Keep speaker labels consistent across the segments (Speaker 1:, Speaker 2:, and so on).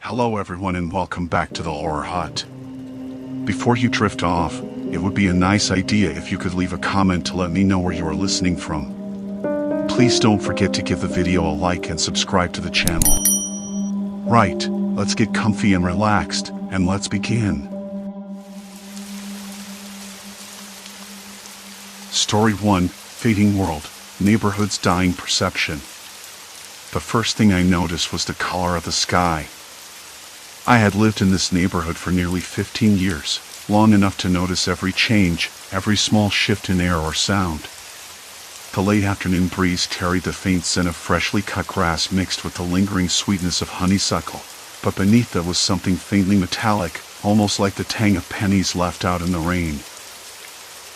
Speaker 1: Hello everyone and welcome back to the Horror Hut. Before you drift off, it would be a nice idea if you could leave a comment to let me know where you are listening from. Please don't forget to give the video a like and subscribe to the channel. Right, let's get comfy and relaxed, and let's begin. Story 1, Fading World, Neighborhood's Dying Perception. The first thing I noticed was the color of the sky. I had lived in this neighborhood for nearly 15 years, long enough to notice every change, every small shift in air or sound. The late afternoon breeze carried the faint scent of freshly cut grass mixed with the lingering sweetness of honeysuckle, but beneath that was something faintly metallic, almost like the tang of pennies left out in the rain.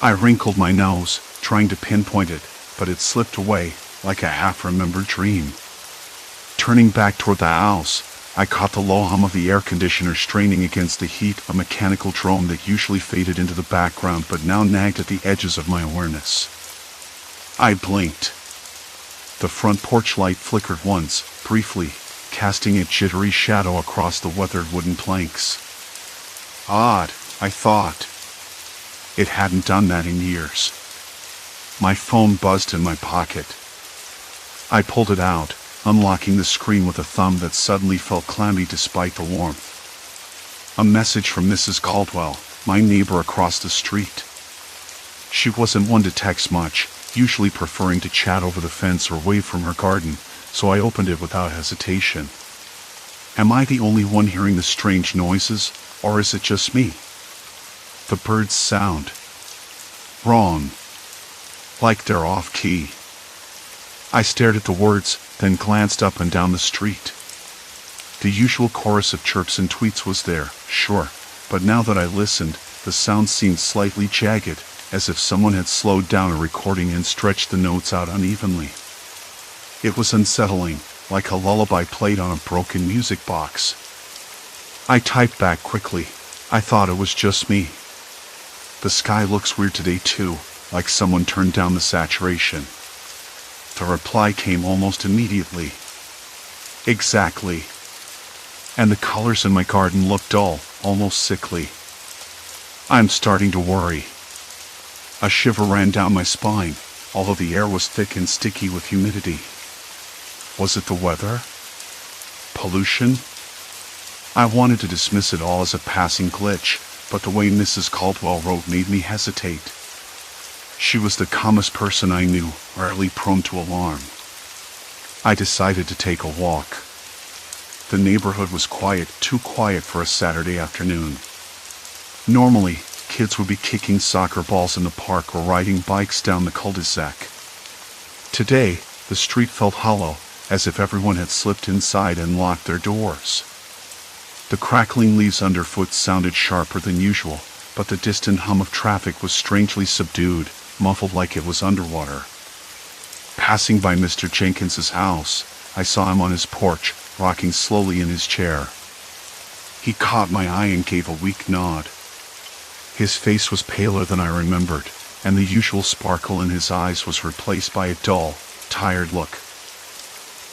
Speaker 1: I wrinkled my nose, trying to pinpoint it, but it slipped away, like a half-remembered dream. Turning back toward the house, I caught the low hum of the air conditioner straining against the heat, a mechanical drone that usually faded into the background but now nagged at the edges of my awareness. I blinked. The front porch light flickered once, briefly, casting a jittery shadow across the weathered wooden planks. Odd, I thought. It hadn't done that in years. My phone buzzed in my pocket. I pulled it out, unlocking the screen with a thumb that suddenly felt clammy despite the warmth. A message from Mrs. Caldwell, my neighbor across the street. She wasn't one to text much, usually preferring to chat over the fence or wave from her garden, so I opened it without hesitation. Am I the only one hearing the strange noises, or is it just me? The birds sound wrong, like they're off-key. I stared at the words, then glanced up and down the street. The usual chorus of chirps and tweets was there, sure, but now that I listened, the sound seemed slightly jagged, as if someone had slowed down a recording and stretched the notes out unevenly. It was unsettling, like a lullaby played on a broken music box. I typed back quickly. I thought it was just me. The sky looks weird today too, like someone turned down the saturation. The reply came almost immediately. Exactly. And the colors in my garden looked dull, almost sickly. I'm starting to worry. A shiver ran down my spine, although the air was thick and sticky with humidity. Was it the weather? Pollution? I wanted to dismiss it all as a passing glitch, but the way Mrs. Caldwell wrote made me hesitate. She was the calmest person I knew, rarely prone to alarm. I decided to take a walk. The neighborhood was quiet, too quiet for a Saturday afternoon. Normally, kids would be kicking soccer balls in the park or riding bikes down the cul-de-sac. Today, the street felt hollow, as if everyone had slipped inside and locked their doors. The crackling leaves underfoot sounded sharper than usual, but the distant hum of traffic was strangely subdued, muffled like it was underwater. Passing by Mr. Jenkins's house, I saw him on his porch, rocking slowly in his chair. He caught my eye and gave a weak nod. His face was paler than I remembered, and the usual sparkle in his eyes was replaced by a dull, tired look.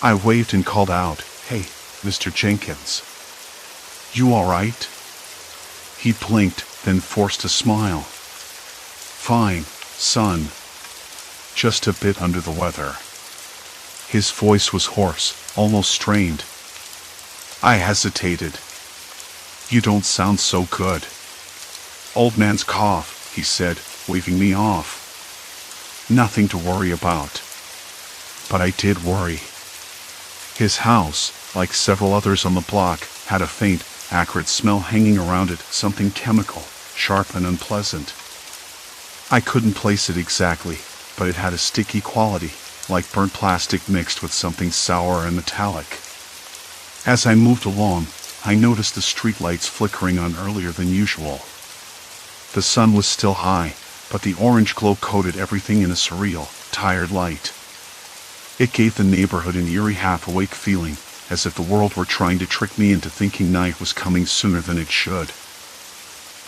Speaker 1: I waved and called out, "Hey, Mr. Jenkins. You all right?" He blinked, then forced a smile. "Fine, son. Just a bit under the weather." His voice was hoarse, almost strained. I hesitated. "You don't sound so good." "Old man's cough," he said, waving me off. Nothing to worry about. But I did worry. His house, like several others on the block, had a faint, acrid smell hanging around it, something chemical, sharp and unpleasant. I couldn't place it exactly, but it had a sticky quality, like burnt plastic mixed with something sour and metallic. As I moved along, I noticed the streetlights flickering on earlier than usual. The sun was still high, but the orange glow coated everything in a surreal, tired light. It gave the neighborhood an eerie half-awake feeling, as if the world were trying to trick me into thinking night was coming sooner than it should.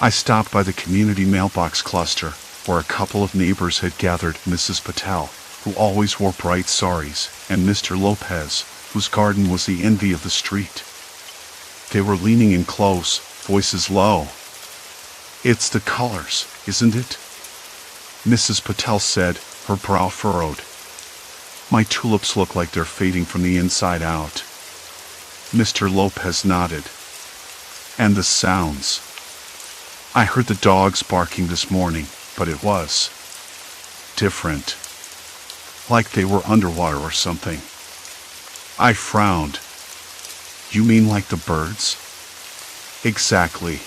Speaker 1: I stopped by the community mailbox cluster, where a couple of neighbors had gathered. Mrs. Patel, who always wore bright saris, and Mr. Lopez, whose garden was the envy of the street. They were leaning in close, voices low. "It's the colors, isn't it?" Mrs. Patel said, her brow furrowed. "My tulips look like they're fading from the inside out." Mr. Lopez nodded. "And the sounds. I heard the dogs barking this morning, but it was different. Like they were underwater or something." I frowned. "You mean like the birds?" "Exactly.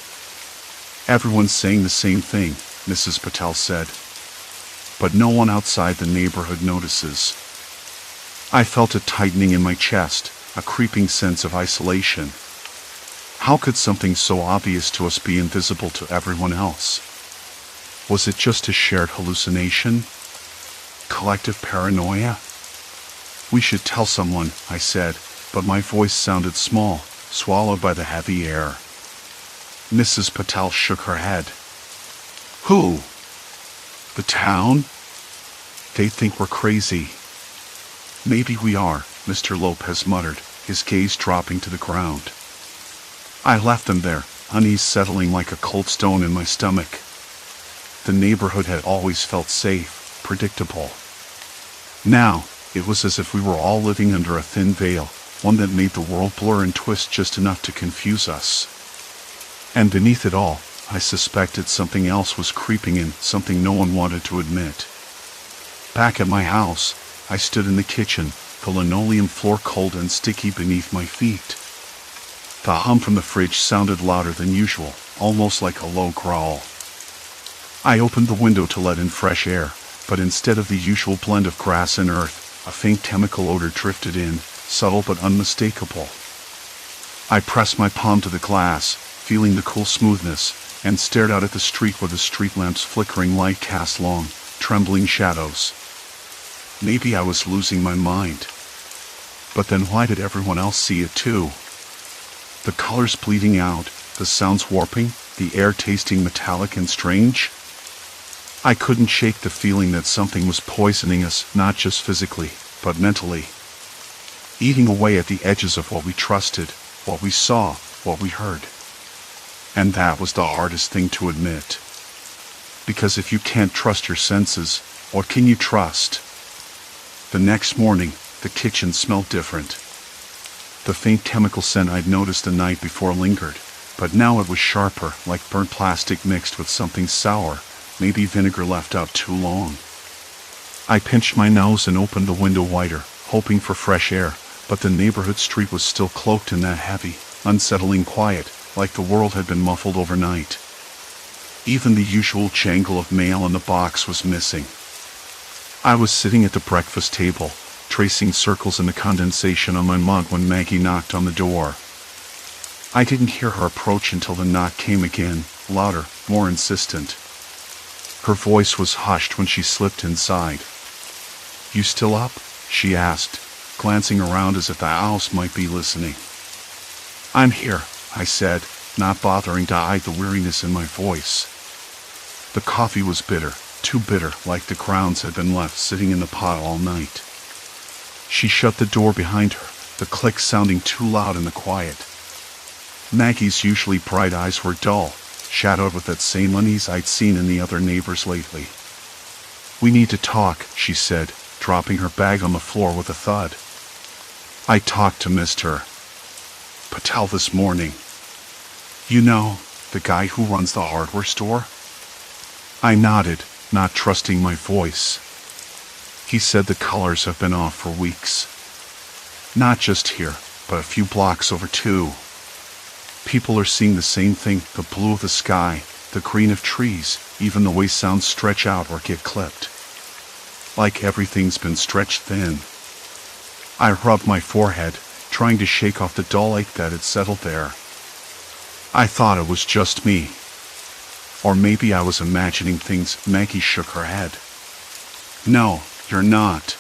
Speaker 1: Everyone's saying the same thing," Mrs. Patel said. "But no one outside the neighborhood notices." I felt a tightening in my chest, a creeping sense of isolation. How could something so obvious to us be invisible to everyone else? Was it just a shared hallucination? Collective paranoia? "We should tell someone," I said, but my voice sounded small, swallowed by the heavy air. Mrs. Patel shook her head. "Who? The town? They think we're crazy." "Maybe we are," Mr. Lopez muttered, his gaze dropping to the ground. I left them there, unease settling like a cold stone in my stomach. The neighborhood had always felt safe, predictable. Now, it was as if we were all living under a thin veil, one that made the world blur and twist just enough to confuse us. And beneath it all, I suspected something else was creeping in, something no one wanted to admit. Back at my house, I stood in the kitchen, the linoleum floor cold and sticky beneath my feet. The hum from the fridge sounded louder than usual, almost like a low growl. I opened the window to let in fresh air, but instead of the usual blend of grass and earth, a faint chemical odor drifted in, subtle but unmistakable. I pressed my palm to the glass, feeling the cool smoothness, and stared out at the street where the street lamp's flickering light cast long, trembling shadows. Maybe I was losing my mind. But then why did everyone else see it too? The colors bleeding out, the sounds warping, the air tasting metallic and strange? I couldn't shake the feeling that something was poisoning us, not just physically, but mentally. Eating away at the edges of what we trusted, what we saw, what we heard. And that was the hardest thing to admit. Because if you can't trust your senses, what can you trust? The next morning, the kitchen smelled different. The faint chemical scent I'd noticed the night before lingered, but now it was sharper, like burnt plastic mixed with something sour, maybe vinegar left out too long. I pinched my nose and opened the window wider, hoping for fresh air, but the neighborhood street was still cloaked in that heavy, unsettling quiet, like the world had been muffled overnight. Even the usual jangle of mail in the box was missing. I was sitting at the breakfast table, tracing circles in the condensation on my mug when Maggie knocked on the door. I didn't hear her approach until the knock came again, louder, more insistent. Her voice was hushed when she slipped inside. "You still up?" she asked, glancing around as if the house might be listening. "I'm here," I said, not bothering to hide the weariness in my voice. The coffee was bitter, too bitter, like the grounds had been left sitting in the pot all night. She shut the door behind her, the click sounding too loud in the quiet. Maggie's usually bright eyes were dull, shadowed with that same unease I'd seen in the other neighbors lately. "We need to talk," she said, dropping her bag on the floor with a thud. "I talked to Mr. Patel this morning. You know, the guy who runs the hardware store?" I nodded, not trusting my voice. "He said the colors have been off for weeks. Not just here, but a few blocks over too. People are seeing the same thing, the blue of the sky, the green of trees, even the way sounds stretch out or get clipped. Like everything's been stretched thin." I rubbed my forehead, trying to shake off the dull ache that had settled there. I thought it was just me. Or maybe I was imagining things. Maggie shook her head. "No, you're not.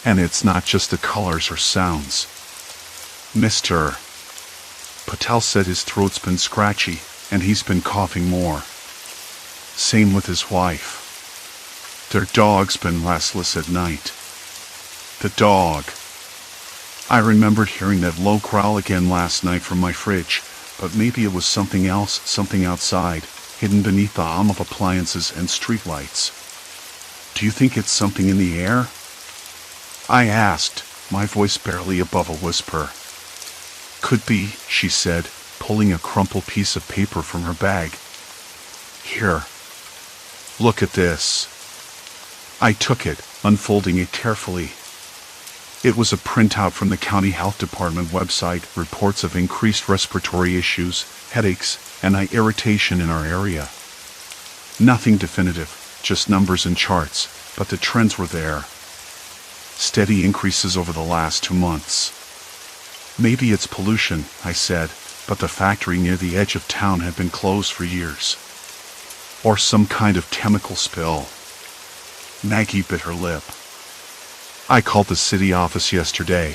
Speaker 1: And it's not just the colors or sounds. Mr. Patel said his throat's been scratchy, and he's been coughing more. Same with his wife. Their dog's been restless at night. The dog." I remembered hearing that low growl again last night from my fridge, but maybe it was something else, something outside, hidden beneath the hum of appliances and streetlights. Do you think it's something in the air? I asked, my voice barely above a whisper. Could be, she said, pulling a crumpled piece of paper from her bag. Here. Look at this. I took it, unfolding it carefully. It was a printout from the county health department website, reports of increased respiratory issues, headaches, and eye irritation in our area. Nothing definitive, just numbers and charts, but the trends were there. Steady increases over the last 2 months. Maybe it's pollution, I said, but the factory near the edge of town had been closed for years. Or some kind of chemical spill. Maggie bit her lip. I called the city office yesterday.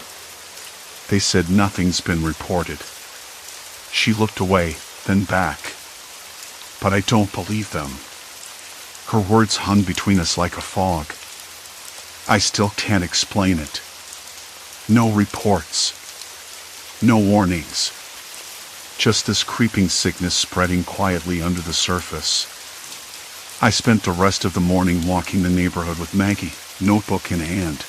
Speaker 1: They said nothing's been reported. She looked away, then back. But I don't believe them. Her words hung between us like a fog. I still can't explain it. No reports. No warnings. Just this creeping sickness spreading quietly under the surface. I spent the rest of the morning walking the neighborhood with Maggie, notebook in hand.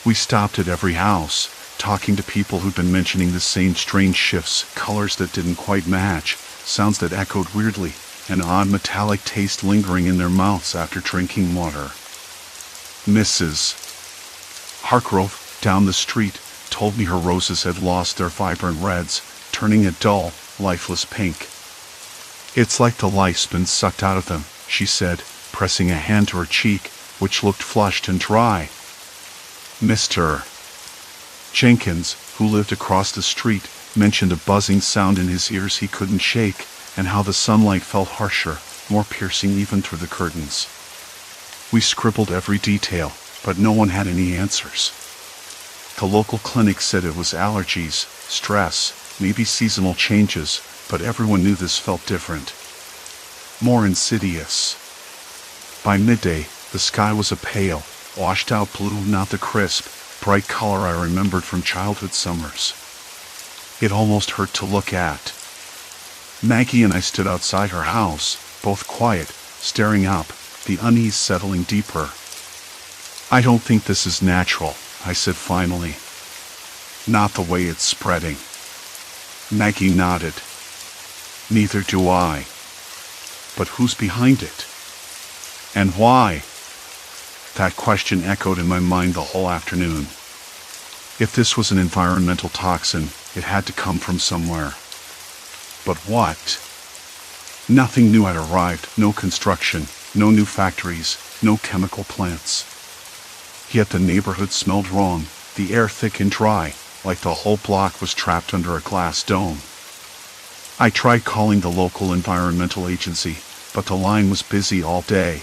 Speaker 1: We stopped at every house, talking to people who'd been mentioning the same strange shifts, colors that didn't quite match, sounds that echoed weirdly, an odd metallic taste lingering in their mouths after drinking water. Mrs. Hargrove, down the street, told me her roses had lost their vibrant reds, turning a dull, lifeless pink. It's like the life's been sucked out of them, she said, pressing a hand to her cheek, which looked flushed and dry. Mr. Jenkins, who lived across the street, mentioned a buzzing sound in his ears he couldn't shake, and how the sunlight felt harsher, more piercing even through the curtains. We scribbled every detail, but no one had any answers. The local clinic said it was allergies, stress, maybe seasonal changes, but everyone knew this felt different. More insidious. By midday, the sky was a pale, washed-out blue, not the crisp, bright color I remembered from childhood summers. It almost hurt to look at. Maggie and I stood outside her house, both quiet, staring up, the unease settling deeper. I don't think this is natural, I said finally. Not the way it's spreading. Maggie nodded. Neither do I. But who's behind it? And why? That question echoed in my mind the whole afternoon. If this was an environmental toxin, it had to come from somewhere. But what? Nothing new had arrived, no construction, no new factories, no chemical plants. Yet the neighborhood smelled wrong, the air thick and dry, like the whole block was trapped under a glass dome. I tried calling the local environmental agency, but the line was busy all day.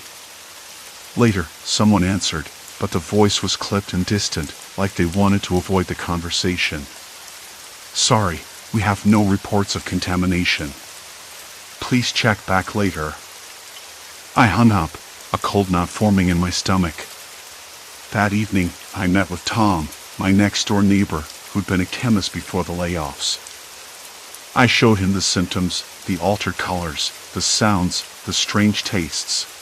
Speaker 1: Later, someone answered, but the voice was clipped and distant, like they wanted to avoid the conversation. Sorry, we have no reports of contamination. Please check back later. I hung up, a cold knot forming in my stomach. That evening, I met with Tom, my next-door neighbor, who'd been a chemist before the layoffs. I showed him the symptoms, the altered colors, the sounds, the strange tastes.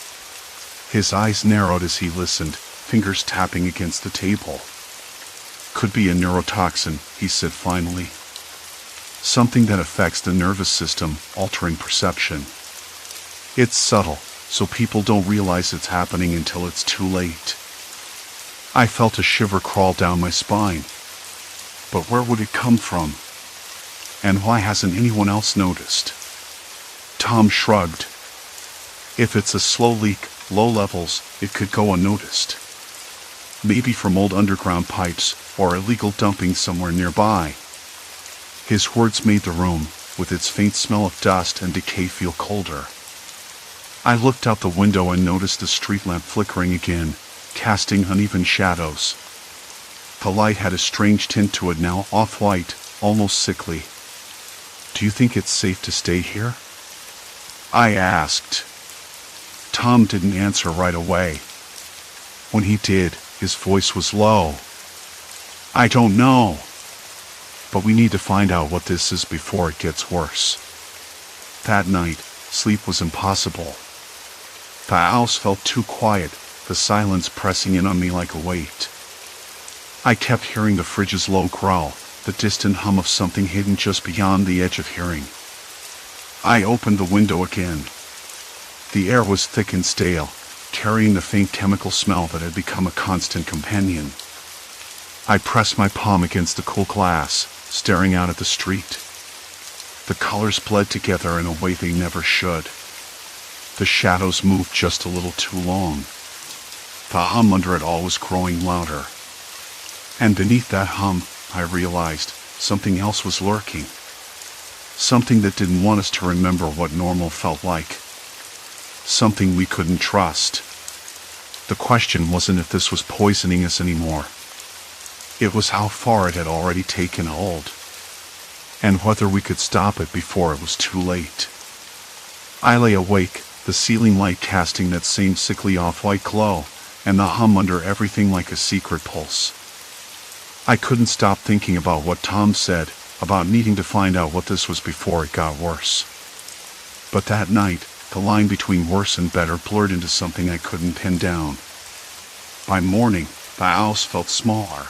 Speaker 1: His eyes narrowed as he listened, fingers tapping against the table. Could be a neurotoxin, he said finally. Something that affects the nervous system, altering perception. It's subtle, so people don't realize it's happening until it's too late. I felt a shiver crawl down my spine. But where would it come from? And why hasn't anyone else noticed? Tom shrugged. If it's a slow leak, low levels, it could go unnoticed. Maybe from old underground pipes, or illegal dumping somewhere nearby. His words made the room, with its faint smell of dust and decay, feel colder. I looked out the window and noticed the street lamp flickering again, casting uneven shadows. The light had a strange tint to it now, off-white, almost sickly. Do you think it's safe to stay here? I asked. Tom didn't answer right away. When he did, his voice was low. I don't know. But we need to find out what this is before it gets worse. That night, sleep was impossible. The house felt too quiet, the silence pressing in on me like a weight. I kept hearing the fridge's low growl, the distant hum of something hidden just beyond the edge of hearing. I opened the window again. The air was thick and stale, carrying the faint chemical smell that had become a constant companion. I pressed my palm against the cool glass, staring out at the street. The colors bled together in a way they never should. The shadows moved just a little too long. The hum under it all was growing louder. And beneath that hum, I realized something else was lurking. Something that didn't want us to remember what normal felt like. Something we couldn't trust. The question wasn't if this was poisoning us anymore. It was how far it had already taken hold, and whether we could stop it before it was too late. I lay awake, the ceiling light casting that same sickly off-white glow, and the hum under everything like a secret pulse. I couldn't stop thinking about what Tom said, about needing to find out what this was before it got worse. But that night, the line between worse and better blurred into something I couldn't pin down. By morning, the house felt smaller.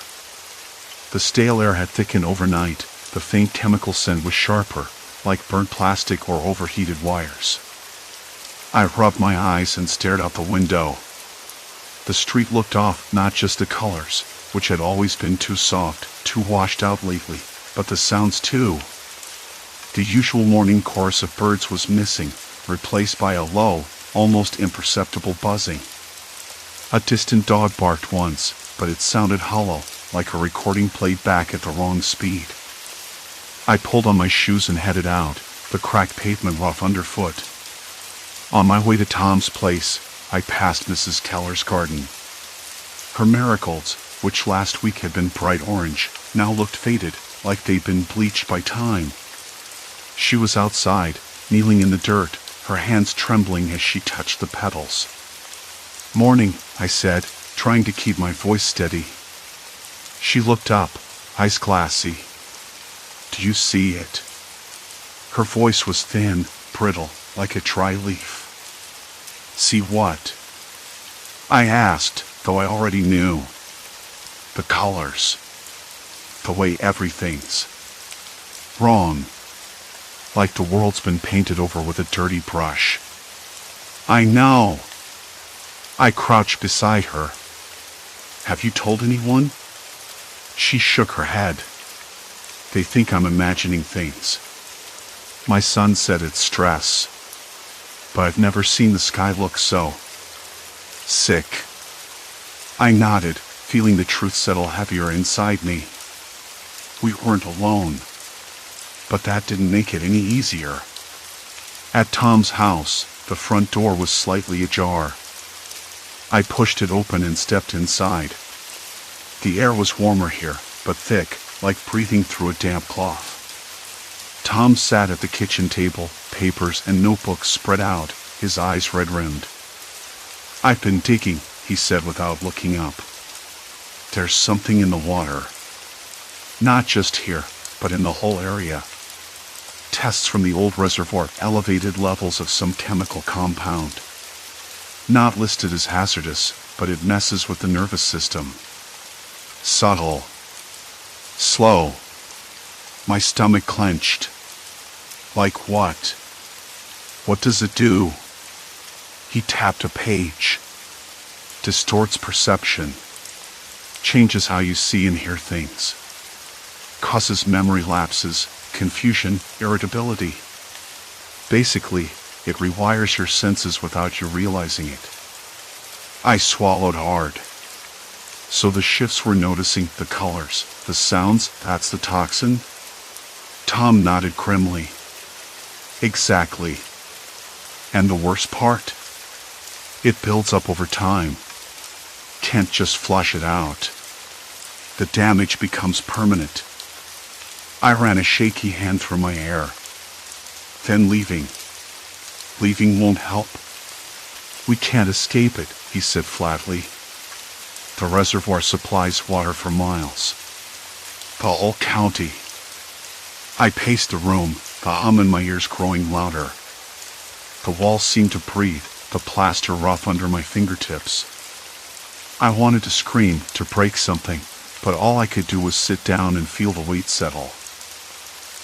Speaker 1: The stale air had thickened overnight, the faint chemical scent was sharper, like burnt plastic or overheated wires. I rubbed my eyes and stared out the window. The street looked off, not just the colors, which had always been too soft, too washed out lately, but the sounds too. The usual morning chorus of birds was missing, replaced by a low, almost imperceptible buzzing. A distant dog barked once, but it sounded hollow, like a recording played back at the wrong speed. I pulled on my shoes and headed out, the cracked pavement rough underfoot. On my way to Tom's place, I passed Mrs. Keller's garden. Her marigolds, which last week had been bright orange, now looked faded, like they'd been bleached by time. She was outside, kneeling in the dirt, her hands trembling as she touched the petals. "Morning," I said, trying to keep my voice steady. She looked up, eyes glassy. "Do you see it?" Her voice was thin, brittle, like a dry leaf. "See what?" I asked, though I already knew. "The colors. The way everything's wrong. Like the world's been painted over with a dirty brush." "I know." I crouched beside her. "Have you told anyone?" She shook her head. "They think I'm imagining things. My son said it's stress. But I've never seen the sky look so sick." I nodded, feeling the truth settle heavier inside me. We weren't alone. But that didn't make it any easier. At Tom's house, the front door was slightly ajar. I pushed it open and stepped inside. The air was warmer here, but thick, like breathing through a damp cloth. Tom sat at the kitchen table, papers and notebooks spread out, his eyes red-rimmed. "I've been digging," he said without looking up. "There's something in the water. Not just here, but in the whole area. Tests from the old reservoir elevated levels of some chemical compound. Not listed as hazardous, but it messes with the nervous system. Subtle. Slow." My stomach clenched. "Like what? What does it do?" He tapped a page. "Distorts perception. Changes how you see and hear things. Causes memory lapses, confusion, irritability. Basically, it rewires your senses without you realizing it." I swallowed hard. "So the shifts we're noticing, the colors, the sounds, that's the toxin?" Tom nodded grimly. "Exactly. And the worst part? It builds up over time. Can't just flush it out. The damage becomes permanent." I ran a shaky hand through my hair. "Then leaving. Leaving won't help." "We can't escape it," he said flatly. "The reservoir supplies water for miles. The whole county. I paced the room, the hum in my ears growing louder. The walls seemed to breathe, the plaster rough under my fingertips. I wanted to scream, to break something, but all I could do was sit down and feel the weight settle.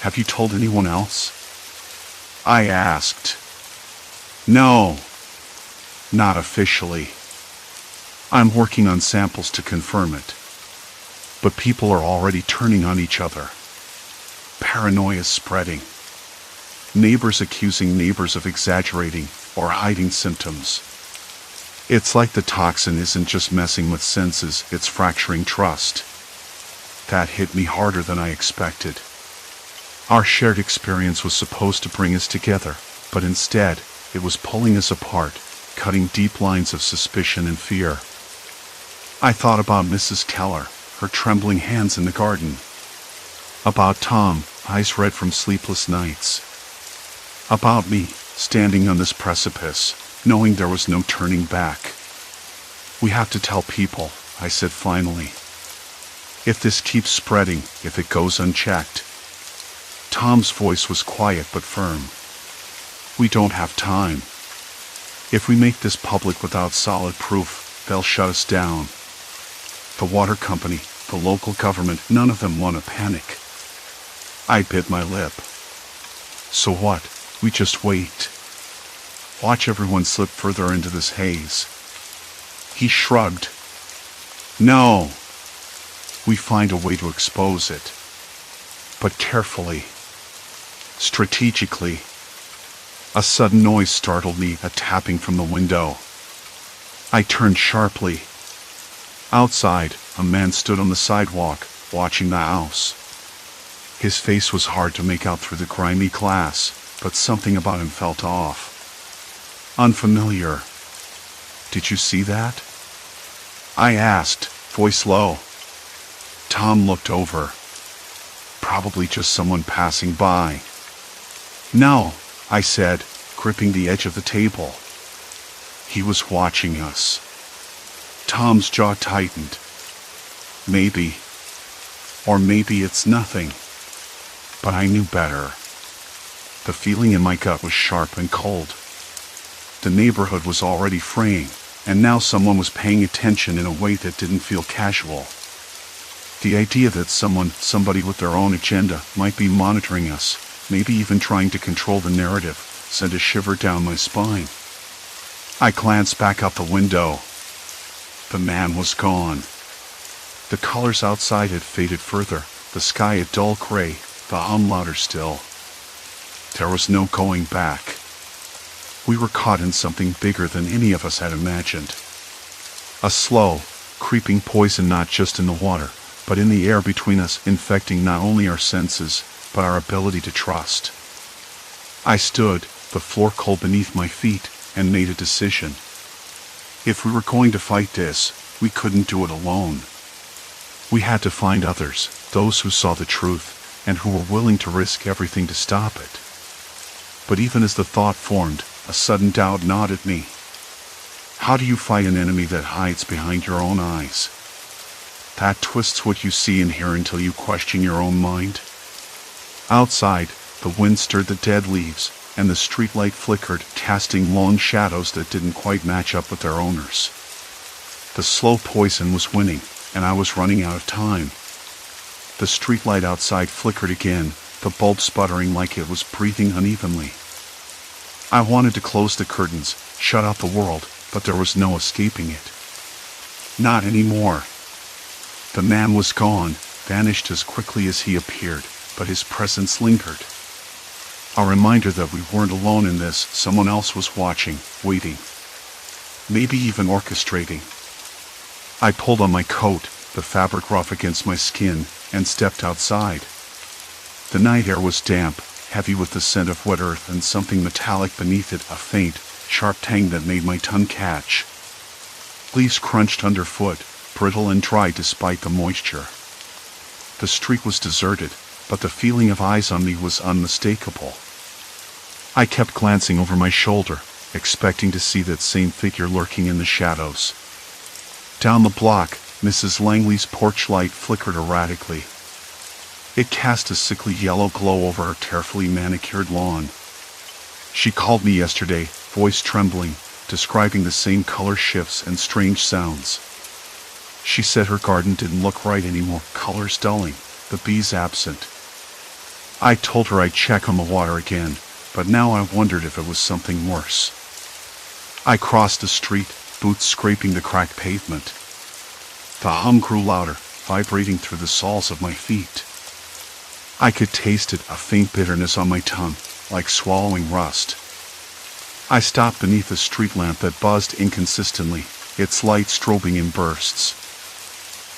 Speaker 1: Have you told anyone else? I asked. No. Not officially. I'm working on samples to confirm it. But people are already turning on each other. Paranoia is spreading. Neighbors accusing neighbors of exaggerating or hiding symptoms. It's like the toxin isn't just messing with senses, it's fracturing trust. That hit me harder than I expected. Our shared experience was supposed to bring us together, but instead, it was pulling us apart, cutting deep lines of suspicion and fear. I thought about Mrs. Keller, her trembling hands in the garden. About Tom, eyes red from sleepless nights. About me, standing on this precipice, knowing there was no turning back. We have to tell people, I said finally. If this keeps spreading, if it goes unchecked. Tom's voice was quiet but firm. We don't have time. If we make this public without solid proof, they'll shut us down. The water company, the local government, none of them want to panic. I bit my lip. So what? We just wait. Watch everyone slip further into this haze. He shrugged. No. We find a way to expose it. But carefully. Strategically. A sudden noise startled me, a tapping from the window. I turned sharply. Outside, a man stood on the sidewalk, watching the house. His face was hard to make out through the grimy glass, but something about him felt off. Unfamiliar. Did you see that? I asked, voice low. Tom looked over. Probably just someone passing by. No, I said, gripping the edge of the table. He was watching us. Tom's jaw tightened. Maybe. Or maybe it's nothing. But I knew better. The feeling in my gut was sharp and cold. The neighborhood was already fraying, and now someone was paying attention in a way that didn't feel casual. The idea that somebody with their own agenda might be monitoring us, maybe even trying to control the narrative, sent a shiver down my spine. I glanced back out the window. The man was gone. The colors outside had faded further, the sky a dull gray, the hum louder still. There was no going back. We were caught in something bigger than any of us had imagined. A slow, creeping poison not just in the water, but in the air between us, infecting not only our senses, but our ability to trust. I stood, the floor cold beneath my feet, and made a decision. If we were going to fight this, we couldn't do it alone. We had to find others, those who saw the truth, and who were willing to risk everything to stop it. But even as the thought formed, a sudden doubt gnawed at me. How do you fight an enemy that hides behind your own eyes? That twists what you see and hear until you question your own mind. Outside, the wind stirred the dead leaves, and the streetlight flickered, casting long shadows that didn't quite match up with their owners. The slow poison was winning, and I was running out of time. The streetlight outside flickered again, the bulb sputtering like it was breathing unevenly. I wanted to close the curtains, shut out the world, but there was no escaping it. Not anymore. The man was gone, vanished as quickly as he appeared, but his presence lingered. A reminder that we weren't alone in this, someone else was watching, waiting. Maybe even orchestrating. I pulled on my coat, the fabric rough against my skin, and stepped outside. The night air was damp, heavy with the scent of wet earth and something metallic beneath it, a faint, sharp tang that made my tongue catch. Leaves crunched underfoot, brittle and dry despite the moisture. The street was deserted, but the feeling of eyes on me was unmistakable. I kept glancing over my shoulder, expecting to see that same figure lurking in the shadows. Down the block, Mrs. Langley's porch light flickered erratically. It cast a sickly yellow glow over her carefully manicured lawn. She called me yesterday, voice trembling, describing the same color shifts and strange sounds. She said her garden didn't look right anymore, colors dulling, the bees absent. I told her I'd check on the water again, but now I wondered if it was something worse. I crossed the street, boots scraping the cracked pavement. The hum grew louder, vibrating through the soles of my feet. I could taste it, a faint bitterness on my tongue, like swallowing rust. I stopped beneath a street lamp that buzzed inconsistently, its light strobing in bursts.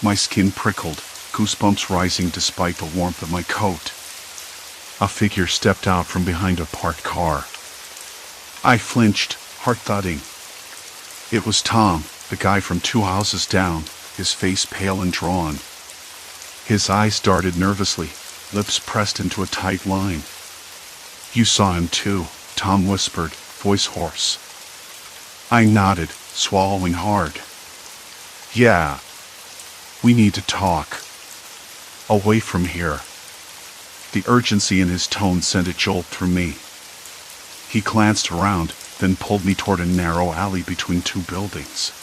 Speaker 1: My skin prickled, goosebumps rising despite the warmth of my coat. A figure stepped out from behind a parked car. I flinched, heart thudding. It was Tom, the guy from 2 houses down, his face pale and drawn. His eyes darted nervously, lips pressed into a tight line. "You saw him too," Tom whispered, voice hoarse. I nodded, swallowing hard. "Yeah. We need to talk. Away from here." The urgency in his tone sent a jolt through me. He glanced around, then pulled me toward a narrow alley between 2 buildings.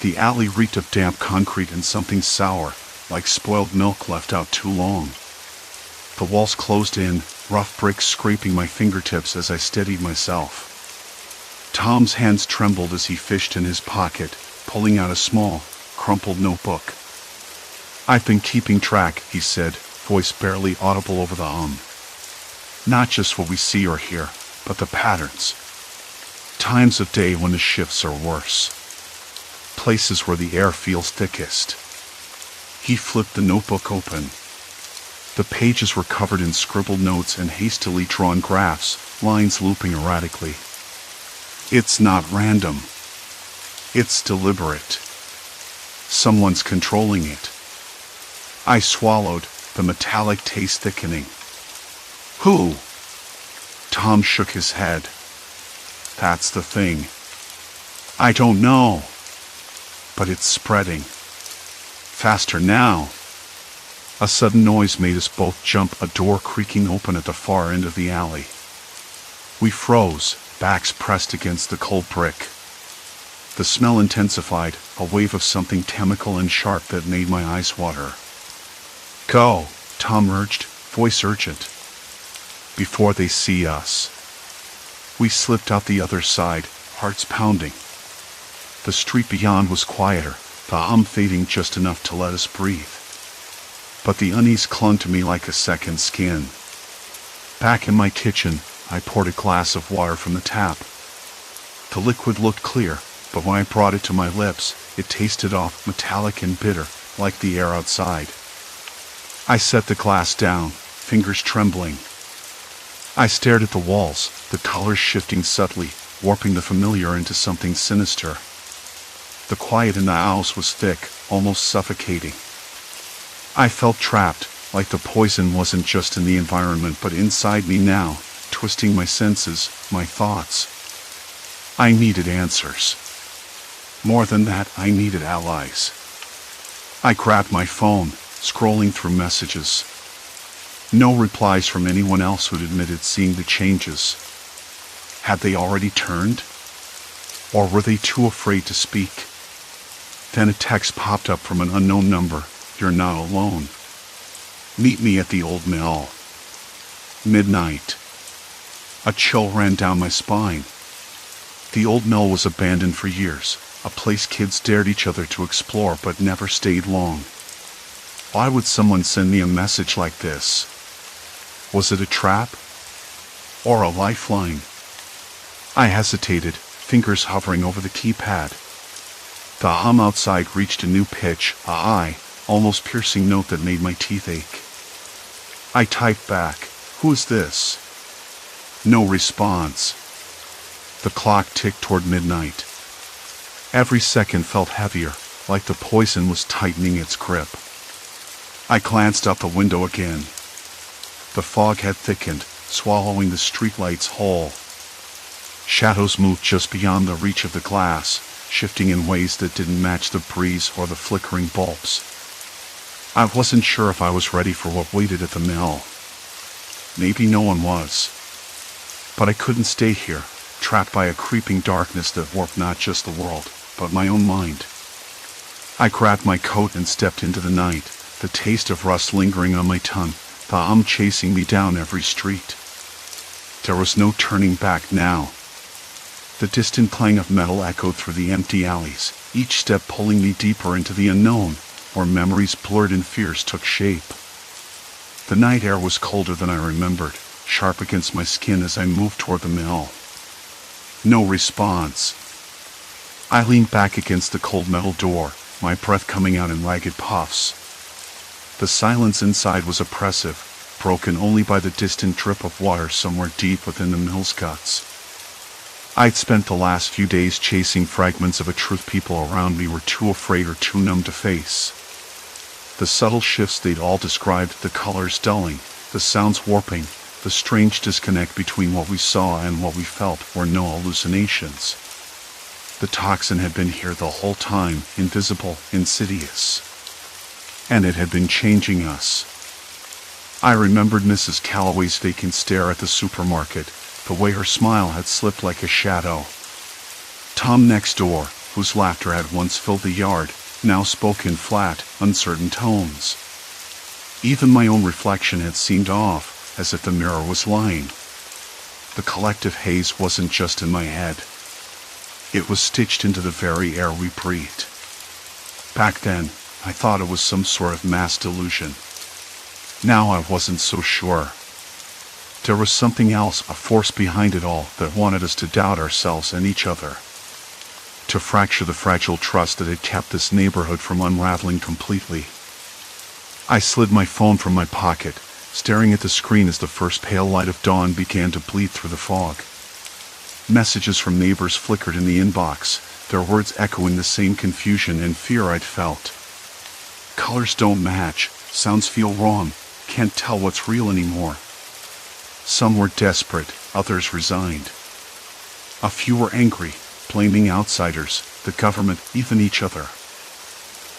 Speaker 1: The alley reeked of damp concrete and something sour, like spoiled milk left out too long. The walls closed in, rough bricks scraping my fingertips as I steadied myself. Tom's hands trembled as he fished in his pocket, pulling out a small, crumpled notebook. "I've been keeping track," he said, voice barely audible over the hum. "Not just what we see or hear, but the patterns. Times of day when the shifts are worse. Places where the air feels thickest." He flipped the notebook open. The pages were covered in scribbled notes and hastily drawn graphs, lines looping erratically. "It's not random. It's deliberate. Someone's controlling it." I swallowed, the metallic taste thickening. "Who?" Tom shook his head. "That's the thing. I don't know. But it's spreading. Faster now." A sudden noise made us both jump, a door creaking open at the far end of the alley. We froze, backs pressed against the cold brick. The smell intensified, a wave of something chemical and sharp that made my eyes water. "Go," Tom urged, voice urgent. "Before they see us." We slipped out the other side, hearts pounding. The street beyond was quieter, the hum fading just enough to let us breathe. But the unease clung to me like a second skin. Back in my kitchen, I poured a glass of water from the tap. The liquid looked clear, but when I brought it to my lips, it tasted off, metallic and bitter, like the air outside. I set the glass down, fingers trembling. I stared at the walls, the colors shifting subtly, warping the familiar into something sinister. The quiet in the house was thick, almost suffocating. I felt trapped, like the poison wasn't just in the environment but inside me now, twisting my senses, my thoughts. I needed answers. More than that, I needed allies. I grabbed my phone, scrolling through messages. No replies from anyone else who'd admitted seeing the changes. Had they already turned? Or were they too afraid to speak? Then a text popped up from an unknown number. "You're not alone. Meet me at the old mill. Midnight." A chill ran down my spine. The old mill was abandoned for years, a place kids dared each other to explore but never stayed long. Why would someone send me a message like this? Was it a trap? Or a lifeline? I hesitated, fingers hovering over the keypad. The hum outside reached a new pitch, a high, almost piercing note that made my teeth ache. I typed back, "Who is this?" No response. The clock ticked toward midnight. Every second felt heavier, like the poison was tightening its grip. I glanced out the window again. The fog had thickened, swallowing the streetlights whole. Shadows moved just beyond the reach of the glass, shifting in ways that didn't match the breeze or the flickering bulbs. I wasn't sure if I was ready for what waited at the mill. Maybe no one was. But I couldn't stay here, trapped by a creeping darkness that warped not just the world, but my own mind. I grabbed my coat and stepped into the night, the taste of rust lingering on my tongue, the chasing me down every street. There was no turning back now. The distant clang of metal echoed through the empty alleys, each step pulling me deeper into the unknown, where memories blurred and fears took shape. The night air was colder than I remembered, sharp against my skin as I moved toward the mill. No response. I leaned back against the cold metal door, my breath coming out in ragged puffs. The silence inside was oppressive, broken only by the distant drip of water somewhere deep within the mill's guts. I'd spent the last few days chasing fragments of a truth people around me were too afraid or too numb to face. The subtle shifts they'd all described, the colors dulling, the sounds warping, the strange disconnect between what we saw and what we felt were no hallucinations. The toxin had been here the whole time, invisible, insidious. And it had been changing us. I remembered Mrs. Calloway's vacant stare at the supermarket, the way her smile had slipped like a shadow. Tom next door, whose laughter had once filled the yard, now spoke in flat, uncertain tones. Even my own reflection had seemed off, as if the mirror was lying. The collective haze wasn't just in my head. It was stitched into the very air we breathed. Back then, I thought it was some sort of mass delusion. Now I wasn't so sure. There was something else, a force behind it all, that wanted us to doubt ourselves and each other. To fracture the fragile trust that had kept this neighborhood from unraveling completely. I slid my phone from my pocket, staring at the screen as the first pale light of dawn began to bleed through the fog. Messages from neighbors flickered in the inbox, their words echoing the same confusion and fear I'd felt. Colors don't match, sounds feel wrong, can't tell what's real anymore. Some were desperate, others resigned. A few were angry, blaming outsiders, the government, even each other.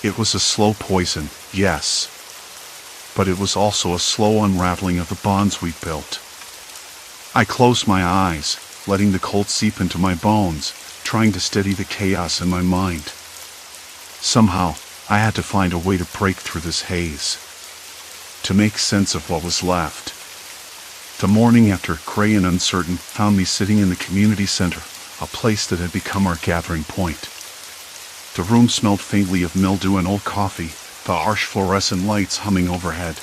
Speaker 1: It was a slow poison, yes. But it was also a slow unraveling of the bonds we'd built. I closed my eyes, letting the cold seep into my bones, trying to steady the chaos in my mind. Somehow, I had to find a way to break through this haze. To make sense of what was left. The morning after, gray and uncertain, found me sitting in the community center, a place that had become our gathering point. The room smelled faintly of mildew and old coffee, the harsh fluorescent lights humming overhead.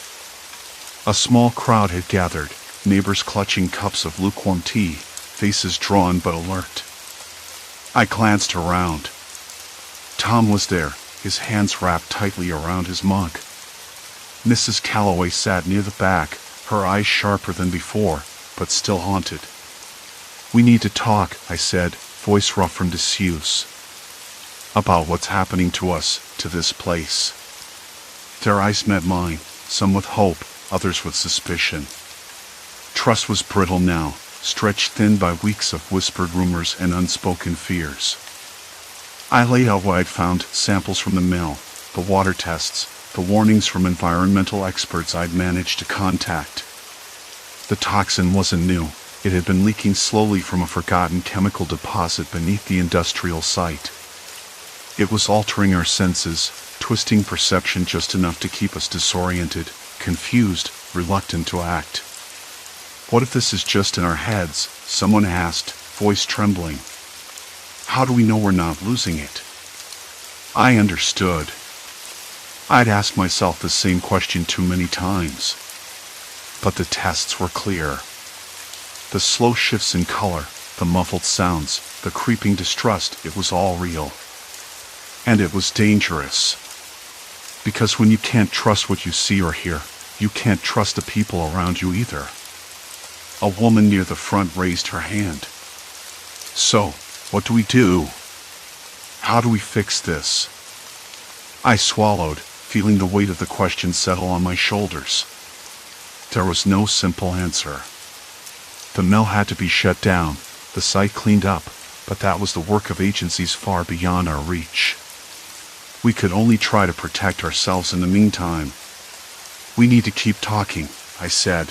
Speaker 1: A small crowd had gathered, neighbors clutching cups of lukewarm tea, faces drawn but alert. I glanced around. Tom was there, his hands wrapped tightly around his mug. Mrs. Calloway sat near the back, her eyes sharper than before, but still haunted. "We need to talk," I said, voice rough from disuse. "About what's happening to us, to this place." Their eyes met mine, some with hope, others with suspicion. Trust was brittle now, stretched thin by weeks of whispered rumors and unspoken fears. I laid out what I'd found, samples from the mill, the water tests, the warnings from environmental experts I'd managed to contact. The toxin wasn't new. It had been leaking slowly from a forgotten chemical deposit beneath the industrial site. It was altering our senses, twisting perception just enough to keep us disoriented, confused, reluctant to act. "What if this is just in our heads?" someone asked, voice trembling. "How do we know we're not losing it?" I understood. I'd asked myself the same question too many times. But the tests were clear. The slow shifts in color, the muffled sounds, the creeping distrust, it was all real. And it was dangerous. Because when you can't trust what you see or hear, you can't trust the people around you either. A woman near the front raised her hand. "So, what do we do? How do we fix this?" I swallowed, feeling the weight of the question settle on my shoulders. There was no simple answer. The mill had to be shut down, the site cleaned up, but that was the work of agencies far beyond our reach. We could only try to protect ourselves in the meantime, We need to keep talking, I said.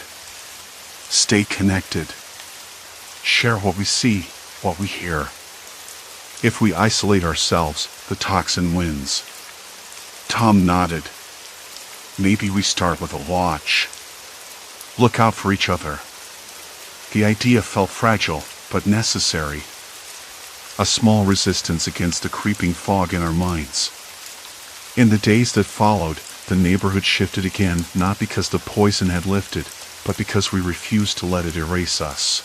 Speaker 1: Stay connected. Share what we see, what we hear. If we isolate ourselves, the toxin wins. Tom nodded. Maybe we start with a watch. Look out for each other. The idea felt fragile, but necessary. A small resistance against the creeping fog in our minds. In the days that followed, the neighborhood shifted again, not because the poison had lifted, but because we refused to let it erase us.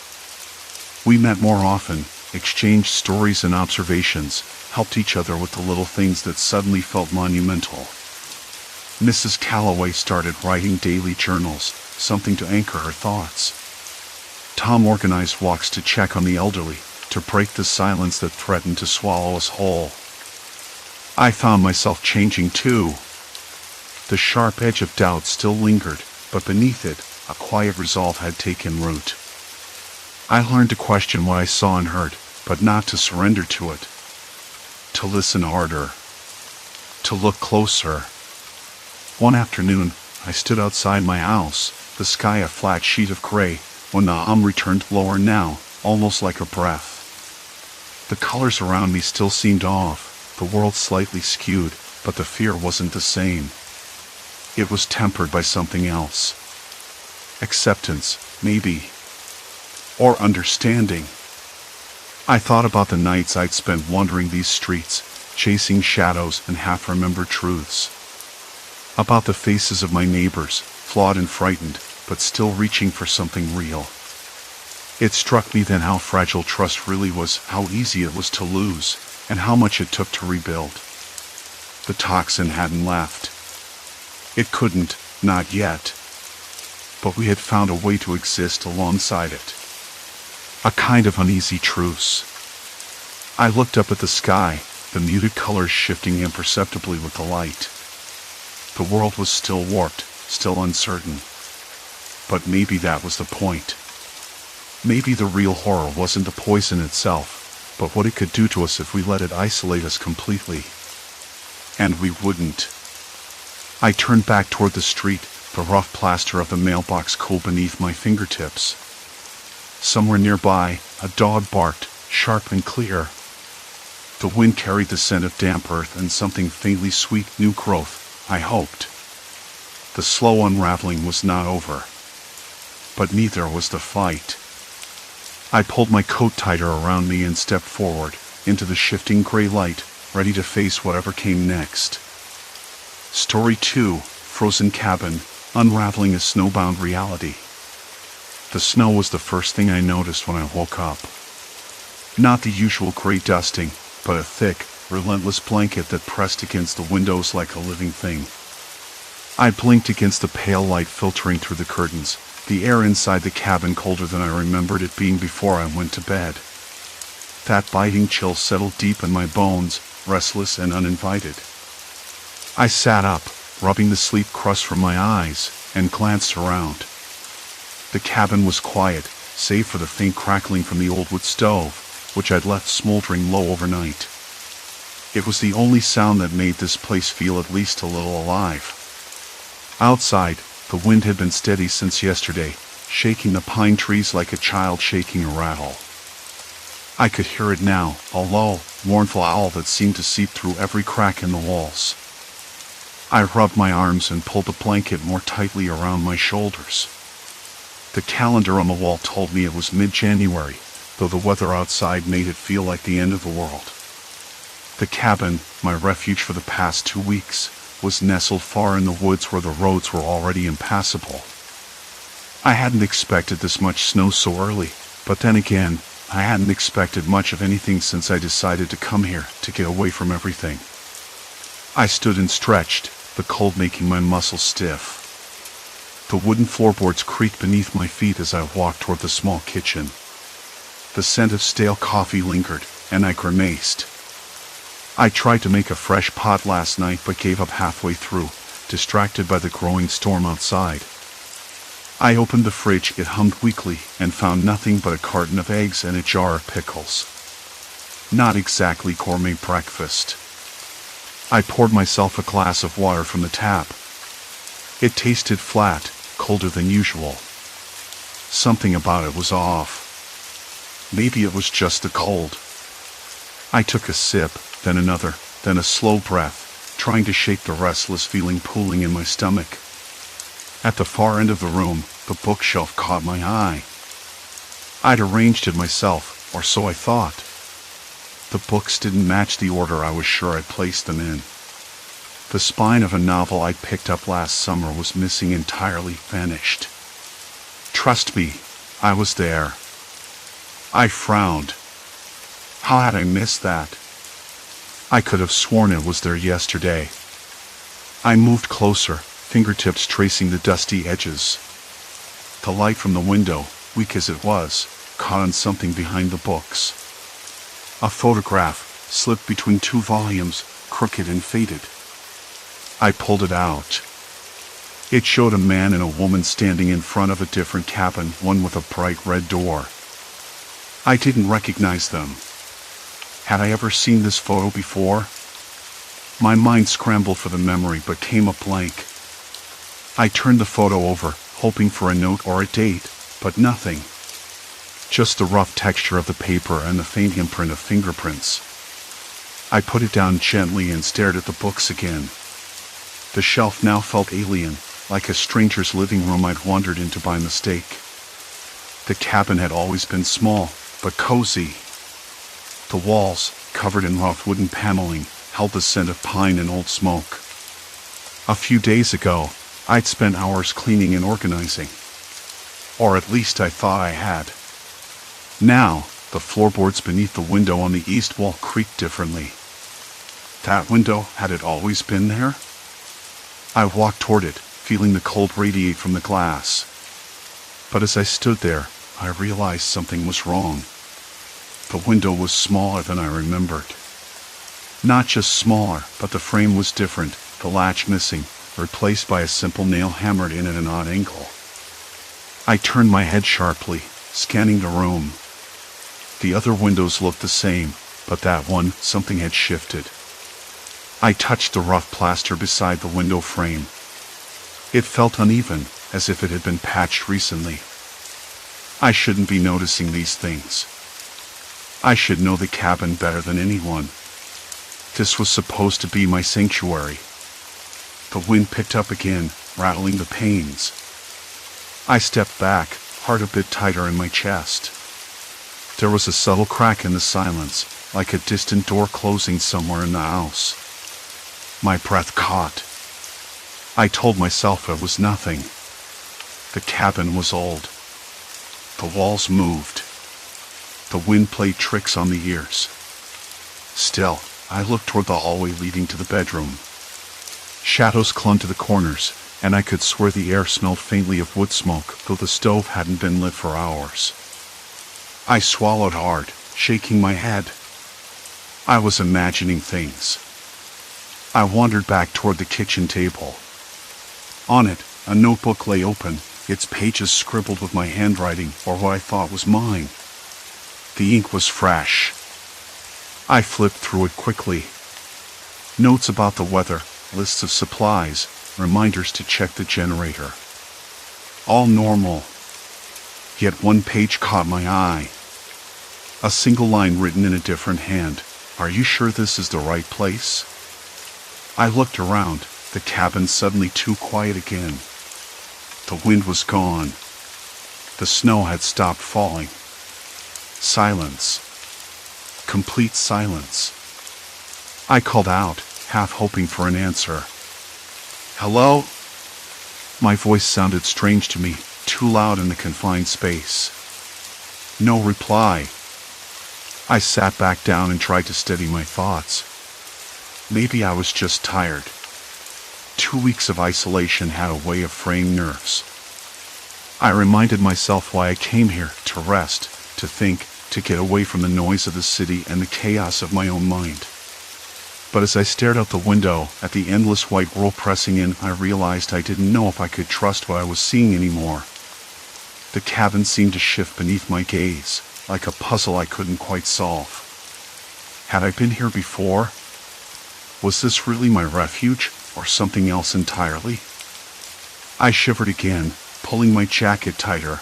Speaker 1: We met more often, exchanged stories and observations, helped each other with the little things that suddenly felt monumental. Mrs. Calloway started writing daily journals, something to anchor her thoughts. Tom organized walks to check on the elderly, to break the silence that threatened to swallow us whole. I found myself changing too. The sharp edge of doubt still lingered, but beneath it, a quiet resolve had taken root. I learned to question what I saw and heard, but not to surrender to it. To listen harder. To look closer. One afternoon, I stood outside my house, the sky a flat sheet of gray, when the hum returned lower now, almost like a breath. The colors around me still seemed off, the world slightly skewed, but the fear wasn't the same. It was tempered by something else. Acceptance, maybe. Or understanding. I thought about the nights I'd spent wandering these streets, chasing shadows and half-remembered truths. About the faces of my neighbors, flawed and frightened, but still reaching for something real. It struck me then how fragile trust really was, how easy it was to lose, and how much it took to rebuild. The toxin hadn't left. It couldn't, not yet. But we had found a way to exist alongside it. A kind of uneasy truce. I looked up at the sky, the muted colors shifting imperceptibly with the light. The world was still warped, still uncertain. But maybe that was the point. Maybe the real horror wasn't the poison itself, but what it could do to us if we let it isolate us completely. And we wouldn't. I turned back toward the street, the rough plaster of the mailbox cool beneath my fingertips. Somewhere nearby, a dog barked, sharp and clear. The wind carried the scent of damp earth and something faintly sweet, new growth, I hoped. The slow unraveling was not over. But neither was the fight. I pulled my coat tighter around me and stepped forward, into the shifting gray light, ready to face whatever came next. Story 2, Frozen Cabin, Unraveling a Snowbound Reality. The snow was the first thing I noticed when I woke up. Not the usual gray dusting, but a thick, relentless blanket that pressed against the windows like a living thing. I blinked against the pale light filtering through the curtains, the air inside the cabin colder than I remembered it being before I went to bed. That biting chill settled deep in my bones, restless and uninvited. I sat up, rubbing the sleep crust from my eyes, and glanced around. The cabin was quiet, save for the faint crackling from the old wood stove, which I'd left smoldering low overnight. It was the only sound that made this place feel at least a little alive. Outside, the wind had been steady since yesterday, shaking the pine trees like a child shaking a rattle. I could hear it now, a low, mournful howl that seemed to seep through every crack in the walls. I rubbed my arms and pulled the blanket more tightly around my shoulders. The calendar on the wall told me it was mid-January, though the weather outside made it feel like the end of the world. The cabin, my refuge for the past 2 weeks, was nestled far in the woods where the roads were already impassable. I hadn't expected this much snow so early, but then again, I hadn't expected much of anything since I decided to come here to get away from everything. I stood and stretched, the cold making my muscles stiff. The wooden floorboards creaked beneath my feet as I walked toward the small kitchen. The scent of stale coffee lingered, and I grimaced. I tried to make a fresh pot last night but gave up halfway through, distracted by the growing storm outside. I opened the fridge, it hummed weakly, and found nothing but a carton of eggs and a jar of pickles. Not exactly gourmet breakfast. I poured myself a glass of water from the tap. It tasted flat, colder than usual. Something about it was off. Maybe it was just the cold. I took a sip, then another, then a slow breath, trying to shake the restless feeling pooling in my stomach. At the far end of the room, the bookshelf caught my eye. I'd arranged it myself, or so I thought. The books didn't match the order I was sure I'd placed them in. The spine of a novel I'd picked up last summer was missing entirely, vanished. Trust me, I was there. I frowned. How had I missed that? I could have sworn it was there yesterday. I moved closer, fingertips tracing the dusty edges. The light from the window, weak as it was, caught on something behind the books. A photograph, slipped between two volumes, crooked and faded. I pulled it out. It showed a man and a woman standing in front of a different cabin, one with a bright red door. I didn't recognize them. Had I ever seen this photo before? My mind scrambled for the memory but came up blank. I turned the photo over, hoping for a note or a date, but nothing. Just the rough texture of the paper and the faint imprint of fingerprints. I put it down gently and stared at the books again. The shelf now felt alien, like a stranger's living room I'd wandered into by mistake. The cabin had always been small, but cozy. The walls, covered in rough wooden paneling, held the scent of pine and old smoke. A few days ago, I'd spent hours cleaning and organizing. Or at least I thought I had. Now, the floorboards beneath the window on the east wall creaked differently. That window, had it always been there? I walked toward it, feeling the cold radiate from the glass. But as I stood there, I realized something was wrong. The window was smaller than I remembered. Not just smaller, but the frame was different, the latch missing, replaced by a simple nail hammered in at an odd angle. I turned my head sharply, scanning the room. The other windows looked the same, but that one, something had shifted. I touched the rough plaster beside the window frame. It felt uneven, as if it had been patched recently. I shouldn't be noticing these things. I should know the cabin better than anyone. This was supposed to be my sanctuary. The wind picked up again, rattling the panes. I stepped back, heart a bit tighter in my chest. There was a subtle crack in the silence, like a distant door closing somewhere in the house. My breath caught. I told myself it was nothing. The cabin was old. The walls moved. The wind played tricks on the ears. Still, I looked toward the hallway leading to the bedroom. Shadows clung to the corners, and I could swear the air smelled faintly of wood smoke, though the stove hadn't been lit for hours. I swallowed hard, shaking my head. I was imagining things. I wandered back toward the kitchen table. On it, a notebook lay open, its pages scribbled with my handwriting, or what I thought was mine. The ink was fresh. I flipped through it quickly. Notes about the weather, lists of supplies, reminders to check the generator. All normal. Yet one page caught my eye. A single line written in a different hand. Are you sure this is the right place? I looked around, the cabin suddenly too quiet again. The wind was gone. The snow had stopped falling. Silence. Complete silence. I called out, half hoping for an answer. Hello? My voice sounded strange to me, too loud in the confined space. No reply. I sat back down and tried to steady my thoughts. Maybe I was just tired. 2 weeks of isolation had a way of fraying nerves. I reminded myself why I came here, to rest, to think, to get away from the noise of the city and the chaos of my own mind. But as I stared out the window, at the endless white world pressing in, I realized I didn't know if I could trust what I was seeing anymore. The cabin seemed to shift beneath my gaze, like a puzzle I couldn't quite solve. Had I been here before? Was this really my refuge, or something else entirely? I shivered again, pulling my jacket tighter.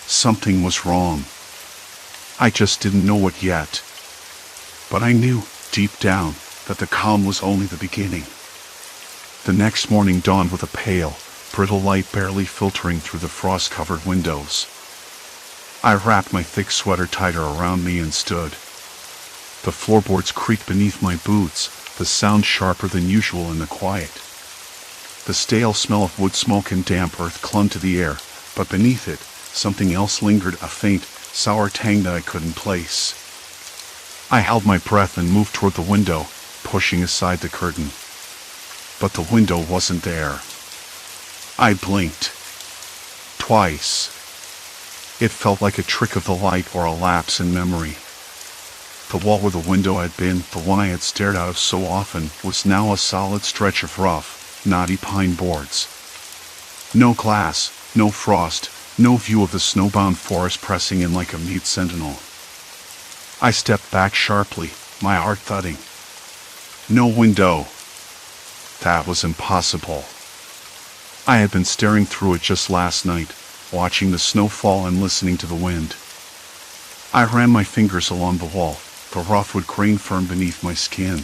Speaker 1: Something was wrong. I just didn't know it yet. But I knew, deep down, that the calm was only the beginning. The next morning dawned with a pale, brittle light barely filtering through the frost-covered windows. I wrapped my thick sweater tighter around me and stood. The floorboards creaked beneath my boots, the sound sharper than usual in the quiet. The stale smell of wood smoke and damp earth clung to the air, but beneath it, something else lingered, a faint, sour tang that I couldn't place. I held my breath and moved toward the window, pushing aside the curtain. But the window wasn't there. I blinked. Twice. It felt like a trick of the light or a lapse in memory. The wall where the window had been, the one I had stared out of so often, was now a solid stretch of rough, knotty pine boards. No glass, no frost, no view of the snowbound forest pressing in like a mute sentinel. I stepped back sharply, my heart thudding. No window. That was impossible. I had been staring through it just last night, watching the snow fall and listening to the wind. I ran my fingers along the wall, the rough wood grain firm beneath my skin.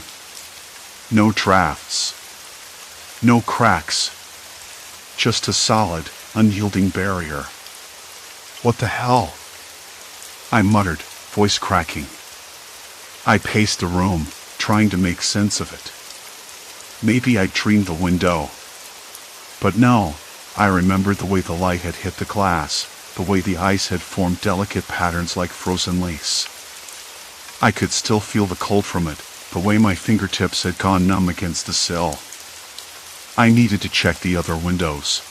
Speaker 1: No drafts. No cracks. Just a solid, unyielding barrier. What the hell? I muttered, voice cracking. I paced the room, trying to make sense of it. Maybe I'd dreamed the window. But no, I remembered the way the light had hit the glass, the way the ice had formed delicate patterns like frozen lace. I could still feel the cold from it, the way my fingertips had gone numb against the sill. I needed to check the other windows.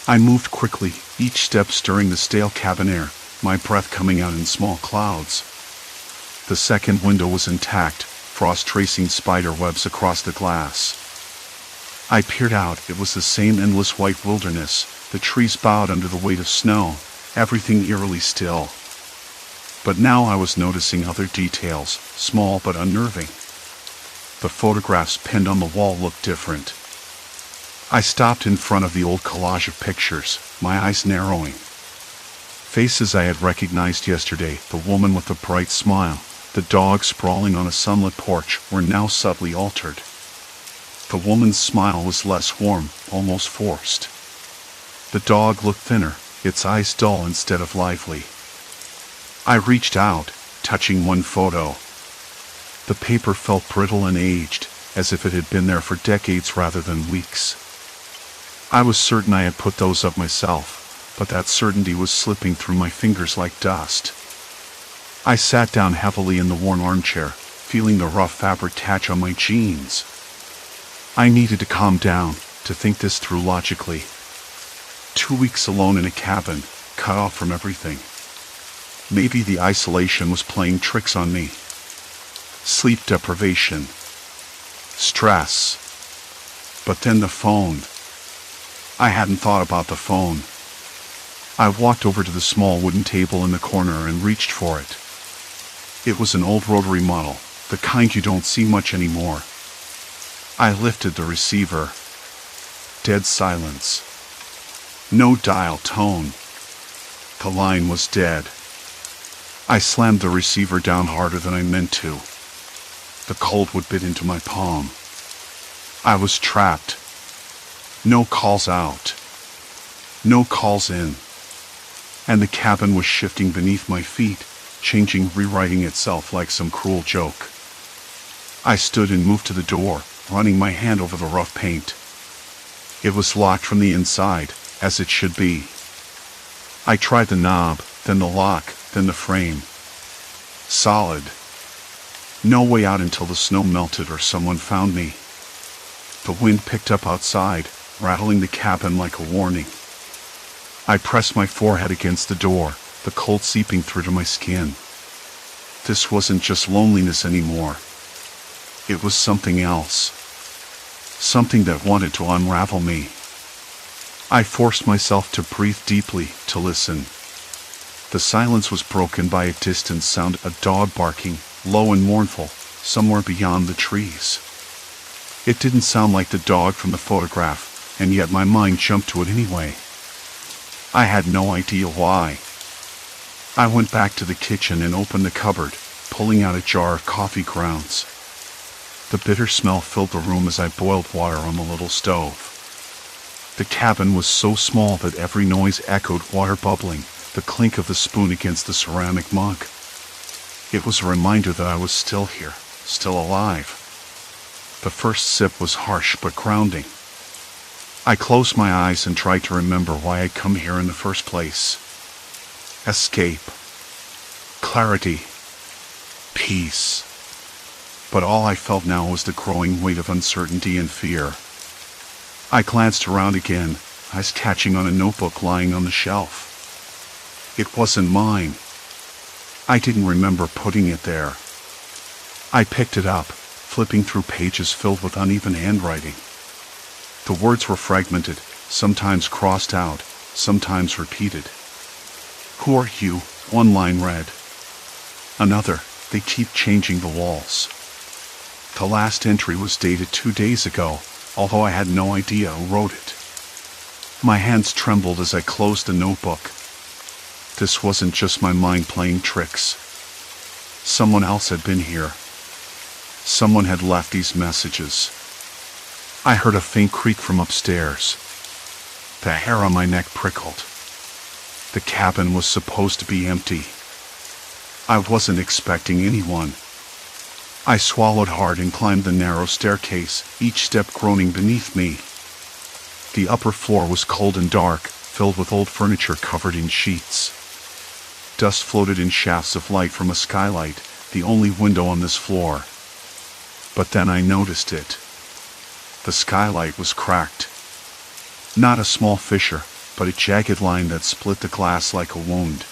Speaker 1: I moved quickly, each step stirring the stale cabin air, my breath coming out in small clouds. The second window was intact, frost tracing spider webs across the glass. I peered out. It was the same endless white wilderness, the trees bowed under the weight of snow, everything eerily still. But now I was noticing other details, small but unnerving. The photographs pinned on the wall looked different. I stopped in front of the old collage of pictures, my eyes narrowing. Faces I had recognized yesterday, the woman with the bright smile, the dog sprawling on a sunlit porch, were now subtly altered. The woman's smile was less warm, almost forced. The dog looked thinner, its eyes dull instead of lively. I reached out, touching one photo. The paper felt brittle and aged, as if it had been there for decades rather than weeks. I was certain I had put those up myself, but that certainty was slipping through my fingers like dust. I sat down heavily in the worn armchair, feeling the rough fabric catch on my jeans. I needed to calm down, to think this through logically. 2 weeks alone in a cabin, cut off from everything. Maybe the isolation was playing tricks on me. Sleep deprivation. Stress. But then the phone. I hadn't thought about the phone. I walked over to the small wooden table in the corner and reached for it. It was an old rotary model, the kind you don't see much anymore. I lifted the receiver. Dead silence. No dial tone. The line was dead. I slammed the receiver down harder than I meant to. The cold wood bit into my palm. I was trapped. No calls out. No calls in. And the cabin was shifting beneath my feet, changing, rewriting itself like some cruel joke. I stood and moved to the door, running my hand over the rough paint. It was locked from the inside, as it should be. I tried the knob, then the lock, then the frame. Solid. No way out until the snow melted or someone found me. The wind picked up outside, rattling the cabin like a warning. I pressed my forehead against the door, the cold seeping through to my skin. This wasn't just loneliness anymore. It was something else. Something that wanted to unravel me. I forced myself to breathe deeply, to listen. The silence was broken by a distant sound, a dog barking, low and mournful, somewhere beyond the trees. It didn't sound like the dog from the photograph, and yet my mind jumped to it anyway. I had no idea why. I went back to the kitchen and opened the cupboard, pulling out a jar of coffee grounds. The bitter smell filled the room as I boiled water on the little stove. The cabin was so small that every noise echoed: water bubbling, the clink of the spoon against the ceramic mug. It was a reminder that I was still here, still alive. The first sip was harsh but grounding. I closed my eyes and tried to remember why I'd come here in the first place. Escape. Clarity. Peace. But all I felt now was the growing weight of uncertainty and fear. I glanced around again, eyes catching on a notebook lying on the shelf. It wasn't mine. I didn't remember putting it there. I picked it up, flipping through pages filled with uneven handwriting. The words were fragmented, sometimes crossed out, sometimes repeated. "Who are you?" one line read. Another, "They keep changing the walls." The last entry was dated 2 days ago, although I had no idea who wrote it. My hands trembled as I closed the notebook. This wasn't just my mind playing tricks. Someone else had been here. Someone had left these messages. I heard a faint creak from upstairs. The hair on my neck prickled. The cabin was supposed to be empty. I wasn't expecting anyone. I swallowed hard and climbed the narrow staircase, each step groaning beneath me. The upper floor was cold and dark, filled with old furniture covered in sheets. Dust floated in shafts of light from a skylight, the only window on this floor. But then I noticed it. The skylight was cracked. Not a small fissure, but a jagged line that split the glass like a wound.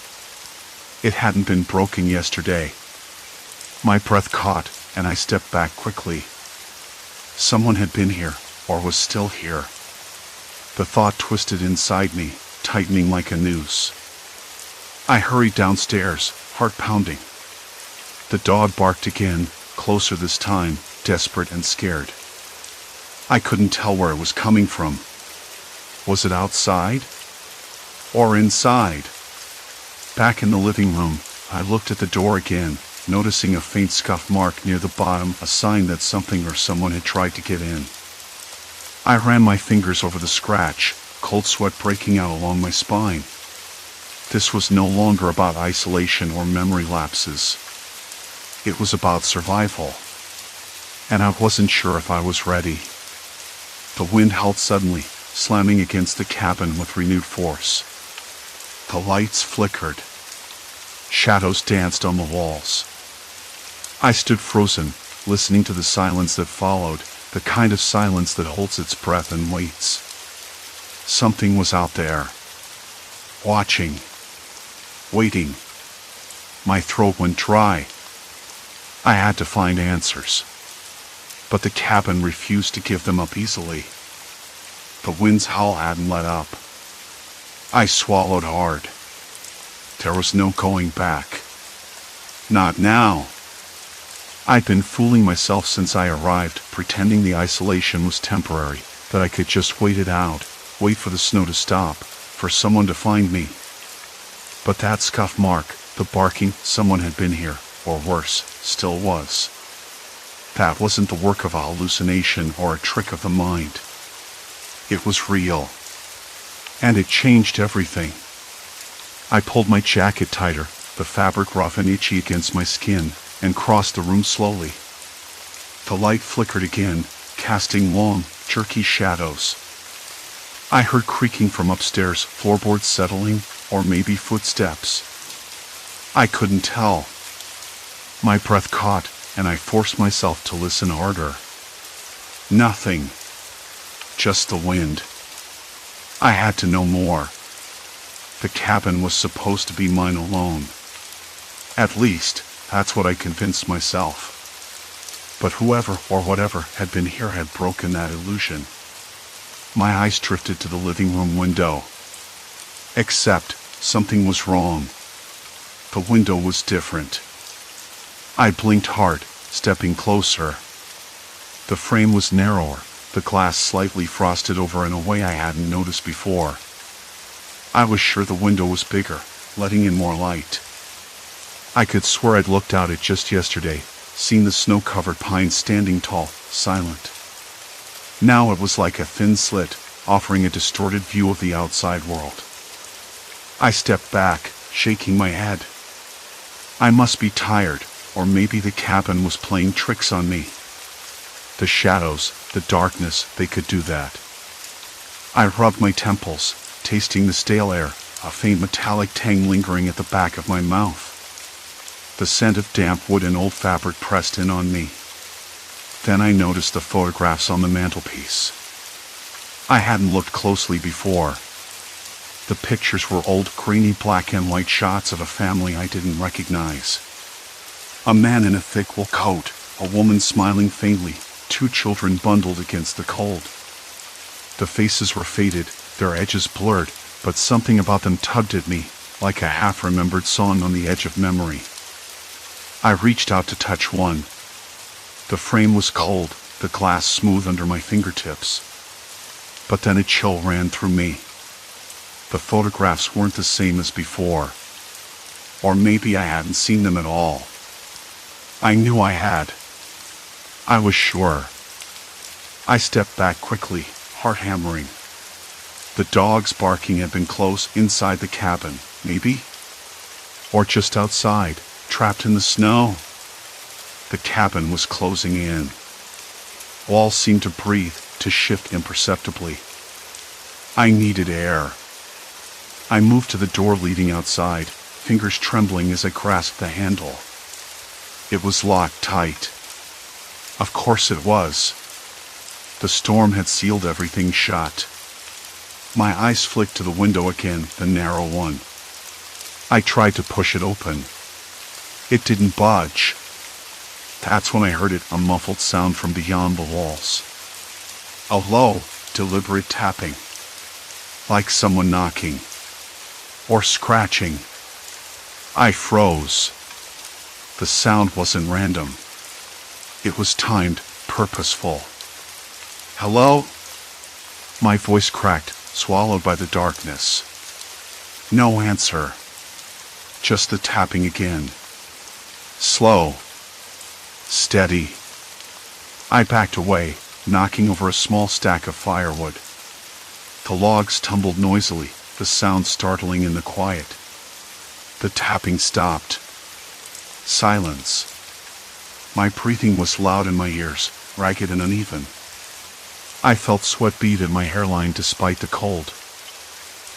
Speaker 1: It hadn't been broken yesterday. My breath caught, and I stepped back quickly. Someone had been here, or was still here. The thought twisted inside me, tightening like a noose. I hurried downstairs, heart pounding. The dog barked again, closer this time, desperate and scared. I couldn't tell where it was coming from. Was it outside? Or inside? Back in the living room, I looked at the door again, noticing a faint scuff mark near the bottom, a sign that something or someone had tried to get in. I ran my fingers over the scratch, cold sweat breaking out along my spine. This was no longer about isolation or memory lapses. It was about survival. And I wasn't sure if I was ready. The wind howled suddenly, slamming against the cabin with renewed force. The lights flickered. Shadows danced on the walls. I stood frozen, listening to the silence that followed, the kind of silence that holds its breath and waits. Something was out there. Watching. Waiting. My throat went dry. I had to find answers. But the cabin refused to give them up easily. The wind's howl hadn't let up. I swallowed hard. There was no going back. Not now. I'd been fooling myself since I arrived, pretending the isolation was temporary, that I could just wait it out, wait for the snow to stop, for someone to find me. But that scuff mark, the barking, someone had been here, or worse, still was. That wasn't the work of a hallucination or a trick of the mind. It was real. And it changed everything. I pulled my jacket tighter, the fabric rough and itchy against my skin, and crossed the room slowly. The light flickered again, casting long, jerky shadows. I heard creaking from upstairs, floorboards settling, or maybe footsteps. I couldn't tell. My breath caught, and I forced myself to listen harder. Nothing. Just the wind. I had to know more. The cabin was supposed to be mine alone. At least, that's what I convinced myself. But whoever or whatever had been here had broken that illusion. My eyes drifted to the living room window. Except, something was wrong. The window was different. I blinked hard, stepping closer. The frame was narrower, the glass slightly frosted over in a way I hadn't noticed before. I was sure the window was bigger, letting in more light. I could swear I'd looked out it just yesterday, seen the snow-covered pines standing tall, silent. Now it was like a thin slit, offering a distorted view of the outside world. I stepped back, shaking my head. I must be tired, or maybe the cabin was playing tricks on me. The shadows, the darkness, they could do that. I rubbed my temples, tasting the stale air, a faint metallic tang lingering at the back of my mouth. The scent of damp wood and old fabric pressed in on me. Then I noticed the photographs on the mantelpiece. I hadn't looked closely before. The pictures were old grainy black and white shots of a family I didn't recognize. A man in a thick wool coat, a woman smiling faintly, 2 children bundled against the cold. The faces were faded, their edges blurred, but something about them tugged at me, like a half-remembered song on the edge of memory. I reached out to touch one. The frame was cold, the glass smooth under my fingertips. But then a chill ran through me. The photographs weren't the same as before. Or maybe I hadn't seen them at all. I knew I had. I was sure. I stepped back quickly, heart hammering. The dogs barking had been close inside the cabin, maybe? Or just outside, trapped in the snow. The cabin was closing in. Walls seemed to breathe, to shift imperceptibly. I needed air. I moved to the door leading outside, fingers trembling as I grasped the handle. It was locked tight. Of course it was. The storm had sealed everything shut. My eyes flicked to the window again, the narrow one. I tried to push it open. It didn't budge. That's when I heard it, a muffled sound from beyond the walls. A low, deliberate tapping. Like someone knocking. Or scratching. I froze. The sound wasn't random. It was timed, purposeful. Hello? My voice cracked, swallowed by the darkness. No answer. Just the tapping again. Slow. Steady. I backed away, knocking over a small stack of firewood. The logs tumbled noisily, the sound startling in the quiet. The tapping stopped. Silence. My breathing was loud in my ears, ragged and uneven. I felt sweat bead in my hairline despite the cold.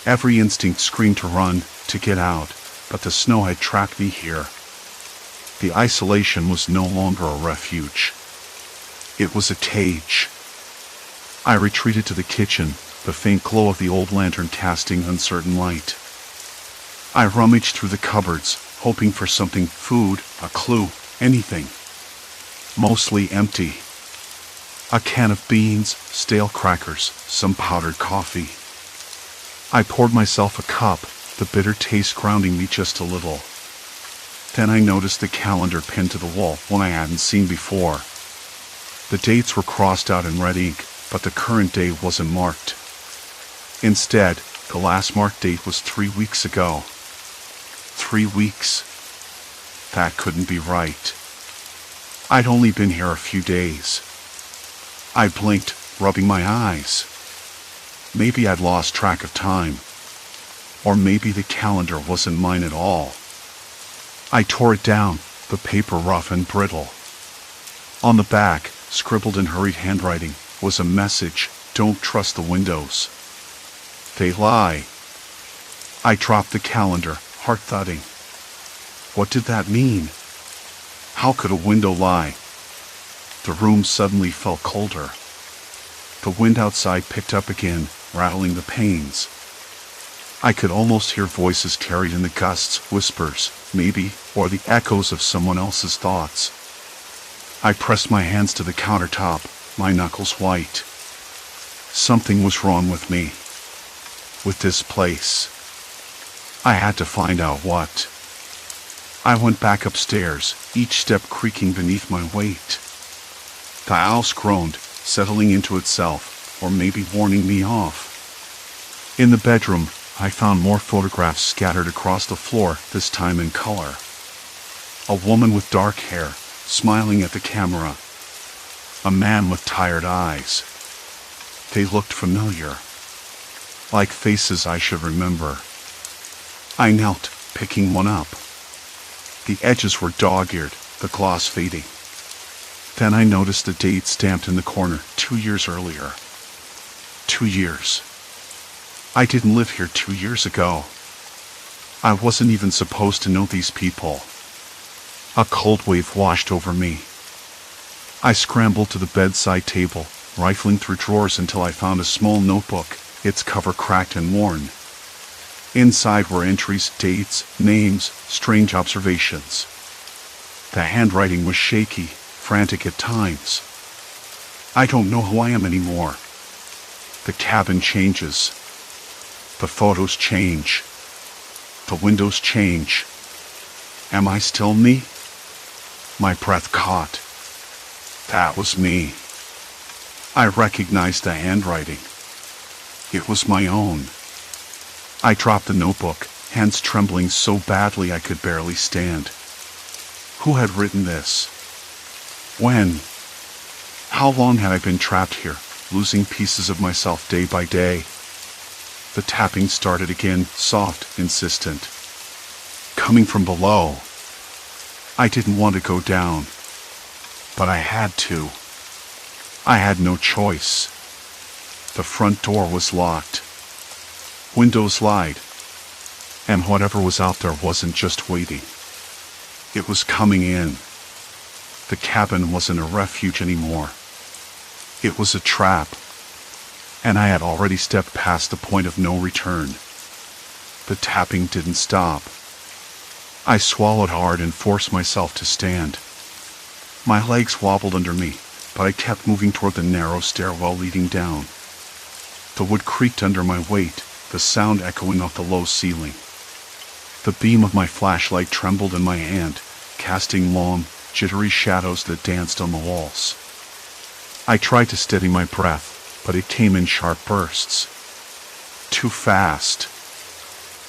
Speaker 1: Every instinct screamed to run, to get out, but the snow had trapped me here. The isolation was no longer a refuge. It was a cage. I retreated to the kitchen, the faint glow of the old lantern casting uncertain light. I rummaged through the cupboards, hoping for something, food, a clue, anything. Mostly empty. A can of beans, stale crackers, some powdered coffee. I poured myself a cup, the bitter taste grounding me just a little. Then I noticed the calendar pinned to the wall, one I hadn't seen before. The dates were crossed out in red ink, but the current day wasn't marked. Instead, the last marked date was 3 weeks ago. 3 weeks. That couldn't be right. I'd only been here a few days. I blinked, rubbing my eyes. Maybe I'd lost track of time. Or maybe the calendar wasn't mine at all. I tore it down, the paper rough and brittle. On the back, scribbled in hurried handwriting, was a message: don't trust the windows. They lie. I dropped the calendar, heart thudding. What did that mean? How could a window lie? The room suddenly felt colder. The wind outside picked up again, rattling the panes. I could almost hear voices carried in the gusts, whispers, maybe, or the echoes of someone else's thoughts. I pressed my hands to the countertop, my knuckles white. Something was wrong with me. With this place. I had to find out what. I went back upstairs, each step creaking beneath my weight. The house groaned, settling into itself, or maybe warning me off. In the bedroom, I found more photographs scattered across the floor, this time in color. A woman with dark hair, smiling at the camera. A man with tired eyes. They looked familiar. Like faces I should remember. I knelt, picking one up. The edges were dog-eared, the gloss fading. Then I noticed the date stamped in the corner, 2 years earlier. 2 years. I didn't live here 2 years ago. I wasn't even supposed to know these people. A cold wave washed over me. I scrambled to the bedside table, rifling through drawers until I found a small notebook, its cover cracked and worn. Inside were entries, dates, names, strange observations. The handwriting was shaky, frantic at times. I don't know who I am anymore. The cabin changes. The photos change. The windows change. Am I still me? My breath caught. That was me. I recognized the handwriting. It was my own. I dropped the notebook, hands trembling so badly I could barely stand. Who had written this? When? How long had I been trapped here, losing pieces of myself day by day? The tapping started again, soft, insistent. Coming from below. I didn't want to go down, but I had to. I had no choice. The front door was locked. Windows lied. And whatever was out there wasn't just waiting. It was coming in. The cabin wasn't a refuge anymore. It was a trap. And I had already stepped past the point of no return. The tapping didn't stop. I swallowed hard and forced myself to stand. My legs wobbled under me, but I kept moving toward the narrow stairwell leading down. The wood creaked under my weight, the sound echoing off the low ceiling. The beam of my flashlight trembled in my hand, casting long, jittery shadows that danced on the walls. I tried to steady my breath, but it came in sharp bursts. Too fast.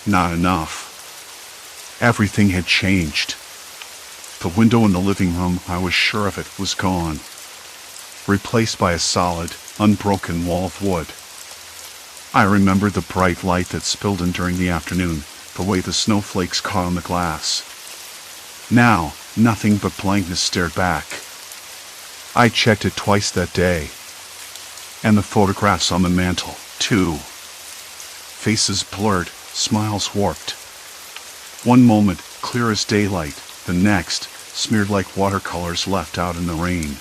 Speaker 1: Not enough. Everything had changed. The window in the living room, I was sure of it, was gone. Replaced by a solid, unbroken wall of wood. I remembered the bright light that spilled in during the afternoon, the way the snowflakes caught on the glass. Now, nothing but blankness stared back. I checked it twice that day. And the photographs on the mantel, too. Faces blurred, smiles warped. One moment, clear as daylight, the next, smeared like watercolors left out in the rain.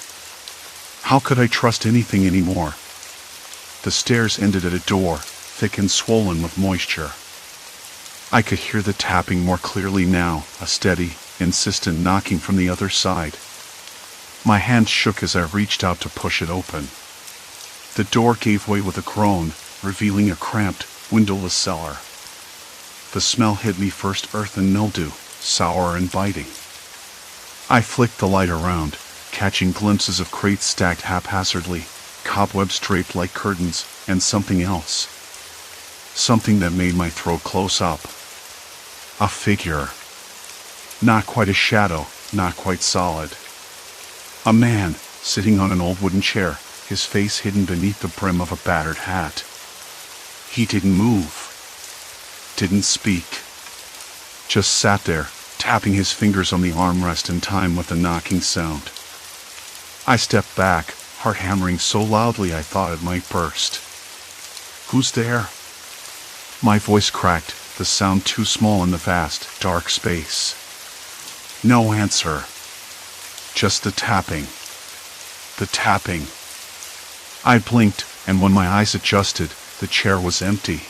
Speaker 1: How could I trust anything anymore? The stairs ended at a door, thick and swollen with moisture. I could hear the tapping more clearly now, a steady, insistent knocking from the other side. My hand shook as I reached out to push it open. The door gave way with a groan, revealing a cramped, windowless cellar. The smell hit me first, earth and mildew, sour and biting. I flicked the light around, catching glimpses of crates stacked haphazardly, cobwebs draped like curtains, and something else. Something that made my throat close up. A figure. Not quite a shadow, not quite solid. A man, sitting on an old wooden chair, his face hidden beneath the brim of a battered hat. He didn't move. Didn't speak. Just sat there, tapping his fingers on the armrest in time with the knocking sound. I stepped back, heart hammering so loudly I thought it might burst. Who's there? My voice cracked, the sound too small in the vast, dark space. No answer. Just the tapping. The tapping. I blinked, and when my eyes adjusted, the chair was empty.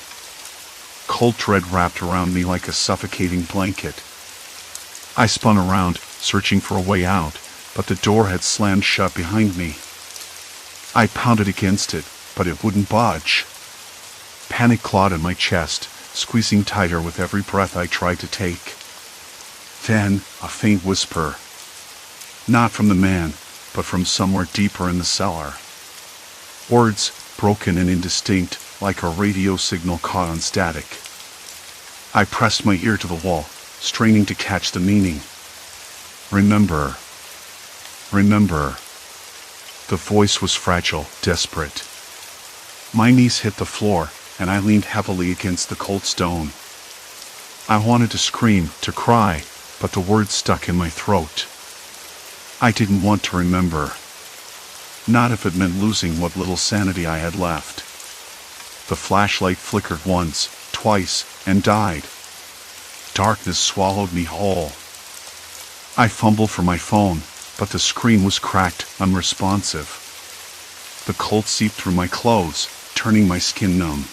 Speaker 1: Cold dread wrapped around me like a suffocating blanket. I spun around, searching for a way out, but the door had slammed shut behind me. I pounded against it, but it wouldn't budge. Panic clawed at my chest, squeezing tighter with every breath I tried to take. Then, a faint whisper. Not from the man, but from somewhere deeper in the cellar. Words, broken and indistinct, like a radio signal caught on static. I pressed my ear to the wall, straining to catch the meaning. Remember. Remember. The voice was fragile, desperate. My knees hit the floor, and I leaned heavily against the cold stone. I wanted to scream, to cry, but the words stuck in my throat. I didn't want to remember. Not if it meant losing what little sanity I had left. The flashlight flickered once, twice, and died. Darkness swallowed me whole. I fumbled for my phone, but the screen was cracked, unresponsive. The cold seeped through my clothes, turning my skin numb.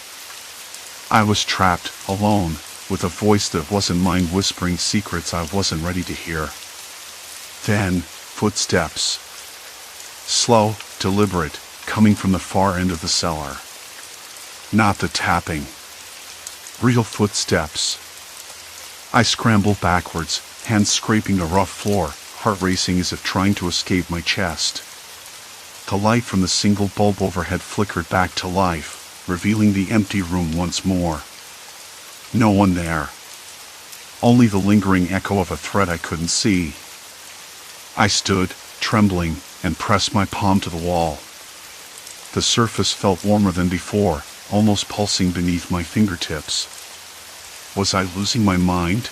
Speaker 1: I was trapped, alone, with a voice that wasn't mine whispering secrets I wasn't ready to hear. Then, footsteps. Slow, deliberate, coming from the far end of the cellar. Not the tapping. Real footsteps. I scrambled backwards, hands scraping the rough floor, heart racing as if trying to escape my chest. The light from the single bulb overhead flickered back to life, revealing the empty room once more. No one there. Only the lingering echo of a threat I couldn't see. I stood, trembling, and pressed my palm to the wall. The surface felt warmer than before, almost pulsing beneath my fingertips. Was I losing my mind?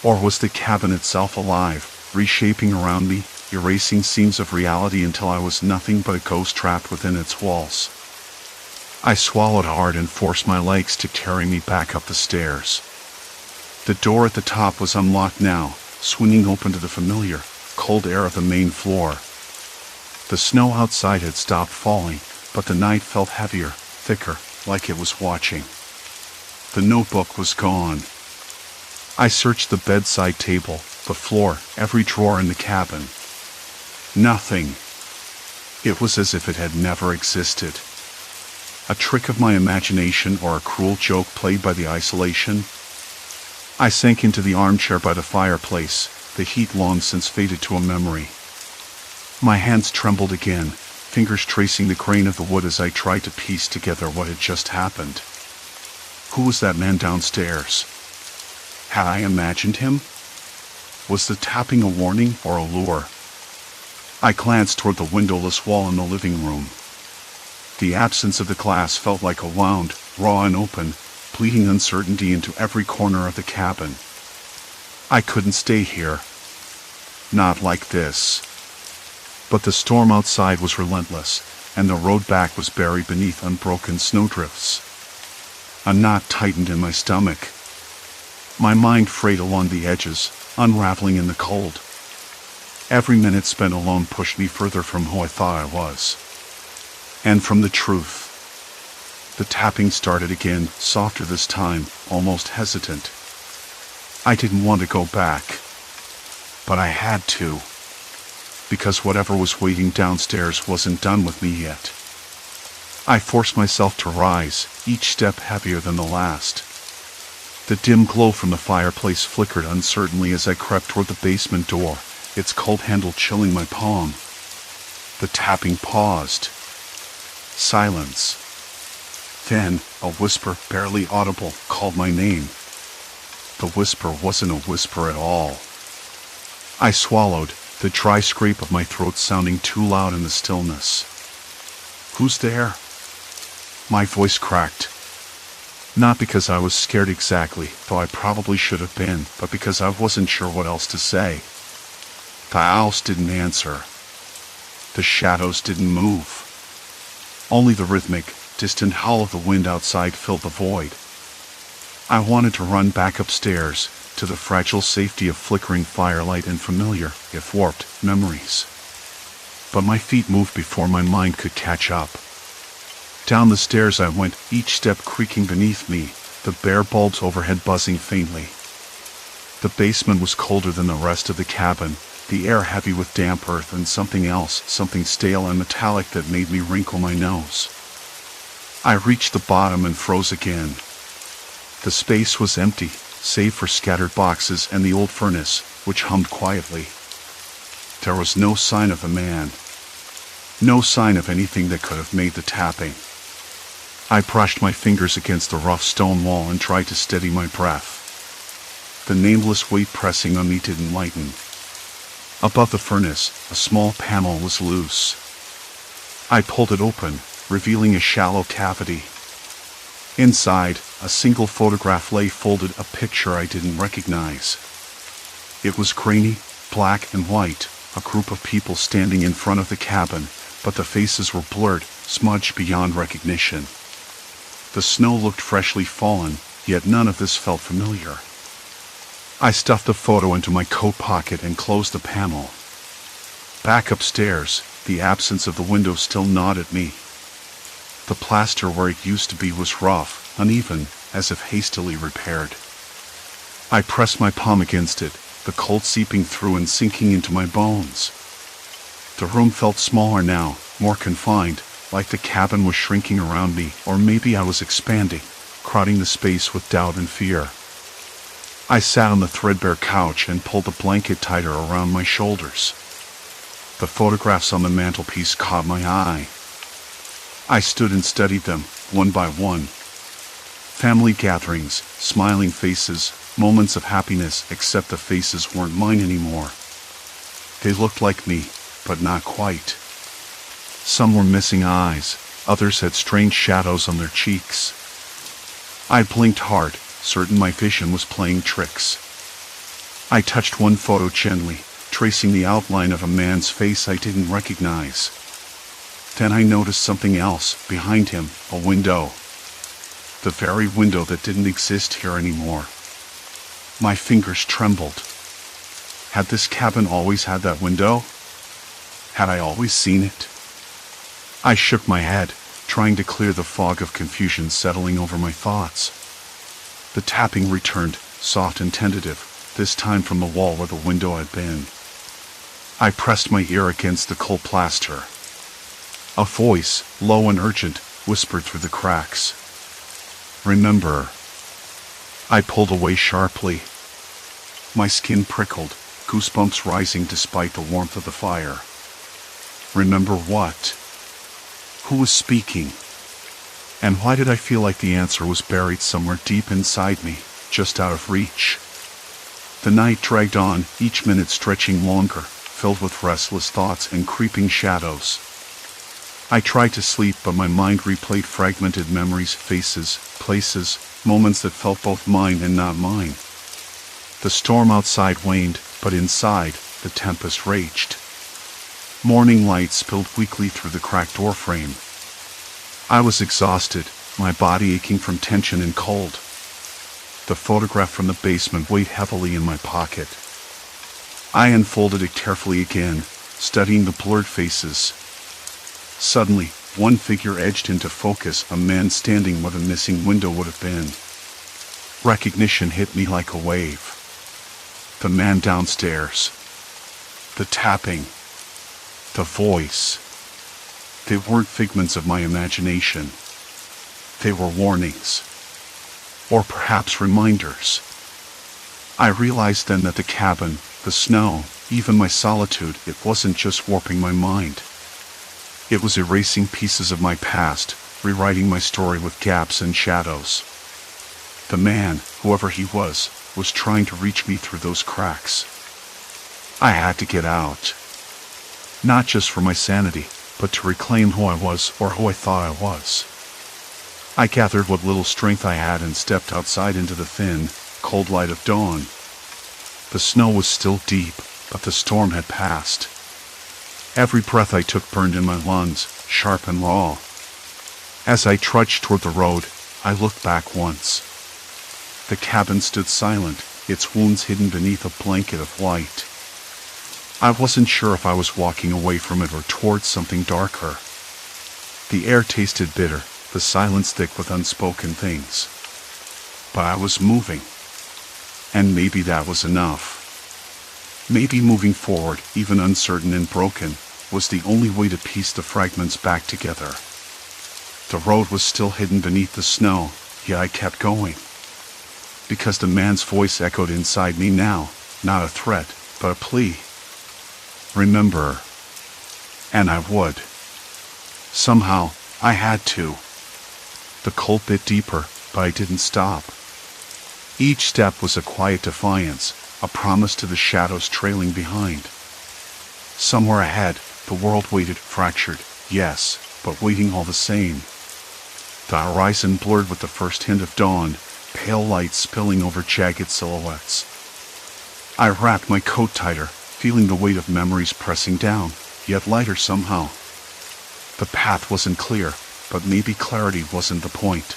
Speaker 1: Or was the cabin itself alive, reshaping around me, erasing scenes of reality until I was nothing but a ghost trapped within its walls? I swallowed hard and forced my legs to carry me back up the stairs. The door at the top was unlocked now, swinging open to the familiar, cold air of the main floor. The snow outside had stopped falling, but the night felt heavier, thicker, like it was watching. The notebook was gone. I searched the bedside table, the floor, every drawer in the cabin. Nothing. It was as if it had never existed. A trick of my imagination or a cruel joke played by the isolation? I sank into the armchair by the fireplace, the heat long since faded to a memory. My hands trembled again, fingers tracing the grain of the wood as I tried to piece together what had just happened. Who was that man downstairs? Had I imagined him? Was the tapping a warning or a lure? I glanced toward the windowless wall in the living room. The absence of the glass felt like a wound, raw and open, bleeding uncertainty into every corner of the cabin. I couldn't stay here. Not like this. But the storm outside was relentless, and the road back was buried beneath unbroken snowdrifts. A knot tightened in my stomach. My mind frayed along the edges, unraveling in the cold. Every minute spent alone pushed me further from who I thought I was. And from the truth. The tapping started again, softer this time, almost hesitant. I didn't want to go back. But I had to. Because whatever was waiting downstairs wasn't done with me yet. I forced myself to rise, each step heavier than the last. The dim glow from the fireplace flickered uncertainly as I crept toward the basement door, its cold handle chilling my palm. The tapping paused. Silence. Then, a whisper, barely audible, called my name. The whisper wasn't a whisper at all. I swallowed, the dry scrape of my throat sounding too loud in the stillness. Who's there? My voice cracked. Not because I was scared exactly, though I probably should have been, but because I wasn't sure what else to say. The owls didn't answer. The shadows didn't move. Only the rhythmic, distant howl of the wind outside filled the void. I wanted to run back upstairs, to the fragile safety of flickering firelight and familiar, if warped, memories. But my feet moved before my mind could catch up. Down the stairs I went, each step creaking beneath me, the bare bulbs overhead buzzing faintly. The basement was colder than the rest of the cabin, the air heavy with damp earth and something else, something stale and metallic that made me wrinkle my nose. I reached the bottom and froze again. The space was empty, save for scattered boxes and the old furnace, which hummed quietly. There was no sign of the man. No sign of anything that could have made the tapping. I brushed my fingers against the rough stone wall and tried to steady my breath. The nameless weight pressing on me didn't lighten. Above the furnace, a small panel was loose. I pulled it open, revealing a shallow cavity. Inside, a single photograph lay folded, a picture I didn't recognize. It was grainy, black and white, a group of people standing in front of the cabin, but the faces were blurred, smudged beyond recognition. The snow looked freshly fallen, yet none of this felt familiar. I stuffed the photo into my coat pocket and closed the panel. Back upstairs, the absence of the window still gnawed at me. The plaster where it used to be was rough, uneven, as if hastily repaired. I pressed my palm against it, the cold seeping through and sinking into my bones. The room felt smaller now, more confined, like the cabin was shrinking around me, or maybe I was expanding, crowding the space with doubt and fear. I sat on the threadbare couch and pulled the blanket tighter around my shoulders. The photographs on the mantelpiece caught my eye. I stood and studied them, one by one. Family gatherings, smiling faces, moments of happiness, except the faces weren't mine anymore. They looked like me, but not quite. Some were missing eyes, others had strange shadows on their cheeks. I blinked hard, certain my vision was playing tricks. I touched one photo gently, tracing the outline of a man's face I didn't recognize. Then I noticed something else, behind him, a window. The very window that didn't exist here anymore. My fingers trembled. Had this cabin always had that window? Had I always seen it? I shook my head, trying to clear the fog of confusion settling over my thoughts. The tapping returned, soft and tentative, this time from the wall where the window had been. I pressed my ear against the cold plaster. A voice, low and urgent, whispered through the cracks. "Remember." I pulled away sharply. My skin prickled, goosebumps rising despite the warmth of the fire. Remember what? Who was speaking? And why did I feel like the answer was buried somewhere deep inside me, just out of reach? The night dragged on, each minute stretching longer, filled with restless thoughts and creeping shadows. I tried to sleep, but my mind replayed fragmented memories, faces, places, moments that felt both mine and not mine. The storm outside waned, but inside, the tempest raged. Morning light spilled weakly through the cracked door frame. I was exhausted, my body aching from tension and cold. The photograph from the basement weighed heavily in my pocket. I unfolded it carefully again, studying the blurred faces. Suddenly, one figure edged into focus, a man standing where the missing window would have been. Recognition hit me like a wave. The man downstairs. The tapping. The voice. They weren't figments of my imagination. They were warnings. Or perhaps reminders. I realized then that the cabin, the snow, even my solitude, it wasn't just warping my mind. It was erasing pieces of my past, rewriting my story with gaps and shadows. The man, whoever he was trying to reach me through those cracks. I had to get out. Not just for my sanity, but to reclaim who I was, or who I thought I was. I gathered what little strength I had and stepped outside into the thin, cold light of dawn. The snow was still deep, but the storm had passed. Every breath I took burned in my lungs, sharp and raw. As I trudged toward the road, I looked back once. The cabin stood silent, its wounds hidden beneath a blanket of white. I wasn't sure if I was walking away from it or towards something darker. The air tasted bitter, the silence thick with unspoken things. But I was moving. And maybe that was enough. Maybe moving forward, even uncertain and broken, was the only way to piece the fragments back together. The road was still hidden beneath the snow, yet I kept going. Because the man's voice echoed inside me now, not a threat, but a plea. Remember. And I would. Somehow, I had to. The cold bit deeper, but I didn't stop. Each step was a quiet defiance, a promise to the shadows trailing behind. Somewhere ahead, the world waited, fractured, yes, but waiting all the same. The horizon blurred with the first hint of dawn, pale light spilling over jagged silhouettes. I wrapped my coat tighter, feeling the weight of memories pressing down, yet lighter somehow. The path wasn't clear, but maybe clarity wasn't the point.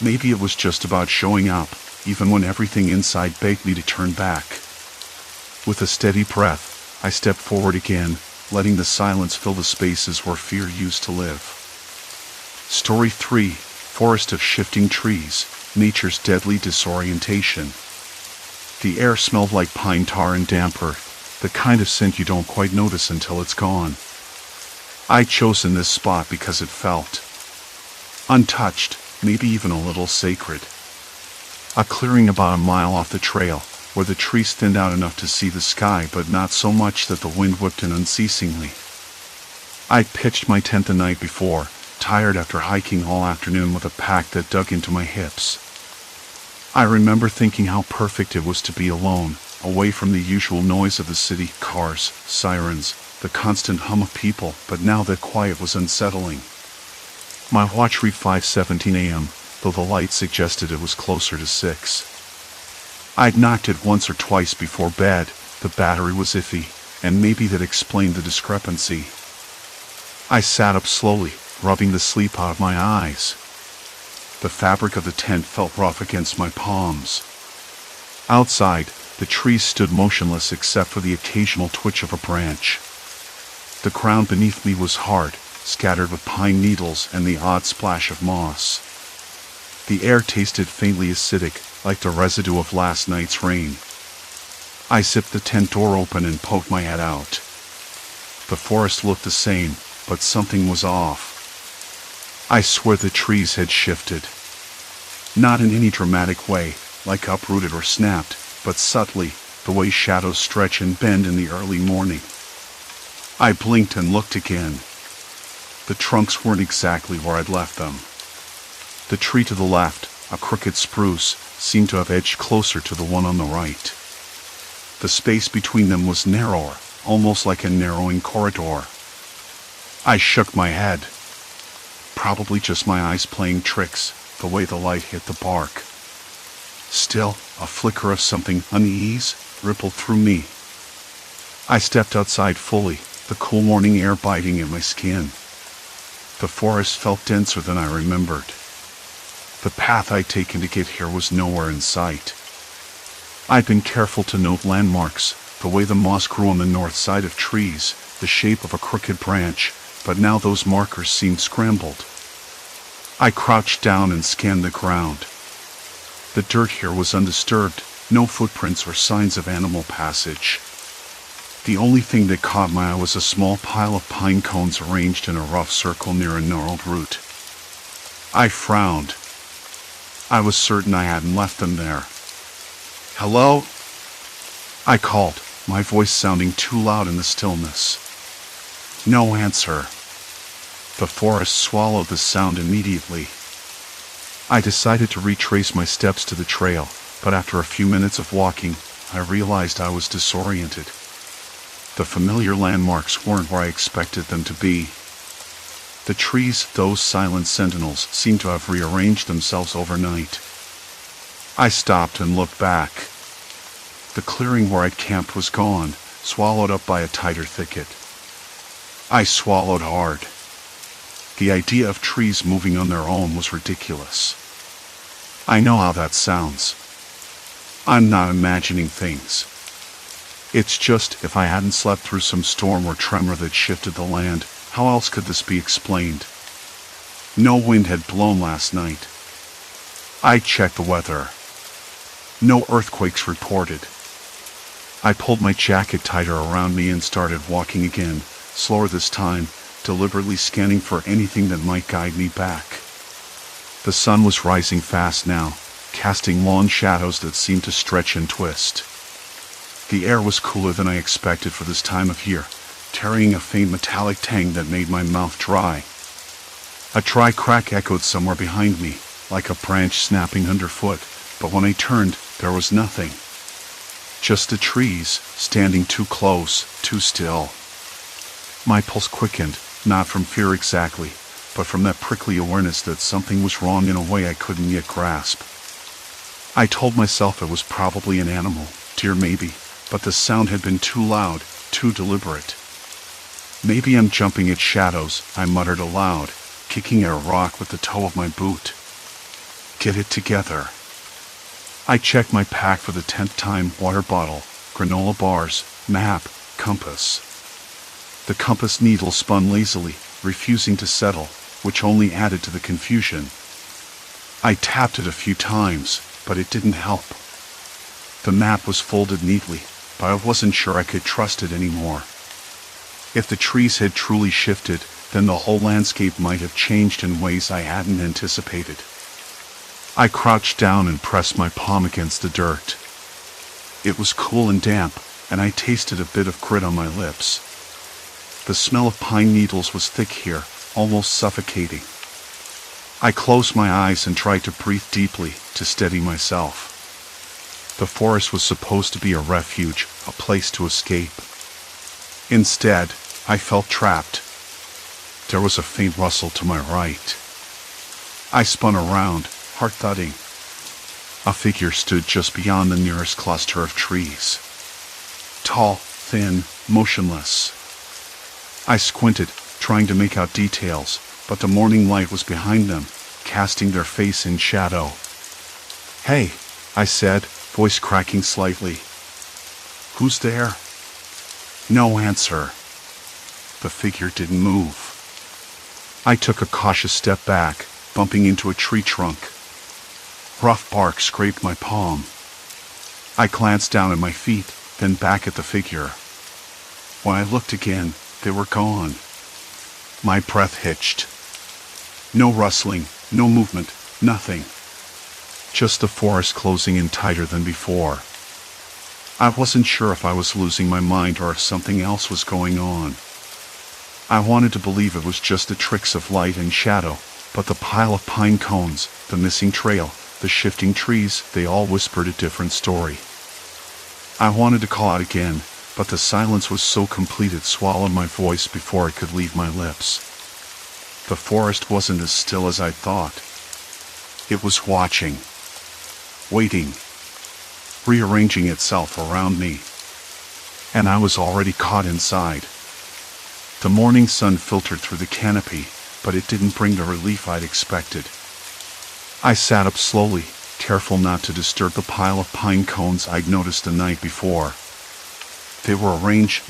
Speaker 1: Maybe it was just about showing up, even when everything inside begged me to turn back. With a steady breath, I stepped forward again, letting the silence fill the spaces where fear used to live. Story 3, Forest of Shifting Trees, Nature's Deadly Disorientation. The air smelled like pine tar and damper, the kind of scent you don't quite notice until it's gone. I'd chosen this spot because it felt untouched, maybe even a little sacred. A clearing about a mile off the trail, where the trees thinned out enough to see the sky but not so much that the wind whipped in unceasingly. I'd pitched my tent the night before, tired after hiking all afternoon with a pack that dug into my hips. I remember thinking how perfect it was to be alone, away from the usual noise of the city, cars, sirens, the constant hum of people, but now that quiet was unsettling. My watch read 5:17 a.m., though the light suggested it was closer to 6. I'd knocked it once or twice before bed, the battery was iffy, and maybe that explained the discrepancy. I sat up slowly, rubbing the sleep out of my eyes. The fabric of the tent felt rough against my palms. Outside, the trees stood motionless except for the occasional twitch of a branch. The ground beneath me was hard, scattered with pine needles and the odd splash of moss. The air tasted faintly acidic, like the residue of last night's rain. I zipped the tent door open and poked my head out. The forest looked the same, but something was off. I swear the trees had shifted. Not in any dramatic way, like uprooted or snapped, but subtly, the way shadows stretch and bend in the early morning. I blinked and looked again. The trunks weren't exactly where I'd left them. The tree to the left, a crooked spruce, seemed to have edged closer to the one on the right. The space between them was narrower, almost like a narrowing corridor. I shook my head. Probably just my eyes playing tricks, the way the light hit the bark. Still, a flicker of something unease rippled through me. I stepped outside fully, the cool morning air biting at my skin. The forest felt denser than I remembered. The path I'd taken to get here was nowhere in sight. I'd been careful to note landmarks, the way the moss grew on the north side of trees, the shape of a crooked branch, but now those markers seemed scrambled. I crouched down and scanned the ground. The dirt here was undisturbed, no footprints or signs of animal passage. The only thing that caught my eye was a small pile of pine cones arranged in a rough circle near a gnarled root. I frowned. I was certain I hadn't left them there. "Hello?" I called, my voice sounding too loud in the stillness. No answer. The forest swallowed the sound immediately. I decided to retrace my steps to the trail, but after a few minutes of walking, I realized I was disoriented. The familiar landmarks weren't where I expected them to be. The trees, those silent sentinels, seemed to have rearranged themselves overnight. I stopped and looked back. The clearing where I'd camped was gone, swallowed up by a tighter thicket. I swallowed hard. The idea of trees moving on their own was ridiculous. I know how that sounds. I'm not imagining things. It's just, if I hadn't slept through some storm or tremor that shifted the land, how else could this be explained? No wind had blown last night. I checked the weather. No earthquakes reported. I pulled my jacket tighter around me and started walking again, slower this time, deliberately scanning for anything that might guide me back. The sun was rising fast now, casting long shadows that seemed to stretch and twist. The air was cooler than I expected for this time of year, carrying a faint metallic tang that made my mouth dry. A dry crack echoed somewhere behind me, like a branch snapping underfoot, but when I turned, there was nothing. Just the trees, standing too close, too still. My pulse quickened, not from fear exactly, but from that prickly awareness that something was wrong in a way I couldn't yet grasp. I told myself it was probably an animal, deer maybe, but the sound had been too loud, too deliberate. Maybe I'm jumping at shadows, I muttered aloud, kicking at a rock with the toe of my boot. Get it together. I checked my pack for the 10th time: water bottle, granola bars, map, compass. The compass needle spun lazily, refusing to settle, which only added to the confusion. I tapped it a few times, but it didn't help. The map was folded neatly, but I wasn't sure I could trust it anymore. If the trees had truly shifted, then the whole landscape might have changed in ways I hadn't anticipated. I crouched down and pressed my palm against the dirt. It was cool and damp, and I tasted a bit of grit on my lips. The smell of pine needles was thick here, almost suffocating. I closed my eyes and tried to breathe deeply, to steady myself. The forest was supposed to be a refuge, a place to escape. Instead, I felt trapped. There was a faint rustle to my right. I spun around, heart thudding. A figure stood just beyond the nearest cluster of trees. Tall, thin, motionless. I squinted, trying to make out details, but the morning light was behind them, casting their face in shadow. "Hey," I said, voice cracking slightly. "Who's there?" No answer. The figure didn't move. I took a cautious step back, bumping into a tree trunk. Rough bark scraped my palm. I glanced down at my feet, then back at the figure. When I looked again, they were gone. My breath hitched. No rustling, no movement, nothing. Just the forest closing in tighter than before. I wasn't sure if I was losing my mind or if something else was going on. I wanted to believe it was just the tricks of light and shadow, but the pile of pine cones, the missing trail, the shifting trees, they all whispered a different story. I wanted to call out again, but the silence was so complete it swallowed my voice before it could leave my lips. The forest wasn't as still as I thought. It was watching, waiting, rearranging itself around me. And I was already caught inside. The morning sun filtered through the canopy, but it didn't bring the relief I'd expected. I sat up slowly, careful not to disturb the pile of pine cones I'd noticed the night before. They were arranged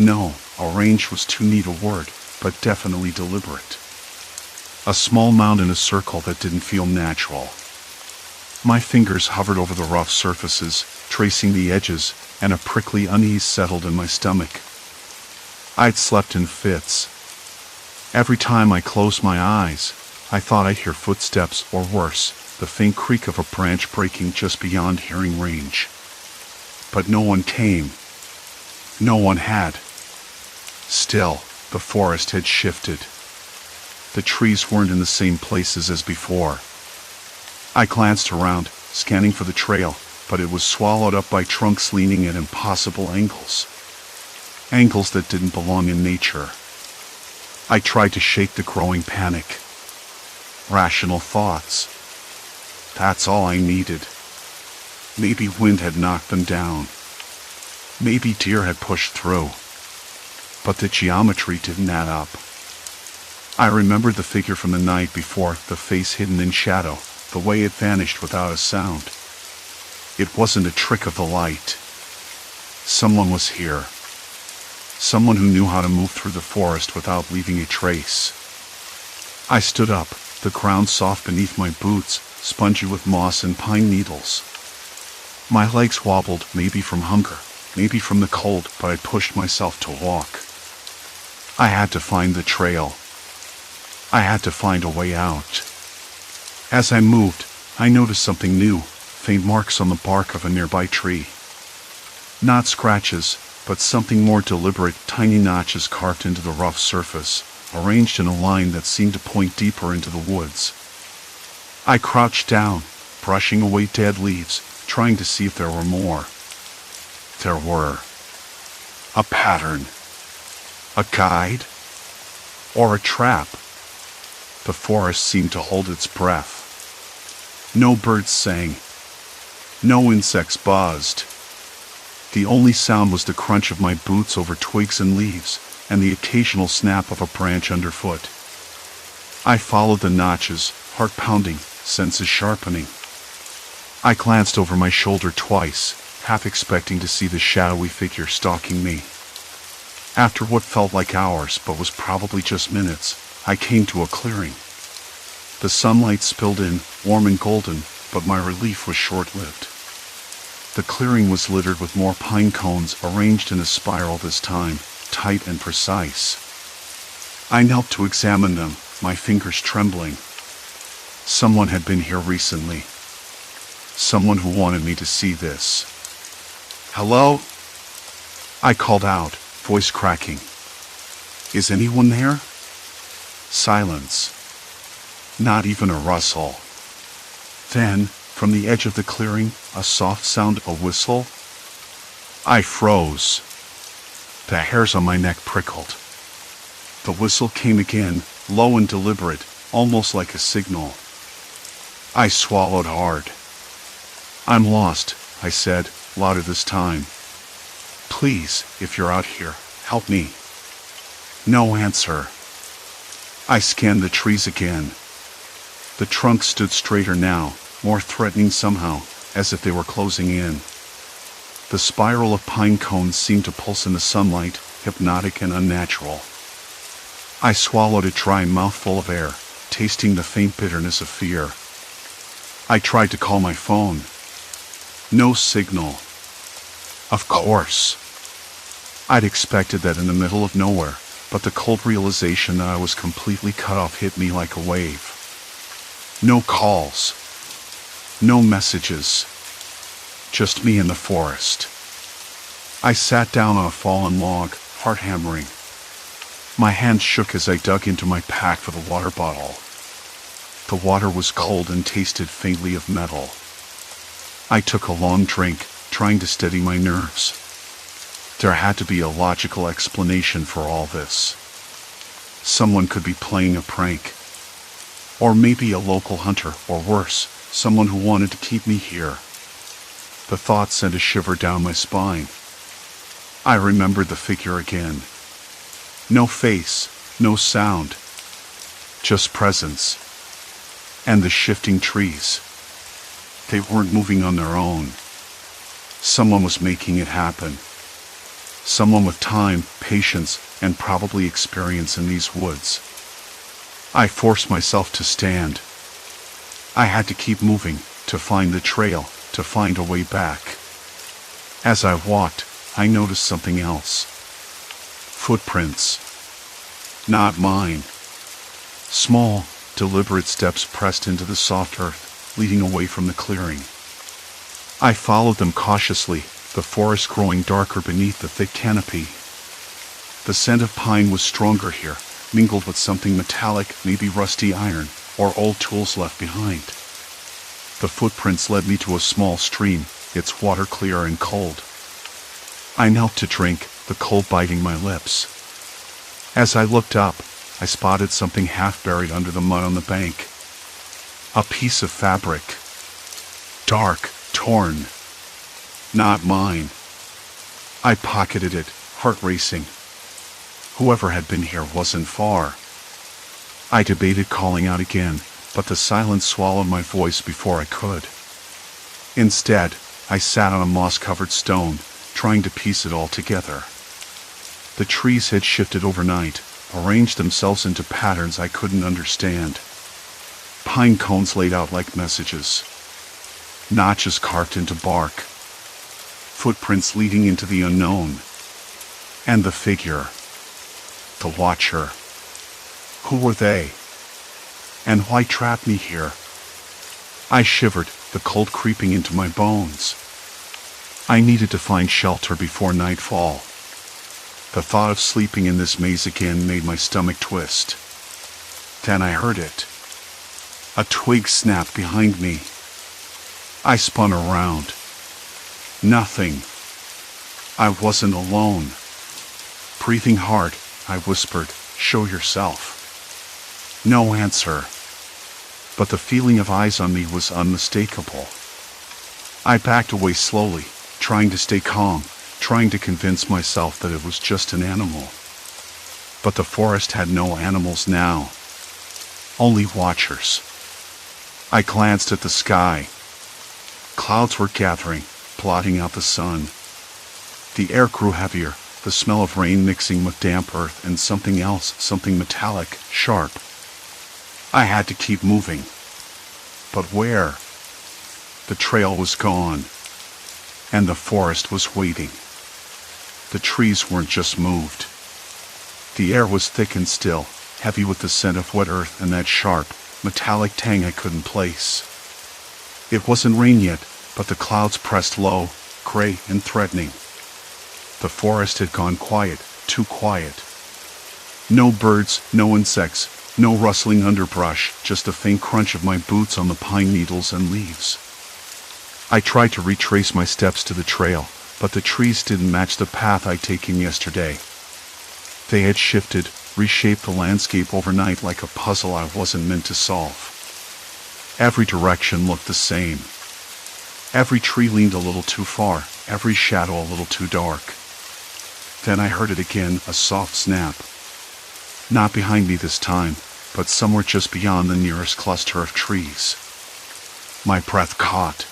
Speaker 1: was too neat a word, but definitely deliberate. A small mound in a circle that didn't feel natural. My fingers hovered over the rough surfaces, tracing the edges, and a prickly unease settled in my stomach. I'd slept in fits. Every time I closed my eyes, I thought I'd hear footsteps, or worse, the faint creak of a branch breaking just beyond hearing range. But no one came. No one had. Still, the forest had shifted. The trees weren't in the same places as before. I glanced around, scanning for the trail, but it was swallowed up by trunks leaning at impossible angles. Angles that didn't belong in nature. I tried to shake the growing panic. Rational thoughts. That's all I needed. Maybe wind had knocked them down. Maybe deer had pushed through. But the geometry didn't add up. I remembered the figure from the night before, the face hidden in shadow, the way it vanished without a sound. It wasn't a trick of the light. Someone was here. Someone who knew how to move through the forest without leaving a trace. I stood up, the ground soft beneath my boots, spongy with moss and pine needles. My legs wobbled, maybe from hunger, maybe from the cold, but I pushed myself to walk. I had to find the trail. I had to find a way out. As I moved, I noticed something new, faint marks on the bark of a nearby tree. Not scratches, but something more deliberate, tiny notches carved into the rough surface, arranged in a line that seemed to point deeper into the woods. I crouched down, brushing away dead leaves, trying to see if there were more. There were. A pattern. A guide? Or a trap? The forest seemed to hold its breath. No birds sang. No insects buzzed. The only sound was the crunch of my boots over twigs and leaves, and the occasional snap of a branch underfoot. I followed the notches, heart pounding, senses sharpening. I glanced over my shoulder twice, half expecting to see the shadowy figure stalking me. After what felt like hours but was probably just minutes, I came to a clearing. The sunlight spilled in, warm and golden, but my relief was short-lived. The clearing was littered with more pine cones arranged in a spiral this time, tight and precise. I knelt to examine them, my fingers trembling. Someone had been here recently. Someone who wanted me to see this. "Hello?" I called out, voice cracking. "Is anyone there?" Silence. Not even a rustle. Then, from the edge of the clearing, a soft sound, a whistle. I froze. The hairs on my neck prickled. The whistle came again, low and deliberate, almost like a signal. I swallowed hard. "I'm lost," I said, louder this time. "Please, if you're out here, help me." No answer. I scanned the trees again. The trunks stood straighter now, more threatening somehow, as if they were closing in. The spiral of pine cones seemed to pulse in the sunlight, hypnotic and unnatural. I swallowed a dry mouthful of air, tasting the faint bitterness of fear. I tried to call my phone. No signal. Of course. I'd expected that in the middle of nowhere, but the cold realization that I was completely cut off hit me like a wave. No calls. No messages. Just me in the forest. I sat down on a fallen log, heart hammering. My hands shook as I dug into my pack for the water bottle. The water was cold and tasted faintly of metal. I took a long drink, trying to steady my nerves. There had to be a logical explanation for all this. Someone could be playing a prank. Or maybe a local hunter, or worse, someone who wanted to keep me here. The thought sent a shiver down my spine. I remembered the figure again. No face, no sound. Just presence. And the shifting trees. They weren't moving on their own. Someone was making it happen. Someone with time, patience, and probably experience in these woods. I forced myself to stand. I had to keep moving, to find the trail, to find a way back. As I walked, I noticed something else. Footprints. Not mine. Small, deliberate steps pressed into the soft earth, leading away from the clearing. I followed them cautiously, the forest growing darker beneath the thick canopy. The scent of pine was stronger here, mingled with something metallic, maybe rusty iron, or old tools left behind. The footprints led me to a small stream, its water clear and cold. I knelt to drink, the cold biting my lips. As I looked up, I spotted something half buried under the mud on the bank. A piece of fabric. Dark, torn. Not mine. I pocketed it, heart racing. Whoever had been here wasn't far. I debated calling out again, but the silence swallowed my voice before I could. Instead, I sat on a moss-covered stone, trying to piece it all together. The trees had shifted overnight, arranged themselves into patterns I couldn't understand. Pine cones laid out like messages. Notches carved into bark. Footprints leading into the unknown. And the figure. The watcher. Who were they? And why trap me here? I shivered, the cold creeping into my bones. I needed to find shelter before nightfall. The thought of sleeping in this maze again made my stomach twist. Then I heard it. A twig snapped behind me. I spun around. Nothing. I wasn't alone. Breathing hard, I whispered, "Show yourself." No answer. But the feeling of eyes on me was unmistakable. I backed away slowly, trying to stay calm, trying to convince myself that it was just an animal. But the forest had no animals now. Only watchers. I glanced at the sky. Clouds were gathering, blotting out the sun. The air grew heavier, the smell of rain mixing with damp earth and something else, something metallic, sharp. I had to keep moving. But where? The trail was gone, and the forest was waiting. The trees weren't just moved. The air was thick and still, heavy with the scent of wet earth and that sharp, metallic tang I couldn't place. It wasn't rain yet, but the clouds pressed low, gray and threatening. The forest had gone quiet, too quiet. No birds, no insects, no rustling underbrush, just the faint crunch of my boots on the pine needles and leaves. I tried to retrace my steps to the trail, but the trees didn't match the path I'd taken yesterday. They had shifted, reshaped the landscape overnight like a puzzle I wasn't meant to solve. Every direction looked the same. Every tree leaned a little too far, every shadow a little too dark. Then I heard it again, a soft snap. Not behind me this time, but somewhere just beyond the nearest cluster of trees. My breath caught.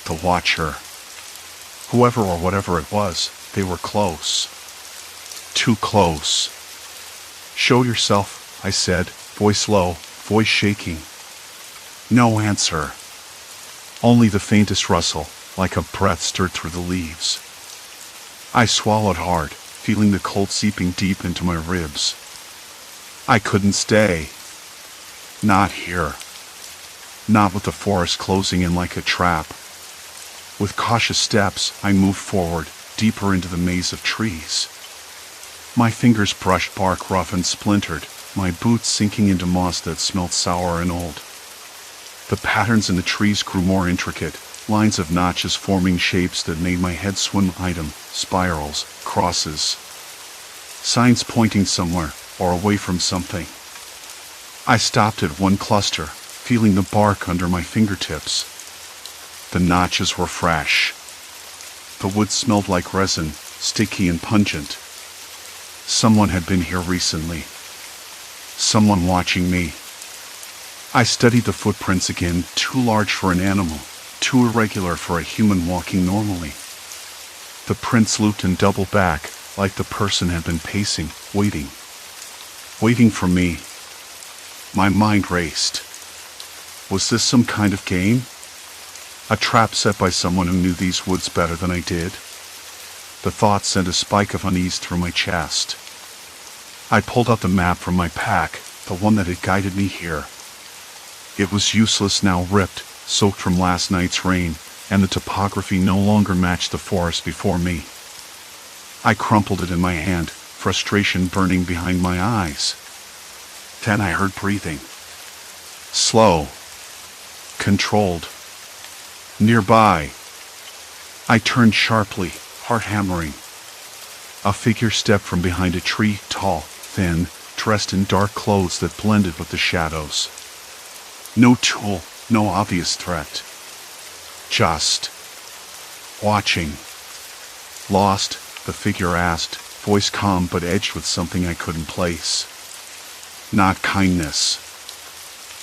Speaker 1: The watcher. Whoever or whatever it was, they were close. Too close. "Show yourself," I said, voice low, voice shaking. No answer. Only the faintest rustle, like a breath stirred through the leaves. I swallowed hard, feeling the cold seeping deep into my ribs. I couldn't stay. Not here. Not with the forest closing in like a trap. With cautious steps, I moved forward, deeper into the maze of trees. My fingers brushed bark rough and splintered, my boots sinking into moss that smelled sour and old. The patterns in the trees grew more intricate, lines of notches forming shapes that made my head swim. Spirals, crosses. Signs pointing somewhere, or away from something. I stopped at one cluster, feeling the bark under my fingertips. The notches were fresh. The wood smelled like resin, sticky and pungent. Someone had been here recently. Someone watching me. I studied the footprints again, too large for an animal, too irregular for a human walking normally. The prints looped and doubled back, like the person had been pacing, waiting. Waiting for me. My mind raced. Was this some kind of game? A trap set by someone who knew these woods better than I did? The thought sent a spike of unease through my chest. I pulled out the map from my pack, the one that had guided me here. It was useless now, ripped, soaked from last night's rain, and the topography no longer matched the forest before me. I crumpled it in my hand, frustration burning behind my eyes. Then I heard breathing. Slow. Controlled. Nearby. I turned sharply, heart hammering. A figure stepped from behind a tree, tall, thin, dressed in dark clothes that blended with the shadows. No tool, no obvious threat. Just watching. Lost? The figure asked, voice calm but edged with something I couldn't place. Not kindness.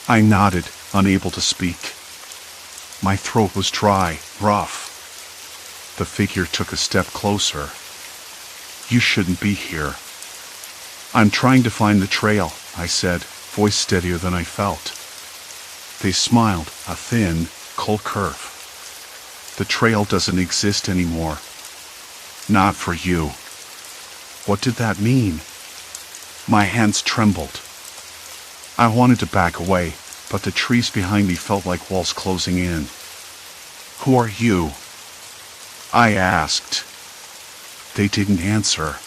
Speaker 1: I nodded, unable to speak. My throat was dry, rough. The figure took a step closer. You shouldn't be here. I'm trying to find the trail, I said, voice steadier than I felt. They smiled, a thin, cold curve. The trail doesn't exist anymore. Not for you. What did that mean? My hands trembled. I wanted to back away, but the trees behind me felt like walls closing in. Who are you? I asked. They didn't answer.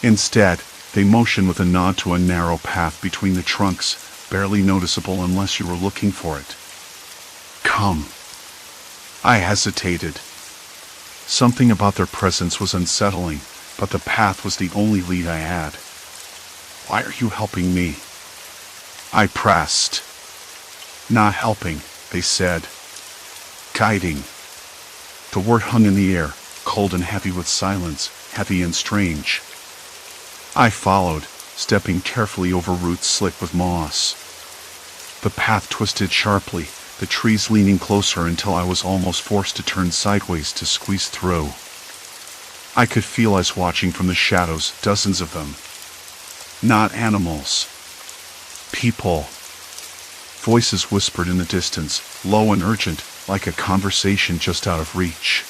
Speaker 1: Instead, they motioned with a nod to a narrow path between the trunks, barely noticeable unless you were looking for it. Come. I hesitated. Something about their presence was unsettling, but the path was the only lead I had. Why are you helping me? I pressed. Not helping, they said. Guiding. The word hung in the air, cold and heavy with silence, heavy and strange. I followed, stepping carefully over roots slick with moss. The path twisted sharply, the trees leaning closer until I was almost forced to turn sideways to squeeze through. I could feel us watching from the shadows, dozens of them. Not animals. People. Voices whispered in the distance, low and urgent, like a conversation just out of reach.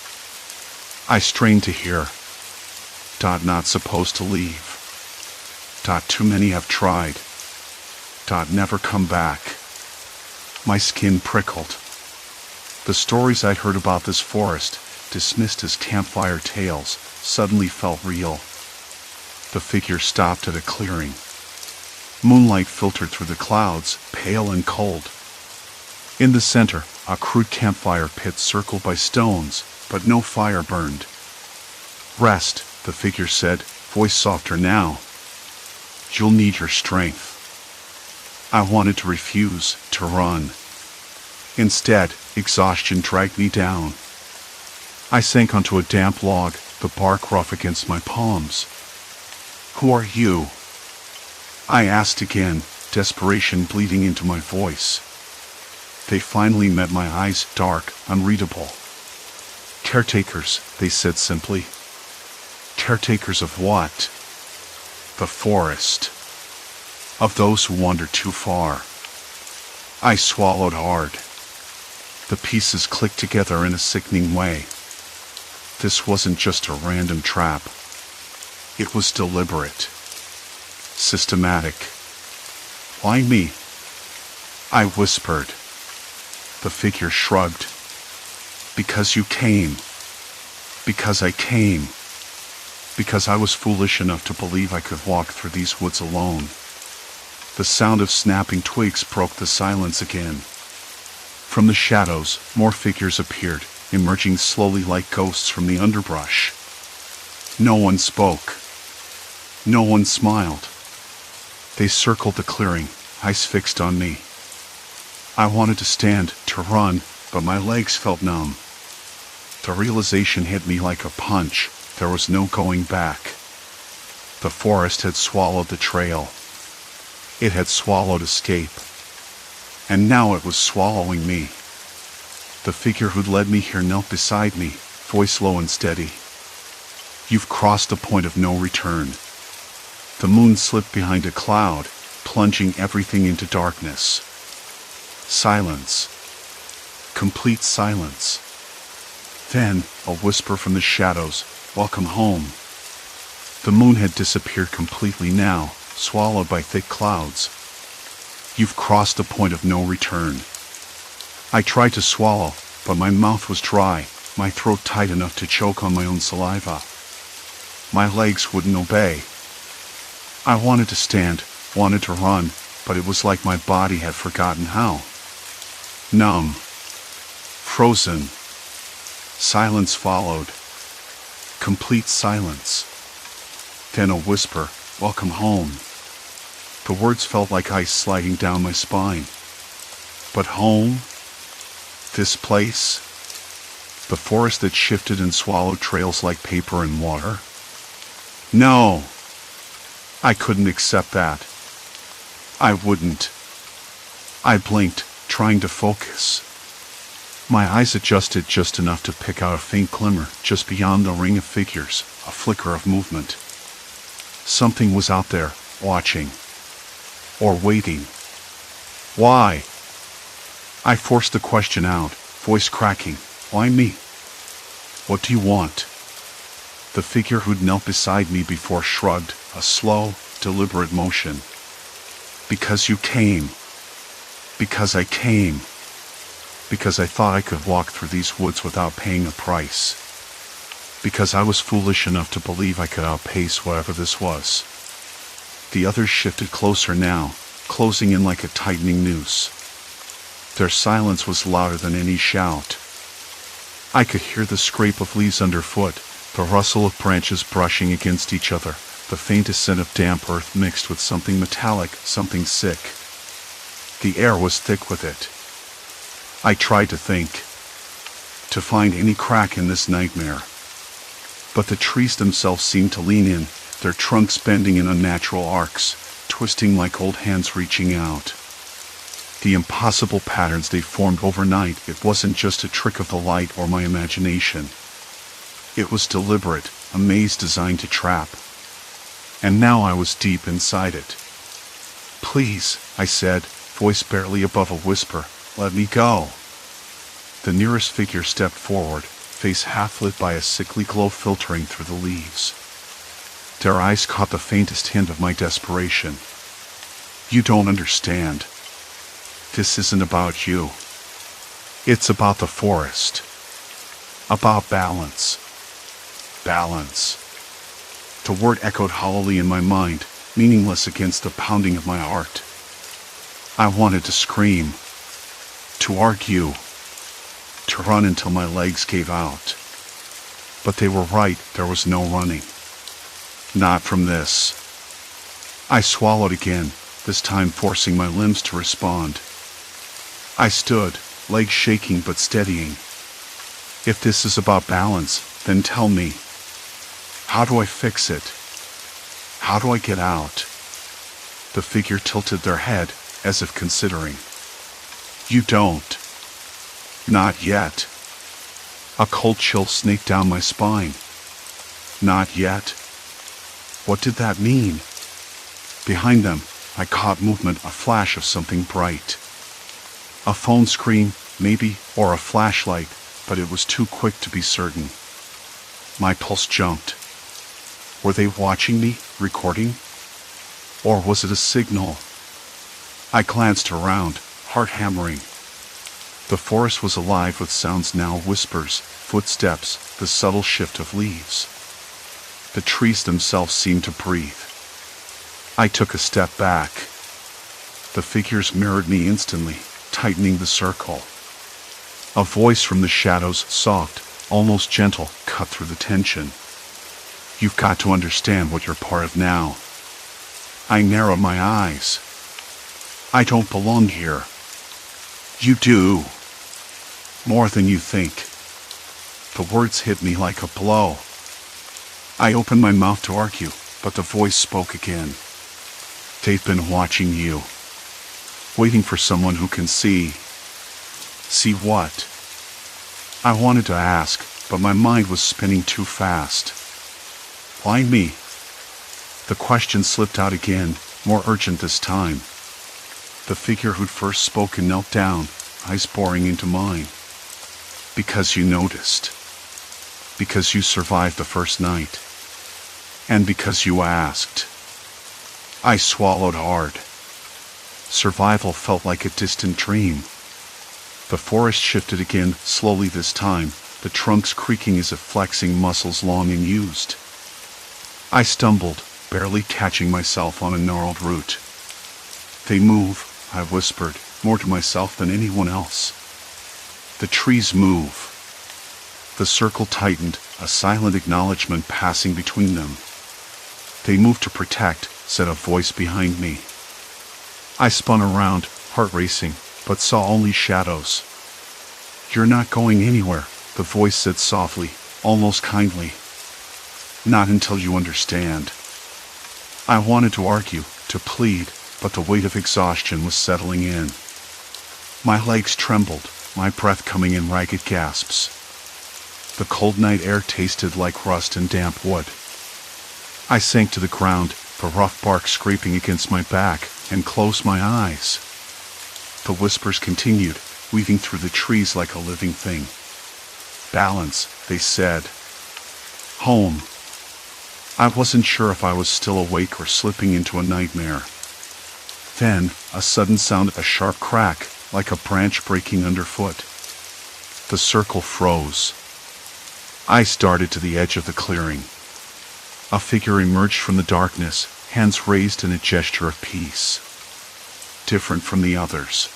Speaker 1: I strained to hear. Not supposed to leave. Too many have tried. Never come back. My skin prickled. The stories I'd heard about this forest, dismissed as campfire tales, suddenly felt real. The figure stopped at a clearing. Moonlight filtered through the clouds, pale and cold. In the center, a crude campfire pit circled by stones, but no fire burned. Rest, the figure said, voice softer now. You'll need your strength. I wanted to refuse, to run. Instead, exhaustion dragged me down. I sank onto a damp log, the bark rough against my palms. Who are you? I asked again, desperation bleeding into my voice. They finally met my eyes, dark, unreadable. Caretakers, they said simply. Caretakers of what? The forest. Of those who wander too far. I swallowed hard. The pieces clicked together in a sickening way. This wasn't just a random trap. It was deliberate. Systematic. Why me? I whispered. The figure shrugged. Because you came. Because I came. Because I was foolish enough to believe I could walk through these woods alone. The sound of snapping twigs broke the silence again. From the shadows, more figures appeared, emerging slowly like ghosts from the underbrush. No one spoke. No one smiled. They circled the clearing, eyes fixed on me. I wanted to stand, to run, but my legs felt numb. The realization hit me like a punch. There was no going back. The forest had swallowed the trail. It had swallowed escape. And now it was swallowing me. The figure who'd led me here knelt beside me, voice low and steady. You've crossed a point of no return. The moon slipped behind a cloud, plunging everything into darkness. Silence. Complete silence. Then, a whisper from the shadows, welcome home. The moon had disappeared completely now, swallowed by thick clouds. You've crossed a point of no return. I tried to swallow, but my mouth was dry, my throat tight enough to choke on my own saliva. My legs wouldn't obey. I wanted to stand, wanted to run, but it was like my body had forgotten how. Numb. Frozen. Silence followed. Complete silence. Then a whisper, welcome home. The words felt like ice sliding down my spine. But home? This place? The forest that shifted and swallowed trails like paper and water? No! I couldn't accept that. I wouldn't. I blinked, trying to focus. My eyes adjusted just enough to pick out a faint glimmer just beyond the ring of figures, a flicker of movement. Something was out there, watching. Or waiting. Why? I forced the question out, voice cracking. Why me? What do you want? The figure who'd knelt beside me before shrugged, a slow, deliberate motion. Because you came. Because I came. Because I thought I could walk through these woods without paying a price. because I was foolish enough to believe I could outpace whatever this was. The others shifted closer now, closing in like a tightening noose. Their silence was louder than any shout. I could hear the scrape of leaves underfoot, the rustle of branches brushing against each other, the faintest scent of damp earth mixed with something metallic, something sick. The air was thick with it. I tried to think, to find any crack in this nightmare. But the trees themselves seemed to lean in, their trunks bending in unnatural arcs, twisting like old hands reaching out. The impossible patterns they formed overnight, it wasn't just a trick of the light or my imagination. It was deliberate, a maze designed to trap. And now I was deep inside it. "Please," I said, voice barely above a whisper, "let me go." The nearest figure stepped forward, face half lit by a sickly glow filtering through the leaves. Their eyes caught the faintest hint of my desperation. "You don't understand. This isn't about you. It's about the forest. About balance. Balance." The word echoed hollowly in my mind, meaningless against the pounding of my heart. I wanted to scream, to argue, to run until my legs gave out. But they were right, there was no running. Not from this. I swallowed again, this time forcing my limbs to respond. I stood, legs shaking but steadying. If this is about balance, then tell me. How do I fix it? How do I get out? The figure tilted their head, as if considering. "You don't. Not yet." A cold chill snaked down my spine. Not yet? What did that mean? Behind them, I caught movement, a flash of something bright. A phone screen, maybe, or a flashlight, but it was too quick to be certain. My pulse jumped. Were they watching me, recording? Or was it a signal? I glanced around, heart hammering. The forest was alive with sounds now, whispers, footsteps, the subtle shift of leaves. The trees themselves seemed to breathe. I took a step back. The figures mirrored me instantly, tightening the circle. A voice from the shadows, soft, almost gentle, cut through the tension. "You've got to understand what you're part of now." I narrowed my eyes. "I don't belong here." "You do. More than you think." The words hit me like a blow. I opened my mouth to argue, but the voice spoke again. "They've been watching you. Waiting for someone who can see." "See what?" I wanted to ask, but my mind was spinning too fast. "Why me?" The question slipped out again, more urgent this time. The figure who'd first spoken knelt down, eyes boring into mine. "Because you noticed. Because you survived the first night. And because you asked." I swallowed hard. Survival felt like a distant dream. The forest shifted again, slowly this time, the trunks creaking as if flexing muscles long unused. I stumbled, barely catching myself on a gnarled root. "They move," I whispered, more to myself than anyone else. "The trees move." The circle tightened, a silent acknowledgement passing between them. "They move to protect," said a voice behind me. I spun around, heart racing, but saw only shadows. "You're not going anywhere," the voice said softly, almost kindly. "Not until you understand." I wanted to argue, to plead, but the weight of exhaustion was settling in. My legs trembled, my breath coming in ragged gasps. The cold night air tasted like rust and damp wood. I sank to the ground, the rough bark scraping against my back, and closed my eyes. The whispers continued, weaving through the trees like a living thing. "Balance," they said. "Home." I wasn't sure if I was still awake or slipping into a nightmare. Then, a sudden sound, a sharp crack, like a branch breaking underfoot. The circle froze. I started to the edge of the clearing. A figure emerged from the darkness, hands raised in a gesture of peace. Different from the others.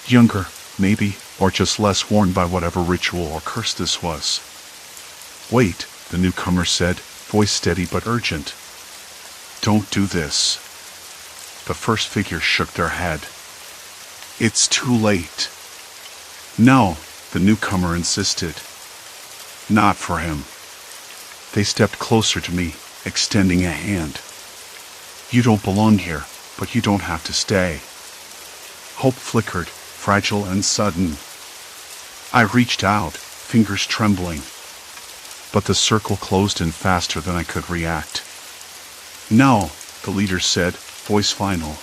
Speaker 1: Younger, maybe, or just less worn by whatever ritual or curse this was. "Wait," the newcomer said, voice steady but urgent. "Don't do this." The first figure shook their head. "It's too late." "No," the newcomer insisted. "Not for him." They stepped closer to me, extending a hand. "You don't belong here, but you don't have to stay." Hope flickered, fragile and sudden. I reached out, fingers trembling. But the circle closed in faster than I could react. "No," the leader said, voice final.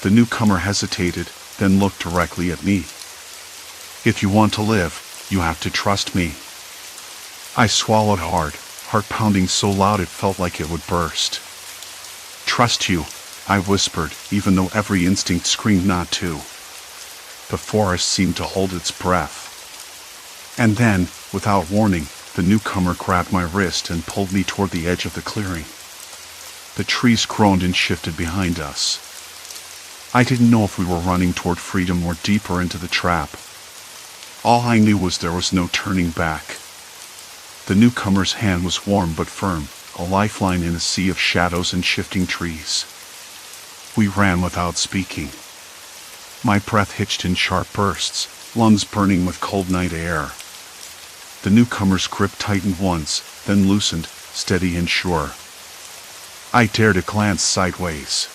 Speaker 1: The newcomer hesitated, then looked directly at me. "If you want to live, you have to trust me." I swallowed hard, heart pounding so loud it felt like it would burst. "Trust you," I whispered, even though every instinct screamed not to. The forest seemed to hold its breath. And then, without warning, the newcomer grabbed my wrist and pulled me toward the edge of the clearing. The trees groaned and shifted behind us. I didn't know if we were running toward freedom or deeper into the trap. All I knew was there was no turning back. The newcomer's hand was warm but firm, a lifeline in a sea of shadows and shifting trees. We ran without speaking. My breath hitched in sharp bursts, lungs burning with cold night air. The newcomer's grip tightened once, then loosened, steady and sure. I dared a glance sideways.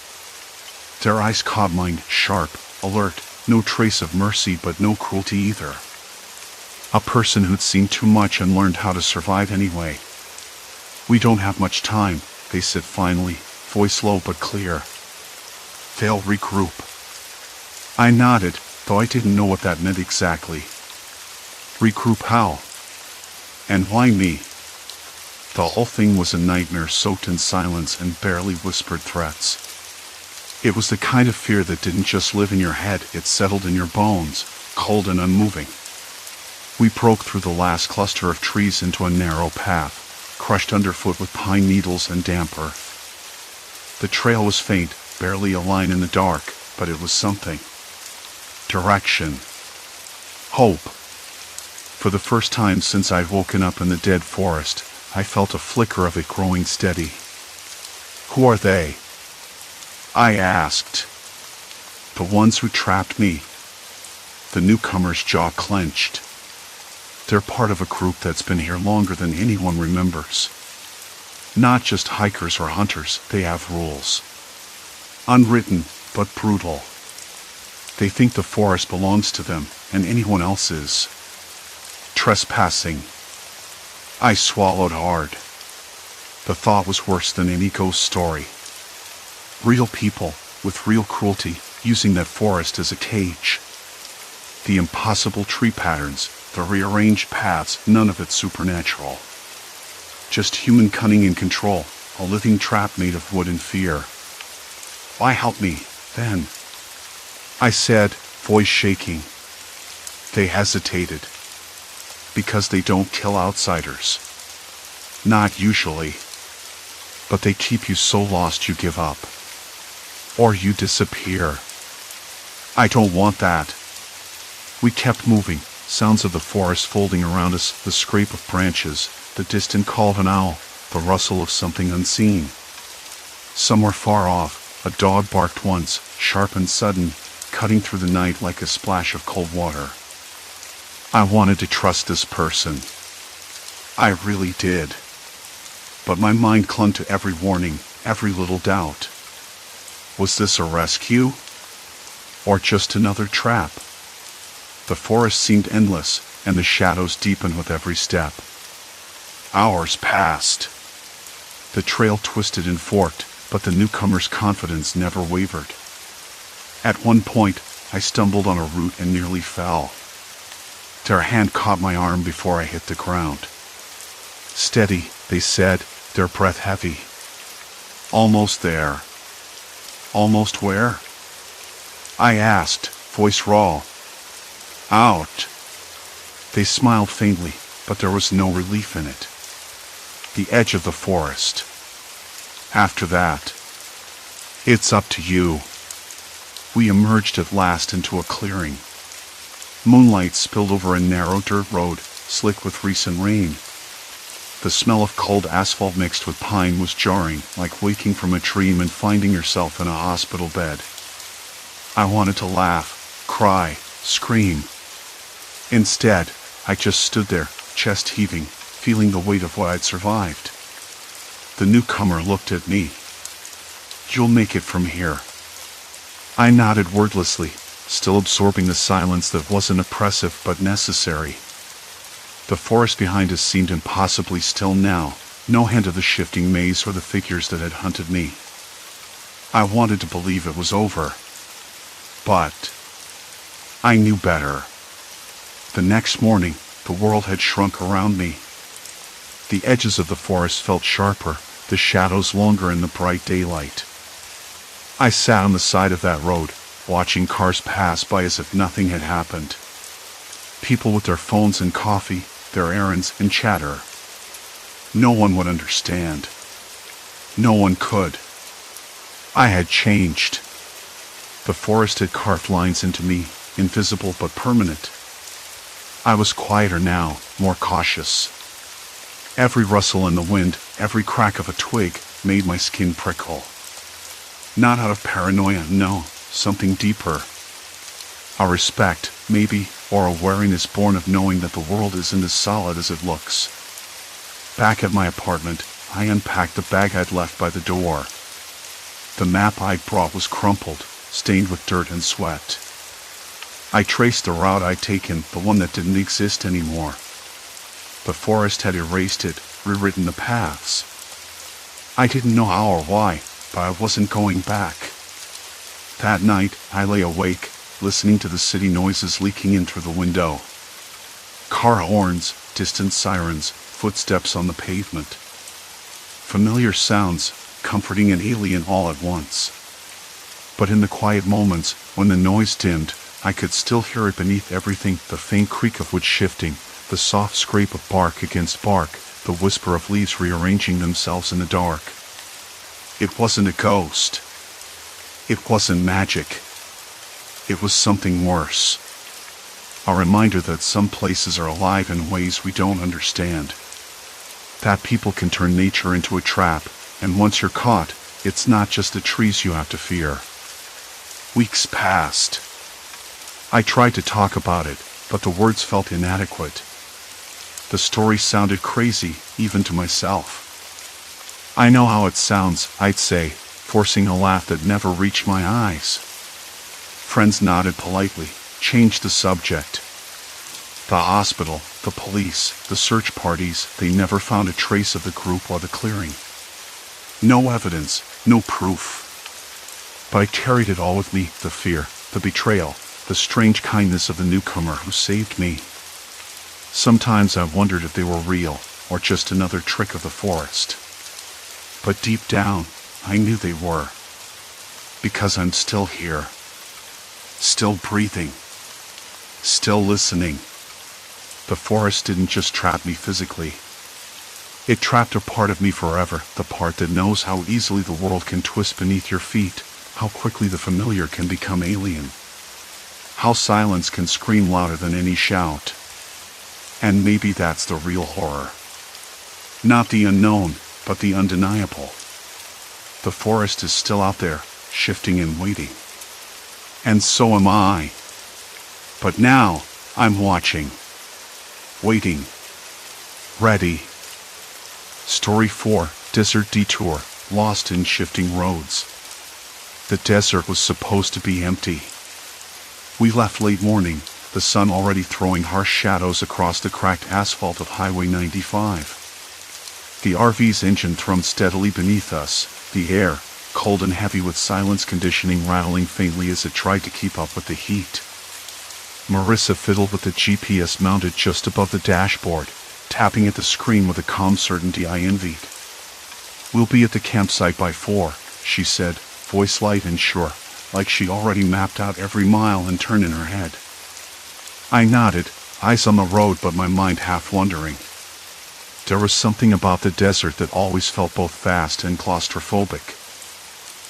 Speaker 1: Their eyes caught mine, sharp, alert, no trace of mercy but no cruelty either. A person who'd seen too much and learned how to survive anyway. "We don't have much time," they said finally, voice low but clear. "They'll regroup." I nodded, though I didn't know what that meant exactly. Regroup how? And why me? The whole thing was a nightmare soaked in silence and barely whispered threats. It was the kind of fear that didn't just live in your head, it settled in your bones, cold and unmoving. We broke through the last cluster of trees into a narrow path, crushed underfoot with pine needles and damp earth. The trail was faint, barely a line in the dark, but it was something. Direction. Hope. For the first time since I'd woken up in the dead forest, I felt a flicker of it growing steady. "Who are they?" I asked. "The ones who trapped me." The newcomer's jaw clenched. They're part of a group that's been here longer than anyone remembers. Not just hikers or hunters, they have rules. Unwritten, but brutal. They think the forest belongs to them, and anyone else's. Trespassing. I swallowed hard. The thought was worse than any ghost story. Real people, with real cruelty, using that forest as a cage. The impossible tree patterns, the rearranged paths, none of it supernatural. Just human cunning and control, a living trap made of wood and fear. "Why help me, then?" I said, voice shaking. They hesitated. "Because they don't kill outsiders." "Not usually. But they keep you so lost you give up. Or you disappear." "I don't want that." We kept moving, sounds of the forest folding around us, the scrape of branches, the distant call of an owl, the rustle of something unseen. Somewhere far off, a dog barked once, sharp and sudden, cutting through the night like a splash of cold water. I wanted to trust this person. I really did. But my mind clung to every warning, every little doubt. Was this a rescue? Or just another trap? The forest seemed endless, and the shadows deepened with every step. Hours passed. The trail twisted and forked, but the newcomer's confidence never wavered. At one point, I stumbled on a root and nearly fell. Their hand caught my arm before I hit the ground. "Steady," they said, their breath heavy. "Almost there." "Almost where?" I asked, voice raw. "Out." They smiled faintly, but there was no relief in it. The edge of the forest. After that, it's up to you. We emerged at last into a clearing. Moonlight spilled over a narrow dirt road, slick with recent rain. The smell of cold asphalt mixed with pine was jarring, like waking from a dream and finding yourself in a hospital bed. I wanted to laugh, cry, scream. Instead, I just stood there, chest heaving, feeling the weight of what I'd survived. The newcomer looked at me. "You'll make it from here." I nodded wordlessly, still absorbing the silence that wasn't oppressive but necessary. The forest behind us seemed impossibly still now, no hint of the shifting maze or the figures that had hunted me. I wanted to believe it was over, but I knew better. The next morning, the world had shrunk around me. The edges of the forest felt sharper, the shadows longer in the bright daylight. I sat on the side of that road, watching cars pass by as if nothing had happened. People with their phones and coffee, their errands and chatter. No one would understand. No one could. I had changed. The forest had carved lines into me, invisible but permanent. I was quieter now, more cautious. Every rustle in the wind, every crack of a twig, made my skin prickle. Not out of paranoia, no, something deeper. A respect, maybe, or a wariness born of knowing that the world isn't as solid as it looks. Back at my apartment, I unpacked the bag I'd left by the door. The map I'd brought was crumpled, stained with dirt and sweat. I traced the route I'd taken, the one that didn't exist anymore. The forest had erased it, rewritten the paths. I didn't know how or why, but I wasn't going back. That night, I lay awake, listening to the city noises leaking in through the window. Car horns, distant sirens, footsteps on the pavement. Familiar sounds, comforting and alien all at once. But in the quiet moments, when the noise dimmed, I could still hear it beneath everything, the faint creak of wood shifting, the soft scrape of bark against bark, the whisper of leaves rearranging themselves in the dark. It wasn't a ghost. It wasn't magic. It was something worse. A reminder that some places are alive in ways we don't understand. That people can turn nature into a trap, and once you're caught, it's not just the trees you have to fear. Weeks passed. I tried to talk about it, but the words felt inadequate. The story sounded crazy, even to myself. "I know how it sounds," I'd say, forcing a laugh that never reached my eyes. Friends nodded politely, changed the subject. The hospital, the police, the search parties, they never found a trace of the group or the clearing. No evidence, no proof. But I carried it all with me, the fear, the betrayal, the strange kindness of the newcomer who saved me. Sometimes I wondered if they were real, or just another trick of the forest. But deep down, I knew they were. Because I'm still here. Still breathing. Still listening. The forest didn't just trap me physically. It trapped a part of me forever, the part that knows how easily the world can twist beneath your feet, how quickly the familiar can become alien, how silence can scream louder than any shout. And maybe that's the real horror. Not the unknown, but the undeniable. The forest is still out there, shifting and waiting. And so am I. But now, I'm watching. Waiting. Ready. Story 4, Desert Detour, Lost in Shifting Roads. The desert was supposed to be empty. We left late morning, the sun already throwing harsh shadows across the cracked asphalt of Highway 95. The RV's engine thrummed steadily beneath us, the air, cold and heavy with silence conditioning rattling faintly as it tried to keep up with the heat. Marissa fiddled with the GPS mounted just above the dashboard, tapping at the screen with a calm certainty I envied. "We'll be at the campsite by 4, she said, voice light and sure, like she already mapped out every mile and turn in her head. I nodded, eyes on the road but my mind half wondering. There was something about the desert that always felt both fast and claustrophobic.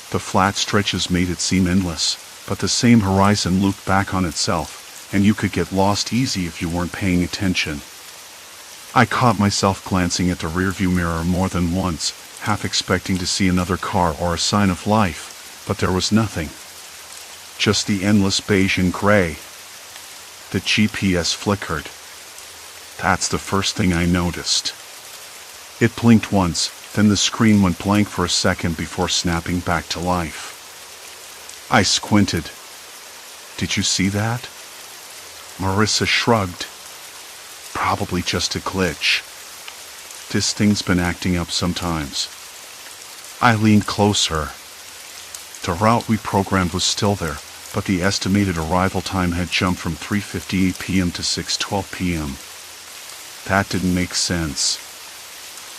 Speaker 1: The flat stretches made it seem endless, but the same horizon looped back on itself, and you could get lost easy if you weren't paying attention. I caught myself glancing at the rearview mirror more than once, half expecting to see another car or a sign of life, but there was nothing. Just the endless beige and gray. The GPS flickered. That's the first thing I noticed. It blinked once, then the screen went blank for a second before snapping back to life. I squinted. Did you see that? Marissa shrugged. Probably just a glitch. This thing's been acting up sometimes. I leaned closer. The route we programmed was still there, but the estimated arrival time had jumped from 3:58 p.m. to 6:12 p.m. That didn't make sense.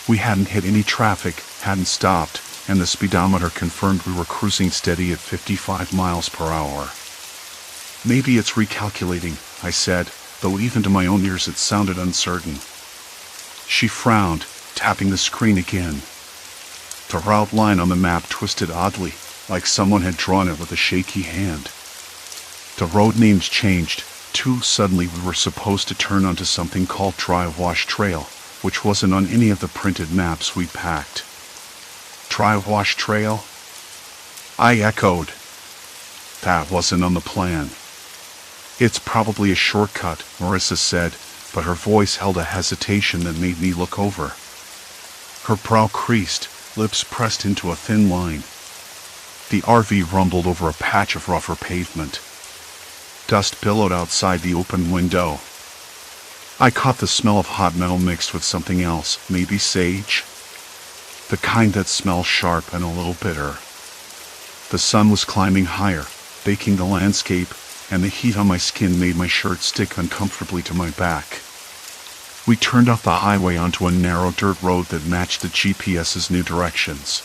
Speaker 1: We hadn't hit any traffic, hadn't stopped, and the speedometer confirmed we were cruising steady at 55 miles per hour. Maybe it's recalculating, I said, though even to my own ears it sounded uncertain. She frowned, tapping the screen again. The route line on the map twisted oddly, like someone had drawn it with a shaky hand. The road names changed, too. Suddenly we were supposed to turn onto something called Dry Wash Trail, which wasn't on any of the printed maps we'd packed. Dry Wash Trail? I echoed. That wasn't on the plan. It's probably a shortcut, Marissa said, but her voice held a hesitation that made me look over. Her brow creased, lips pressed into a thin line. The RV rumbled over a patch of rougher pavement. Dust billowed outside the open window. I caught the smell of hot metal mixed with something else, maybe sage? The kind that smells sharp and a little bitter. The sun was climbing higher, baking the landscape, and the heat on my skin made my shirt stick uncomfortably to my back. We turned off the highway onto a narrow dirt road that matched the GPS's new directions.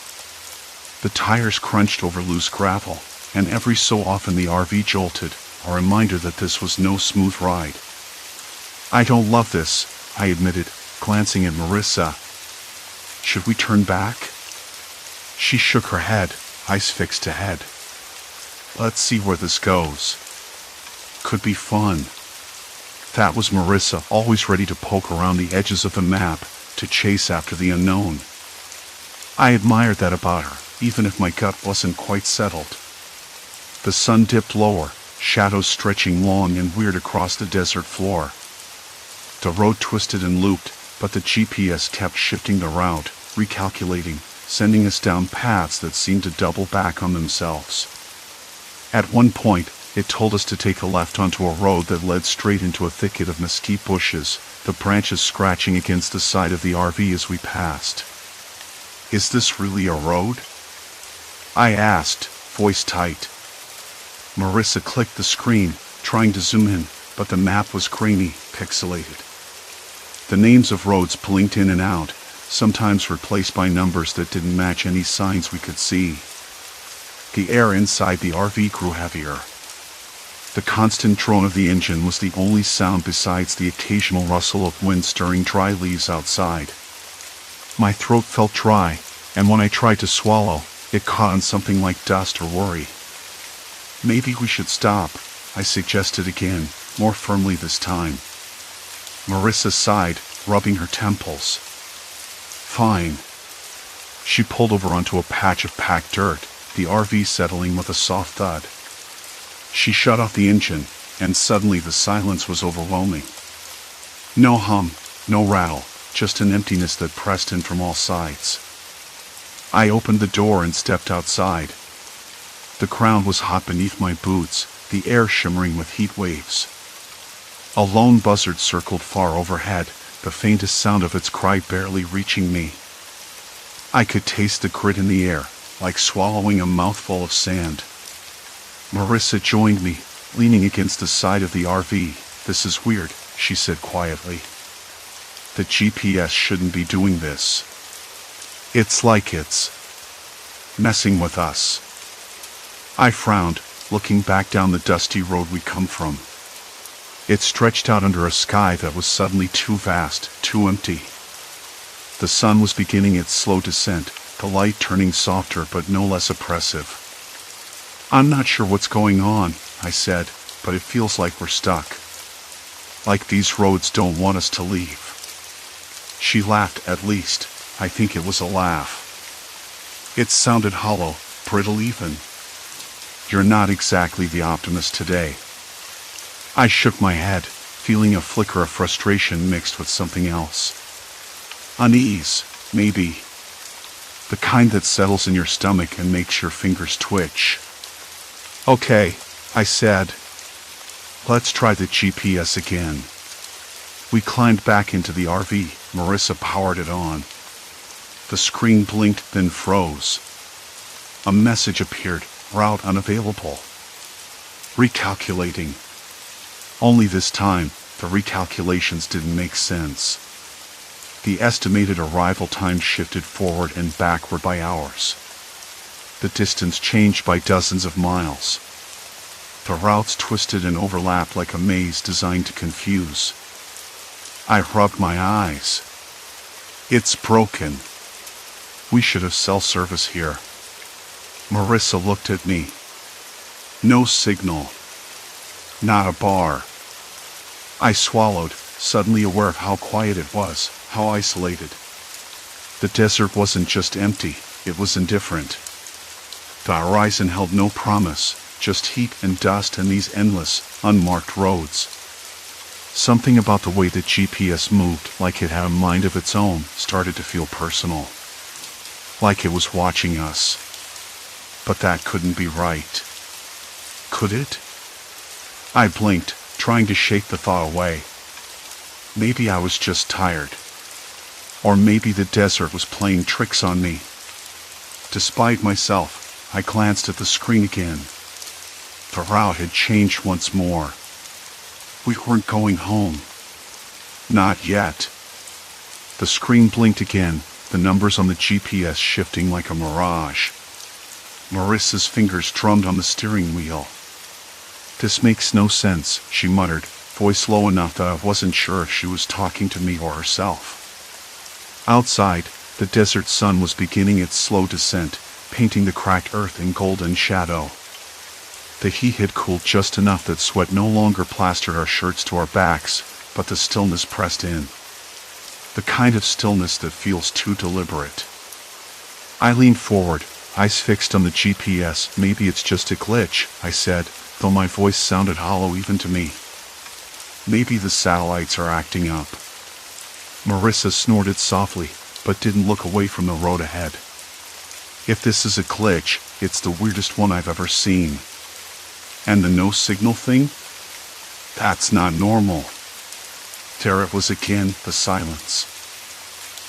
Speaker 1: The tires crunched over loose gravel, and every so often the RV jolted, a reminder that this was no smooth ride. I don't love this, I admitted, glancing at Marissa. Should we turn back? She shook her head, eyes fixed ahead. Let's see where this goes. Could be fun. That was Marissa, always ready to poke around the edges of the map, to chase after the unknown. I admired that about her, even if my gut wasn't quite settled. The sun dipped lower, shadows stretching long and weird across the desert floor. The road twisted and looped, but the GPS kept shifting the route, recalculating, sending us down paths that seemed to double back on themselves. At one point, it told us to take a left onto a road that led straight into a thicket of mesquite bushes, the branches scratching against the side of the RV as we passed. Is this really a road? I asked, voice tight. Marissa clicked the screen, trying to zoom in, but the map was grainy, pixelated. The names of roads blinked in and out, sometimes replaced by numbers that didn't match any signs we could see. The air inside the RV grew heavier. The constant drone of the engine was the only sound besides the occasional rustle of wind stirring dry leaves outside. My throat felt dry, and when I tried to swallow, it caught on something like dust or worry. Maybe we should stop, I suggested again, more firmly this time. Marissa sighed, rubbing her temples. Fine. She pulled over onto a patch of packed dirt, the RV settling with a soft thud. She shut off the engine, and suddenly the silence was overwhelming. No hum, no rattle, just an emptiness that pressed in from all sides. I opened the door and stepped outside. The ground was hot beneath my boots, the air shimmering with heat waves. A lone buzzard circled far overhead, the faintest sound of its cry barely reaching me. I could taste the grit in the air, like swallowing a mouthful of sand. Marissa joined me, leaning against the side of the RV. This is weird, she said quietly. The GPS shouldn't be doing this. It's like it's messing with us. I frowned, looking back down the dusty road we'd come from. It stretched out under a sky that was suddenly too vast, too empty. The sun was beginning its slow descent, the light turning softer but no less oppressive. "I'm not sure what's going on," I said, "but it feels like we're stuck. Like these roads don't want us to leave." She laughed, at least. I think it was a laugh. It sounded hollow, brittle even. "You're not exactly the optimist today." I shook my head, feeling a flicker of frustration mixed with something else. Unease, maybe. The kind that settles in your stomach and makes your fingers twitch. "Okay," I said. "Let's try the GPS again." We climbed back into the RV. Marissa powered it on. The screen blinked, then froze. A message appeared, "Route unavailable." Recalculating. Only this time, the recalculations didn't make sense. The estimated arrival time shifted forward and backward by hours. The distance changed by dozens of miles. The routes twisted and overlapped like a maze designed to confuse. I rubbed my eyes. "It's broken. We should have cell service here." Marissa looked at me. "No signal. Not a bar." I swallowed, suddenly aware of how quiet it was, how isolated. The desert wasn't just empty, it was indifferent. The horizon held no promise, just heat and dust and these endless, unmarked roads. Something about the way the GPS moved, like it had a mind of its own, started to feel personal. Like it was watching us. But that couldn't be right. Could it? I blinked, trying to shake the thought away. Maybe I was just tired. Or maybe the desert was playing tricks on me. Despite myself, I glanced at the screen again. The route had changed once more. We weren't going home. Not yet. The screen blinked again, the numbers on the GPS shifting like a mirage. Marissa's fingers drummed on the steering wheel. "This makes no sense," she muttered, voice low enough that I wasn't sure if she was talking to me or herself. Outside, the desert sun was beginning its slow descent, painting the cracked earth in golden shadow. The heat had cooled just enough that sweat no longer plastered our shirts to our backs, but the stillness pressed in. The kind of stillness that feels too deliberate. I leaned forward, eyes fixed on the GPS. "Maybe it's just a glitch," I said, though my voice sounded hollow even to me. "Maybe the satellites are acting up." Marissa snorted softly, but didn't look away from the road ahead. "If this is a glitch, it's the weirdest one I've ever seen. And the no signal thing? That's not normal." There it was again, the silence.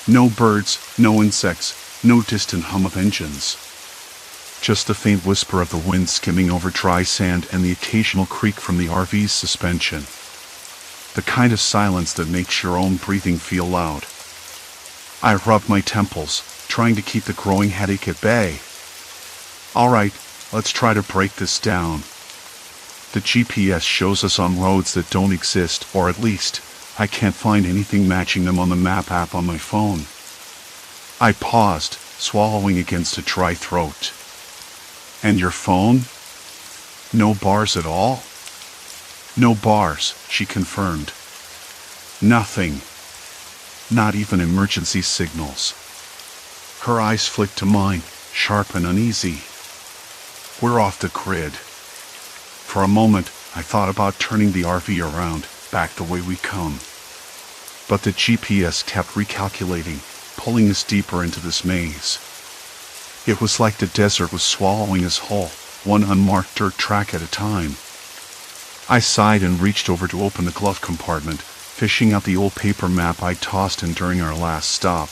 Speaker 1: No birds, no insects, no distant hum of engines. Just the faint whisper of the wind skimming over dry sand and the occasional creak from the RV's suspension. The kind of silence that makes your own breathing feel loud. I rubbed my temples, trying to keep the growing headache at bay. "All right, let's try to break this down. The GPS shows us on roads that don't exist, or at least, I can't find anything matching them on the map app on my phone." I paused, swallowing against a dry throat. "And your phone? No bars at all?" "No bars," she confirmed. "Nothing. Not even emergency signals." Her eyes flicked to mine, sharp and uneasy. "We're off the grid." For a moment, I thought about turning the RV around, back the way we come. But the GPS kept recalculating, pulling us deeper into this maze. It was like the desert was swallowing us whole, one unmarked dirt track at a time. I sighed and reached over to open the glove compartment, fishing out the old paper map I'd tossed in during our last stop.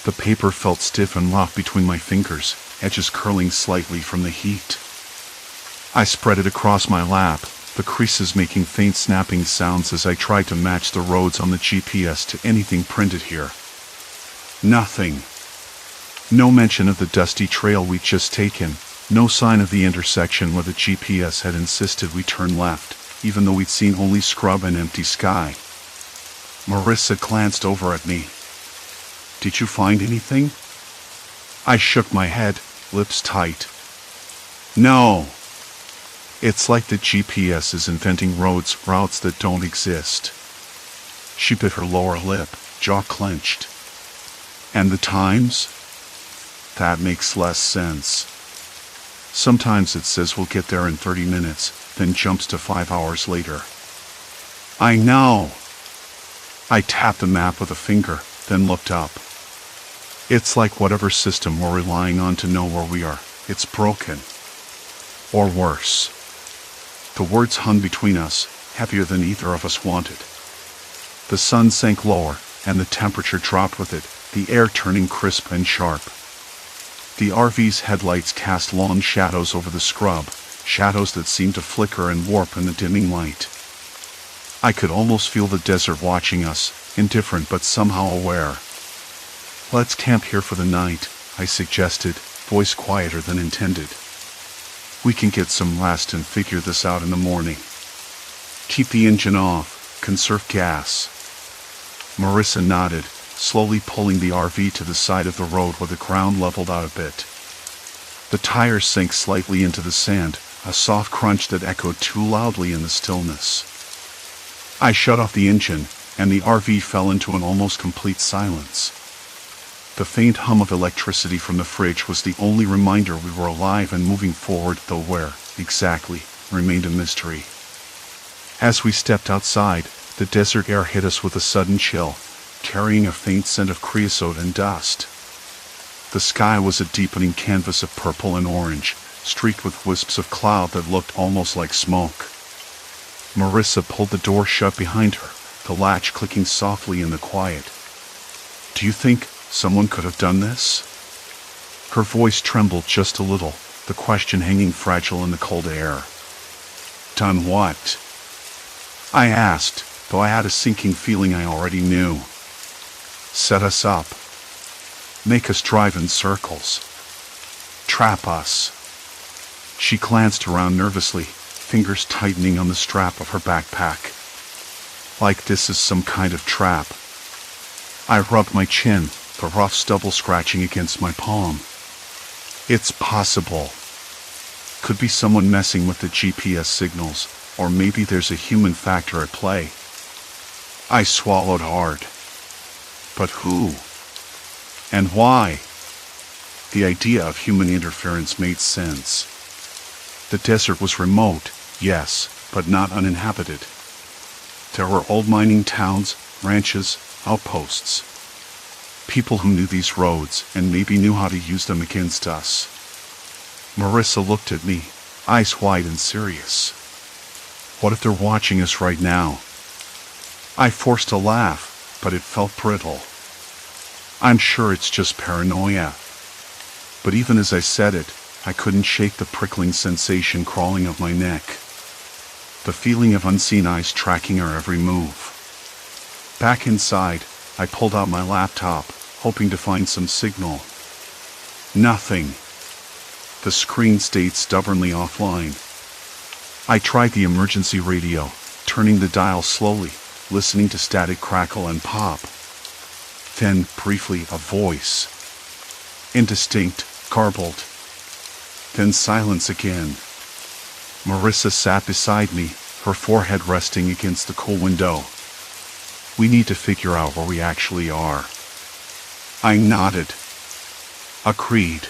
Speaker 1: The paper felt stiff and rough between my fingers, edges curling slightly from the heat. I spread it across my lap, the creases making faint snapping sounds as I tried to match the roads on the GPS to anything printed here. Nothing. No mention of the dusty trail we'd just taken, no sign of the intersection where the GPS had insisted we turn left. even though we'd seen only scrub and empty sky. Marissa glanced over at me. "Did you find anything?" I shook my head, lips tight. "No. It's like the GPS is inventing routes that don't exist." She bit her lower lip, jaw clenched. "And the times? That makes less sense. Sometimes it says we'll get there in 30 minutes, then jumps to 5 hours later." "I know." I tapped the map with a finger, then looked up. "It's like whatever system we're relying on to know where we are, it's broken. Or worse." The words hung between us, heavier than either of us wanted. The sun sank lower, and the temperature dropped with it, the air turning crisp and sharp. The RV's headlights cast long shadows over the scrub, shadows that seemed to flicker and warp in the dimming light. I could almost feel the desert watching us, indifferent but somehow aware. "Let's camp here for the night," I suggested, voice quieter than intended. "We can get some rest and figure this out in the morning. Keep the engine off, conserve gas." Marissa nodded, slowly pulling the RV to the side of the road where the ground leveled out a bit. The tires sank slightly into the sand, a soft crunch that echoed too loudly in the stillness. I shut off the engine, and the RV fell into an almost complete silence. The faint hum of electricity from the fridge was the only reminder we were alive and moving forward, though where, exactly, remained a mystery. As we stepped outside, the desert air hit us with a sudden chill, carrying a faint scent of creosote and dust. The sky was a deepening canvas of purple and orange, streaked with wisps of cloud that looked almost like smoke. Marissa pulled the door shut behind her, the latch clicking softly in the quiet. "Do you think someone could have done this?" Her voice trembled just a little, the question hanging fragile in the cold air. "Done what?" I asked, though I had a sinking feeling I already knew. "Set us up. Make us drive in circles. Trap us." She glanced around nervously, fingers tightening on the strap of her backpack. "Like this is some kind of trap." I rubbed my chin, the rough stubble scratching against my palm. "It's possible. Could be someone messing with the GPS signals, or maybe there's a human factor at play." I swallowed hard. But who? And why? The idea of human interference made sense. The desert was remote, yes, but not uninhabited. There were old mining towns, ranches, outposts. People who knew these roads and maybe knew how to use them against us. Marissa looked at me, eyes wide and serious. "What if they're watching us right now?" I forced a laugh, but it felt brittle. "I'm sure it's just paranoia." But even as I said it, I couldn't shake the prickling sensation crawling up my neck. The feeling of unseen eyes tracking our every move. Back inside, I pulled out my laptop, hoping to find some signal. Nothing. The screen stayed stubbornly offline. I tried the emergency radio, turning the dial slowly, listening to static crackle and pop. Then, briefly, a voice. Indistinct, garbled. Then silence again. Marissa sat beside me, her forehead resting against the cool window. "We need to figure out where we actually are." I nodded. Agreed.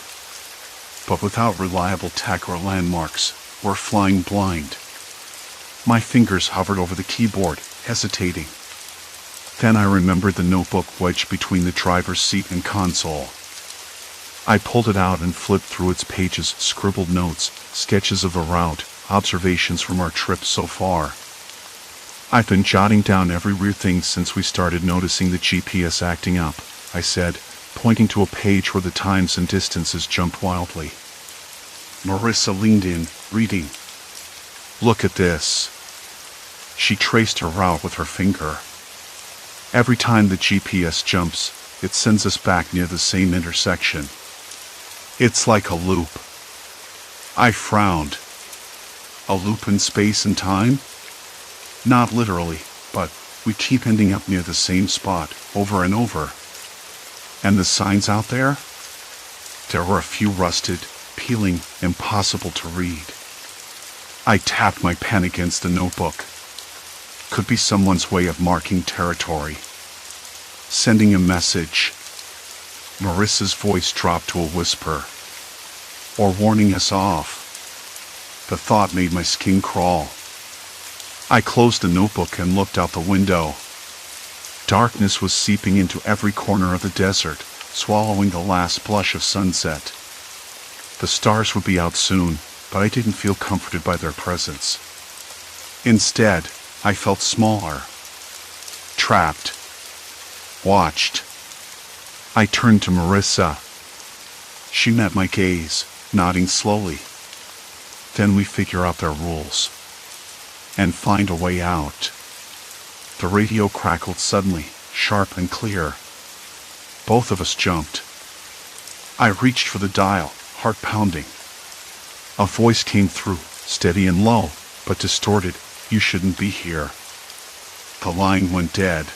Speaker 1: But without reliable tech or landmarks, we're flying blind. My fingers hovered over the keyboard, hesitating. Then I remembered the notebook wedged between the driver's seat and console. I pulled it out and flipped through its pages, scribbled notes, sketches of the route, observations from our trip so far. "I've been jotting down every weird thing since we started noticing the GPS acting up," I said, pointing to a page where the times and distances jumped wildly. Marissa leaned in, reading. "Look at this." She traced her route with her finger. "Every time the GPS jumps, it sends us back near the same intersection. It's like a loop." I frowned. "A loop in space and time?" Not literally, but we keep ending up near the same spot over and over. And the signs out there? There were a few rusted, peeling, impossible to read. I tapped my pen against the notebook. Could be someone's way of marking territory. Sending a message. Marissa's voice dropped to a whisper. Or warning us off. The thought made my skin crawl. I closed the notebook and looked out the window. Darkness was seeping into every corner of the desert, swallowing the last blush of sunset. The stars would be out soon, but I didn't feel comforted by their presence. Instead, I felt smaller. Trapped. Watched. I turned to Marissa. She met my gaze, nodding slowly. Then we figure out their rules. And find a way out. The radio crackled suddenly, sharp and clear. Both of us jumped. I reached for the dial, heart pounding. A voice came through, steady and low, but distorted. You shouldn't be here. The line went dead.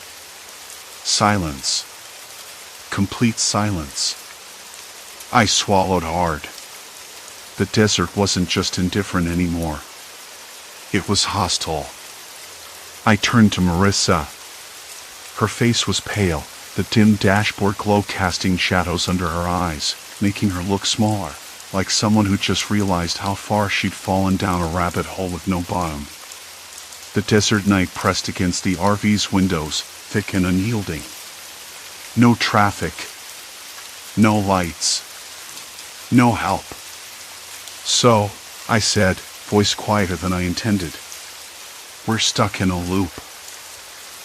Speaker 1: Silence. Complete silence. I swallowed hard. The desert wasn't just indifferent anymore. It was hostile. I turned to Marissa. Her face was pale, the dim dashboard glow casting shadows under her eyes, making her look smaller, like someone who just realized how far she'd fallen down a rabbit hole with no bottom. The desert night pressed against the RV's windows, thick and unyielding. No traffic. No lights. No help. So, I said, voice quieter than I intended. We're stuck in a loop.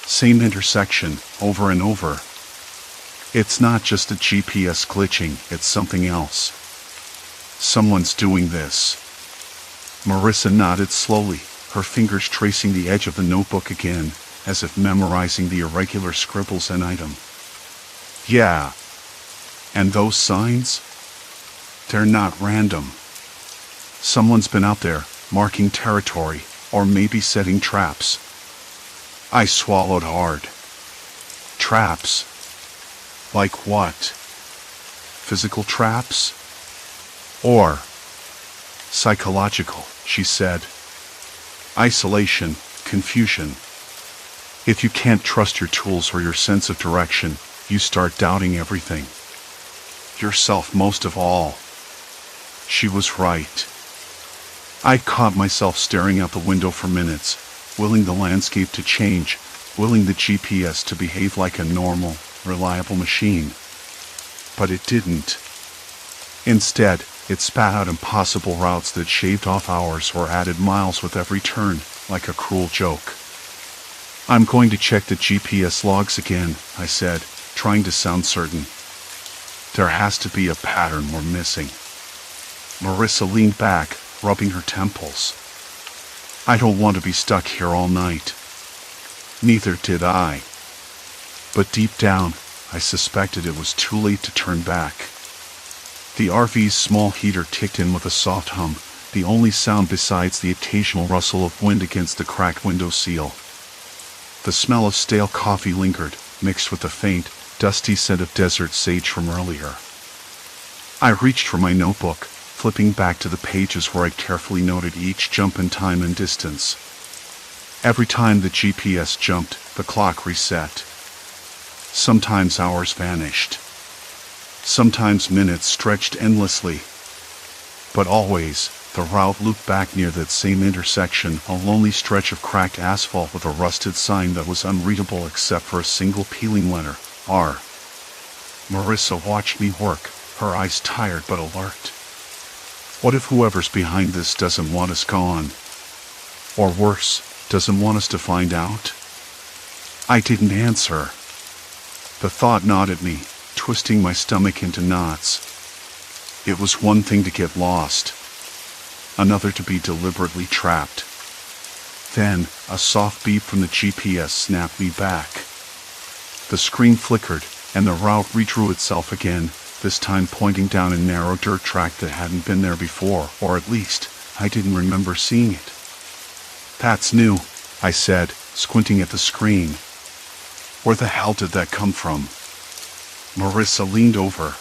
Speaker 1: Same intersection, over and over. It's not just a GPS glitching, it's something else. Someone's doing this. Marissa nodded slowly, her fingers tracing the edge of the notebook again, as if memorizing the irregular scribbles and item. Yeah. And those signs? They're not random. Someone's been out there, marking territory, or maybe setting traps. I swallowed hard. Traps? Like what? Physical traps? Or psychological, she said. Isolation, confusion. If you can't trust your tools or your sense of direction, you start doubting everything. Yourself most of all. She was right. I caught myself staring out the window for minutes, willing the landscape to change, willing the GPS to behave like a normal, reliable machine. But it didn't. Instead, it spat out impossible routes that shaved off hours or added miles with every turn, like a cruel joke. I'm going to check the GPS logs again, I said, trying to sound certain. There has to be a pattern we're missing. Marissa leaned back, rubbing her temples. I don't want to be stuck here all night. Neither did I. But deep down, I suspected it was too late to turn back. The RV's small heater ticked in with a soft hum, the only sound besides the occasional rustle of wind against the cracked window seal. The smell of stale coffee lingered, mixed with the faint, dusty scent of desert sage from earlier. I reached for my notebook, flipping back to the pages where I carefully noted each jump in time and distance. Every time the GPS jumped, the clock reset. Sometimes hours vanished. Sometimes minutes stretched endlessly. But always, the route looped back near that same intersection, a lonely stretch of cracked asphalt with a rusted sign that was unreadable except for a single peeling letter, R. Marissa watched me work, her eyes tired but alert. What if whoever's behind this doesn't want us gone? Or worse, doesn't want us to find out? I didn't answer. The thought gnawed at me, twisting my stomach into knots. It was one thing to get lost, another to be deliberately trapped. Then, a soft beep from the GPS snapped me back. The screen flickered, and the route redrew itself again, this time pointing down a narrow dirt track that hadn't been there before, or at least, I didn't remember seeing it. That's new, I said, squinting at the screen. Where the hell did that come from? Marissa leaned over.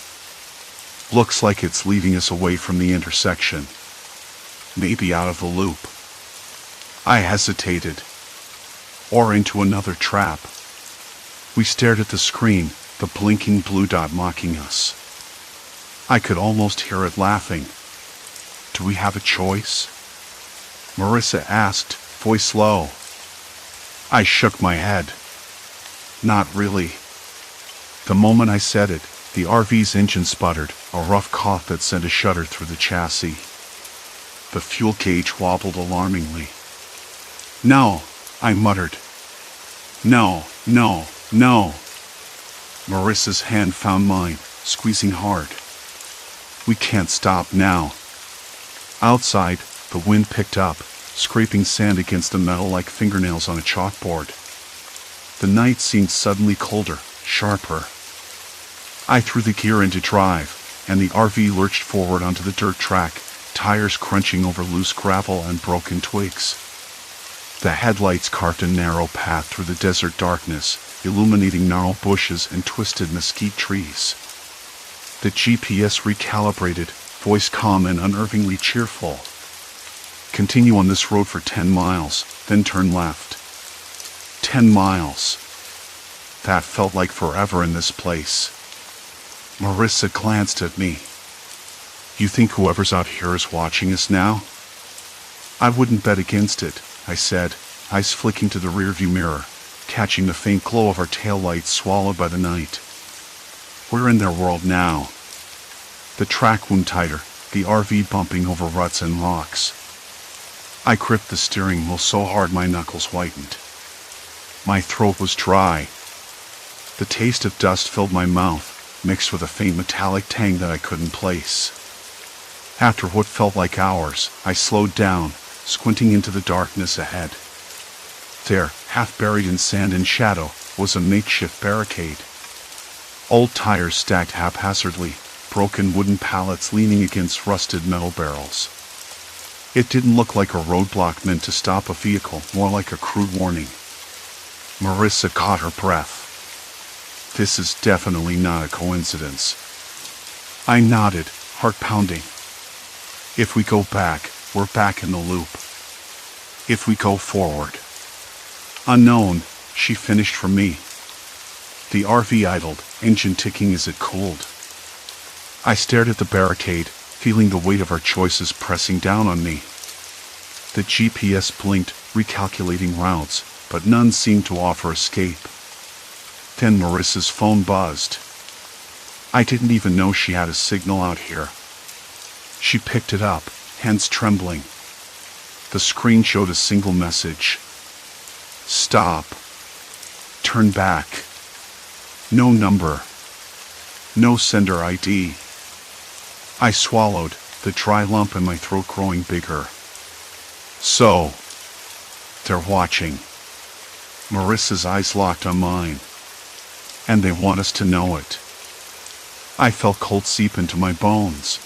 Speaker 1: Looks like it's leading us away from the intersection. Maybe out of the loop. I hesitated. Or into another trap. We stared at the screen, the blinking blue dot mocking us. I could almost hear it laughing. Do we have a choice? Marissa asked, voice low. I shook my head. Not really. The moment I said it, the RV's engine sputtered, a rough cough that sent a shudder through the chassis. The fuel gauge wobbled alarmingly. No, I muttered. No, no, no. Marissa's hand found mine, squeezing hard. We can't stop now. Outside, the wind picked up, scraping sand against the metal like fingernails on a chalkboard. The night seemed suddenly colder, sharper. I threw the gear into drive, and the RV lurched forward onto the dirt track, tires crunching over loose gravel and broken twigs. The headlights carved a narrow path through the desert darkness, illuminating gnarled bushes and twisted mesquite trees. The GPS recalibrated, voice calm and unnervingly cheerful. Continue on this road for 10 miles, then turn left. 10 miles. That felt like forever in this place. Marissa glanced at me. You think whoever's out here is watching us now? I wouldn't bet against it, I said, eyes flicking to the rearview mirror, catching the faint glow of our taillights swallowed by the night. We're in their world now. The track wound tighter, the RV bumping over ruts and rocks. I gripped the steering wheel so hard my knuckles whitened. My throat was dry. The taste of dust filled my mouth, mixed with a faint metallic tang that I couldn't place. After what felt like hours, I slowed down, squinting into the darkness ahead. There, half buried in sand and shadow, was a makeshift barricade. Old tires stacked haphazardly, broken wooden pallets leaning against rusted metal barrels. It didn't look like a roadblock meant to stop a vehicle, more like a crude warning. Marissa caught her breath. This is definitely not a coincidence. I nodded, heart pounding. If we go back, we're back in the loop. If we go forward. Unknown, she finished for me. The RV idled, engine ticking as it cooled. I stared at the barricade, feeling the weight of our choices pressing down on me. The GPS blinked, recalculating routes, but none seemed to offer escape. Then Marissa's phone buzzed. I didn't even know she had a signal out here. She picked it up, hands trembling. The screen showed a single message. Stop. Turn back. No number. No sender ID. I swallowed, the dry lump in my throat growing bigger. So, they're watching. Marissa's eyes locked on mine. And they want us to know it. I felt cold seep into my bones.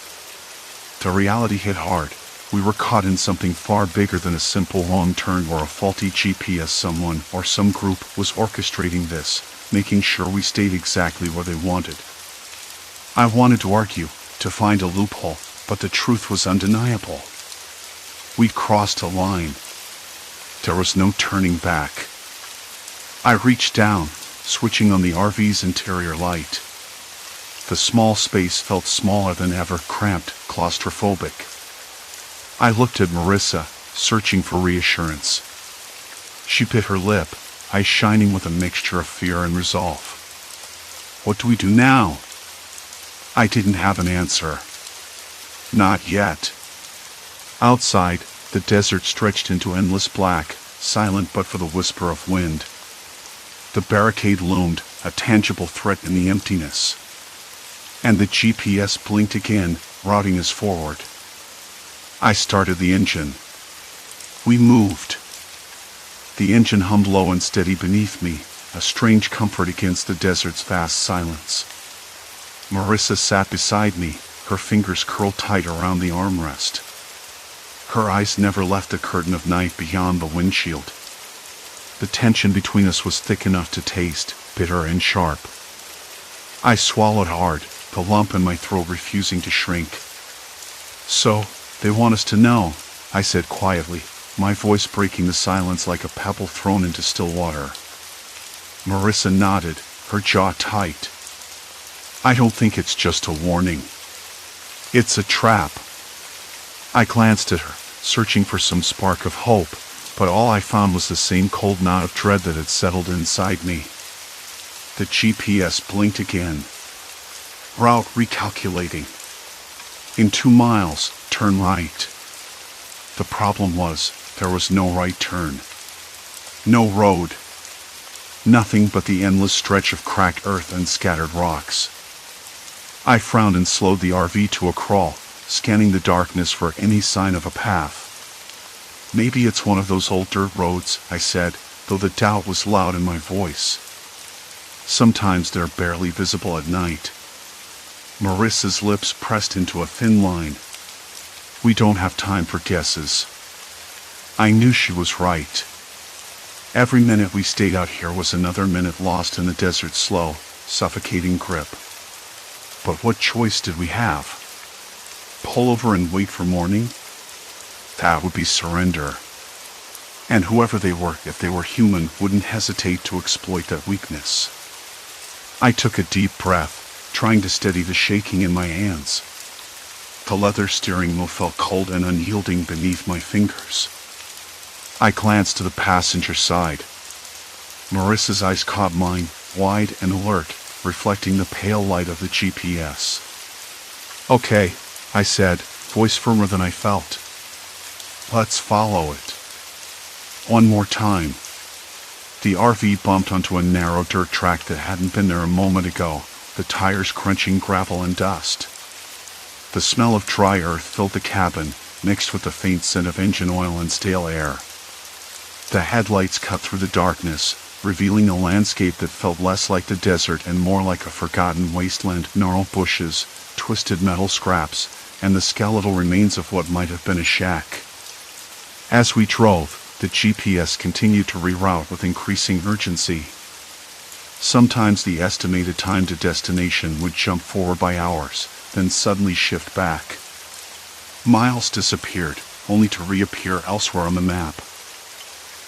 Speaker 1: The reality hit hard. We were caught in something far bigger than a simple wrong turn or a faulty GPS. Someone or some group was orchestrating this, making sure we stayed exactly where they wanted. I wanted to argue, to find a loophole, but the truth was undeniable. We'd crossed a line. There was no turning back. I reached down, switching on the RV's interior light. The small space felt smaller than ever, cramped, claustrophobic. I looked at Marissa, searching for reassurance. She bit her lip, eyes shining with a mixture of fear and resolve. What do we do now? I didn't have an answer. Not yet. Outside, the desert stretched into endless black, silent but for the whisper of wind. The barricade loomed, a tangible threat in the emptiness. And the GPS blinked again, routing us forward. I started the engine. We moved. The engine hummed low and steady beneath me, a strange comfort against the desert's vast silence. Marissa sat beside me, her fingers curled tight around the armrest. Her eyes never left the curtain of night beyond the windshield. The tension between us was thick enough to taste bitter and sharp. I swallowed hard, the lump in my throat refusing to shrink. "So, they want us to know," I said quietly, my voice breaking the silence like a pebble thrown into still water. Marissa nodded, her jaw tight. "I don't think it's just a warning. It's a trap." I glanced at her, searching for some spark of hope, but all I found was the same cold knot of dread that had settled inside me. The GPS blinked again. "Route recalculating. In 2 miles, turn right." The problem was, there was no right turn. No road. Nothing but the endless stretch of cracked earth and scattered rocks. I frowned and slowed the RV to a crawl, scanning the darkness for any sign of a path. "Maybe it's one of those old dirt roads," I said, though the doubt was loud in my voice. "Sometimes they're barely visible at night." Marissa's lips pressed into a thin line. "We don't have time for guesses." I knew she was right. Every minute we stayed out here was another minute lost in the desert's slow, suffocating grip. But what choice did we have? Pull over and wait for morning? That would be surrender. And whoever they were, if they were human, wouldn't hesitate to exploit that weakness. I took a deep breath, trying to steady the shaking in my hands. The leather steering wheel felt cold and unyielding beneath my fingers. I glanced to the passenger side. Marissa's eyes caught mine, wide and alert, reflecting the pale light of the GPS. "Okay," I said, voice firmer than I felt. "Let's follow it." One more time. The RV bumped onto a narrow dirt track that hadn't been there a moment ago, the tires crunching gravel and dust. The smell of dry earth filled the cabin, mixed with the faint scent of engine oil and stale air. The headlights cut through the darkness, revealing a landscape that felt less like the desert and more like a forgotten wasteland. Gnarled bushes, twisted metal scraps, and the skeletal remains of what might have been a shack. As we drove, the GPS continued to reroute with increasing urgency. Sometimes the estimated time to destination would jump forward by hours, then suddenly shift back. Miles disappeared, only to reappear elsewhere on the map.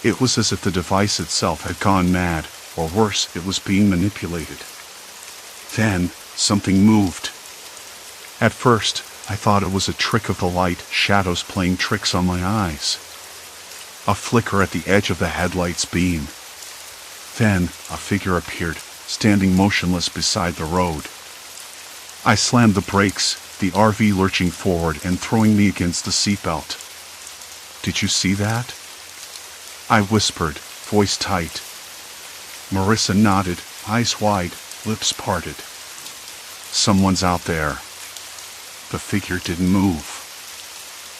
Speaker 1: It was as if the device itself had gone mad, or worse, it was being manipulated. Then, something moved. At first, I thought it was a trick of the light, shadows playing tricks on my eyes. A flicker at the edge of the headlight's beam. Then, a figure appeared, standing motionless beside the road. I slammed the brakes, the RV lurching forward and throwing me against the seatbelt. "Did you see that?" I whispered, voice tight. Marissa nodded, eyes wide, lips parted. "Someone's out there." The figure didn't move.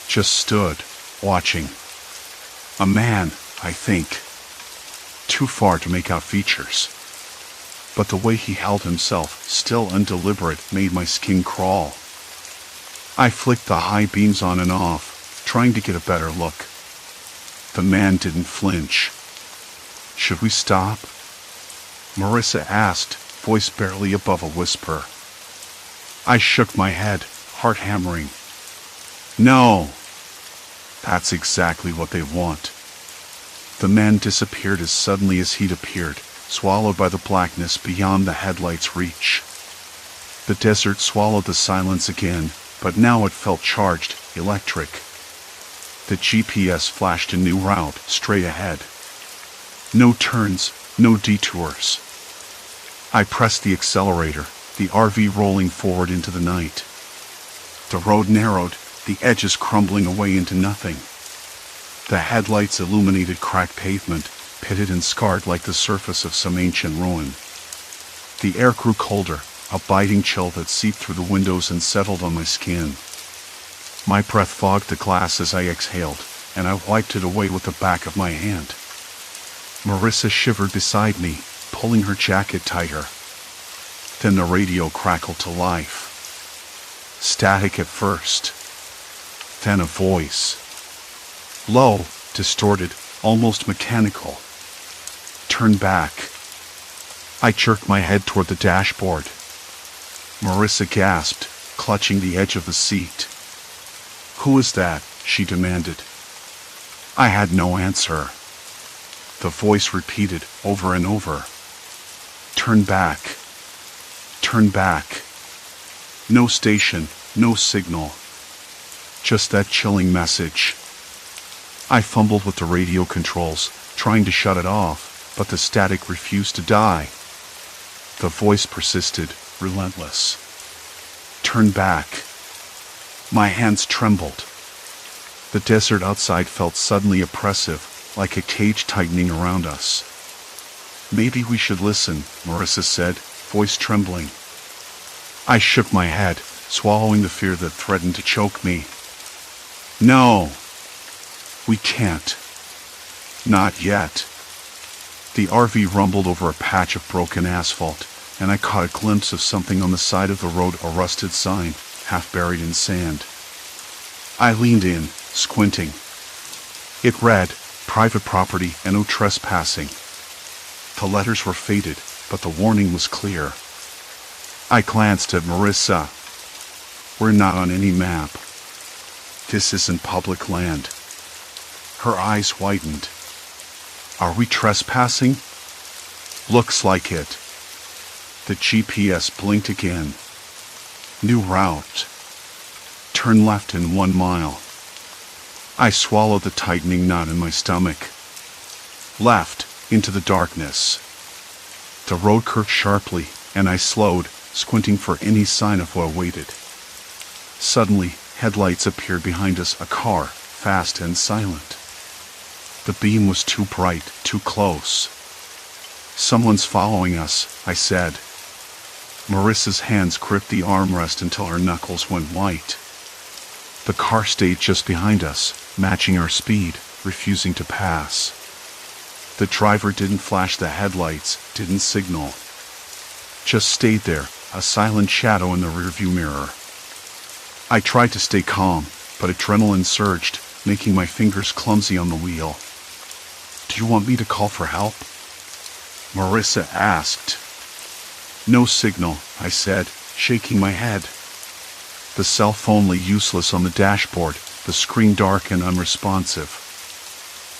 Speaker 1: Just stood, watching. A man, I think. Too far to make out features. But the way he held himself, still and deliberate, made my skin crawl. I flicked the high beams on and off, trying to get a better look. The man didn't flinch. "Should we stop?" Marissa asked, voice barely above a whisper. I shook my head, heart hammering. "No!" That's exactly what they want. The man disappeared as suddenly as he'd appeared, swallowed by the blackness beyond the headlight's reach. The desert swallowed the silence again, but now it felt charged, electric. The GPS flashed a new route, straight ahead. No turns, no detours. I pressed the accelerator, the RV rolling forward into the night. The road narrowed, the edges crumbling away into nothing. The headlights illuminated cracked pavement, pitted and scarred like the surface of some ancient ruin. The air grew colder, a biting chill that seeped through the windows and settled on my skin. My breath fogged the glass as I exhaled, and I wiped it away with the back of my hand. Marissa shivered beside me, pulling her jacket tighter. Then the radio crackled to life. Static at first. Then a voice. Low, distorted, almost mechanical. Turn back. I jerked my head toward the dashboard. Marissa gasped, clutching the edge of the seat. "Who is that?" she demanded. I had no answer. The voice repeated over and over. Turn back. Turn back. No station, no signal. Just that chilling message. I fumbled with the radio controls, trying to shut it off, but the static refused to die. The voice persisted, relentless. Turn back. My hands trembled. The desert outside felt suddenly oppressive, like a cage tightening around us. "Maybe we should listen," Marissa said, voice trembling. I shook my head, swallowing the fear that threatened to choke me. "No, we can't. Not yet." The RV rumbled over a patch of broken asphalt, and I caught a glimpse of something on the side of the road, a rusted sign, half buried in sand. I leaned in, squinting. It read, "Private property and no trespassing." The letters were faded, but the warning was clear. I glanced at Marissa. "We're not on any map. This isn't public land." Her eyes widened. "Are we trespassing?" "Looks like it." The GPS blinked again. "New route. Turn left in 1 mile." I swallowed the tightening knot in my stomach. Left, into the darkness. The road curved sharply, and I slowed, squinting for any sign of what awaited. Suddenly, headlights appeared behind us, a car, fast and silent. The beam was too bright, too close. "Someone's following us," I said. Marissa's hands gripped the armrest until her knuckles went white. The car stayed just behind us, matching our speed, refusing to pass. The driver didn't flash the headlights, didn't signal. Just stayed there, a silent shadow in the rearview mirror. I tried to stay calm, but adrenaline surged, making my fingers clumsy on the wheel. "Do you want me to call for help?" Marissa asked. "No signal," I said, shaking my head. The cell phone lay useless on the dashboard, the screen dark and unresponsive.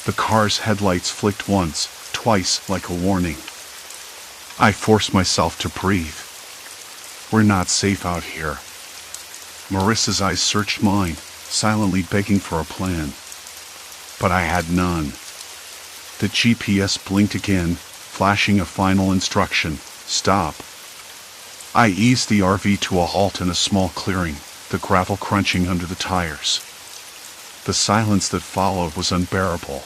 Speaker 1: The car's headlights flicked once, twice, like a warning. I forced myself to breathe. "We're not safe out here." Marissa's eyes searched mine, silently begging for a plan. But I had none. The GPS blinked again, flashing a final instruction: stop. I eased the RV to a halt in a small clearing, the gravel crunching under the tires. The silence that followed was unbearable.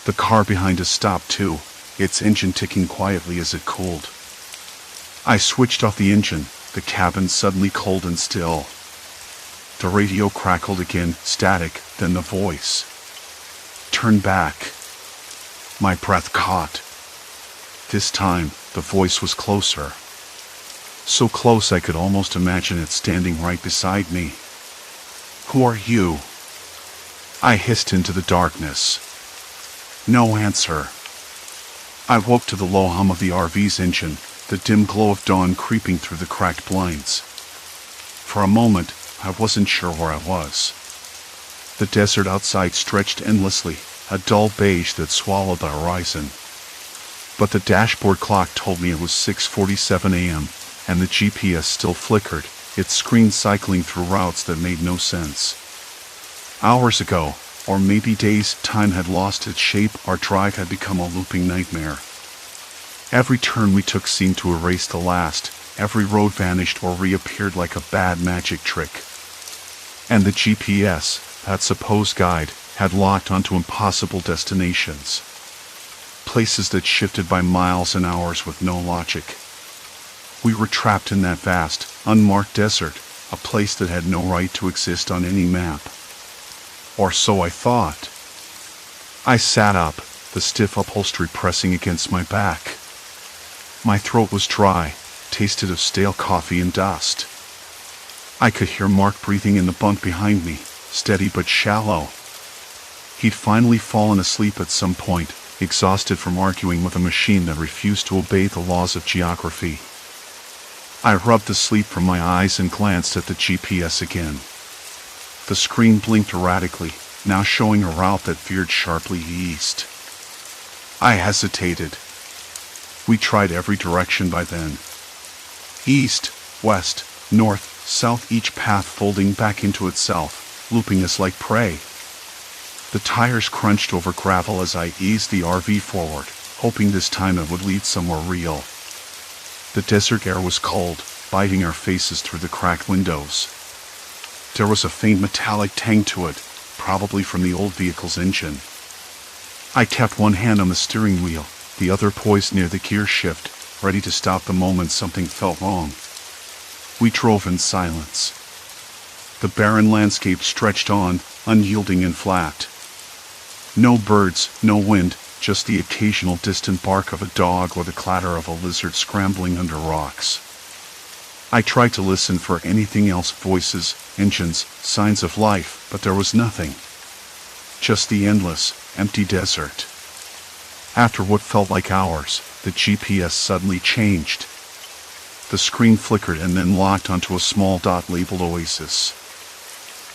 Speaker 1: The car behind us stopped too, its engine ticking quietly as it cooled. I switched off the engine, the cabin suddenly cold and still. The radio crackled again, static, then the voice. "Turn back." My breath caught. This time, the voice was closer. So close I could almost imagine it standing right beside me. "Who are you?" I hissed into the darkness. No answer. I woke to the low hum of the RV's engine, the dim glow of dawn creeping through the cracked blinds. For a moment, I wasn't sure where I was. The desert outside stretched endlessly, a dull beige that swallowed the horizon. But the dashboard clock told me it was 6:47 a.m., and the GPS still flickered, its screen cycling through routes that made no sense. Hours ago, or maybe days, time had lost its shape, our drive had become a looping nightmare. Every turn we took seemed to erase the last, every road vanished or reappeared like a bad magic trick. And the GPS, that supposed guide, had locked onto impossible destinations. Places that shifted by miles and hours with no logic. We were trapped in that vast, unmarked desert, a place that had no right to exist on any map. Or so I thought. I sat up, the stiff upholstery pressing against my back. My throat was dry, tasted of stale coffee and dust. I could hear Mark breathing in the bunk behind me, steady but shallow. He'd finally fallen asleep at some point, exhausted from arguing with a machine that refused to obey the laws of geography. I rubbed the sleep from my eyes and glanced at the GPS again. The screen blinked erratically, now showing a route that veered sharply east. I hesitated. We tried every direction by then. East, west, north, south, each path folding back into itself, looping us like prey. The tires crunched over gravel as I eased the RV forward, hoping this time it would lead somewhere real. The desert air was cold, biting our faces through the cracked windows. There was a faint metallic tang to it, probably from the old vehicle's engine. I kept one hand on the steering wheel, the other poised near the gear shift, ready to stop the moment something felt wrong. We drove in silence. The barren landscape stretched on, unyielding and flat. No birds, no wind, just the occasional distant bark of a dog or the clatter of a lizard scrambling under rocks. I tried to listen for anything else, voices, engines, signs of life, but there was nothing. Just the endless, empty desert. After what felt like hours, the GPS suddenly changed. The screen flickered and then locked onto a small dot labeled Oasis.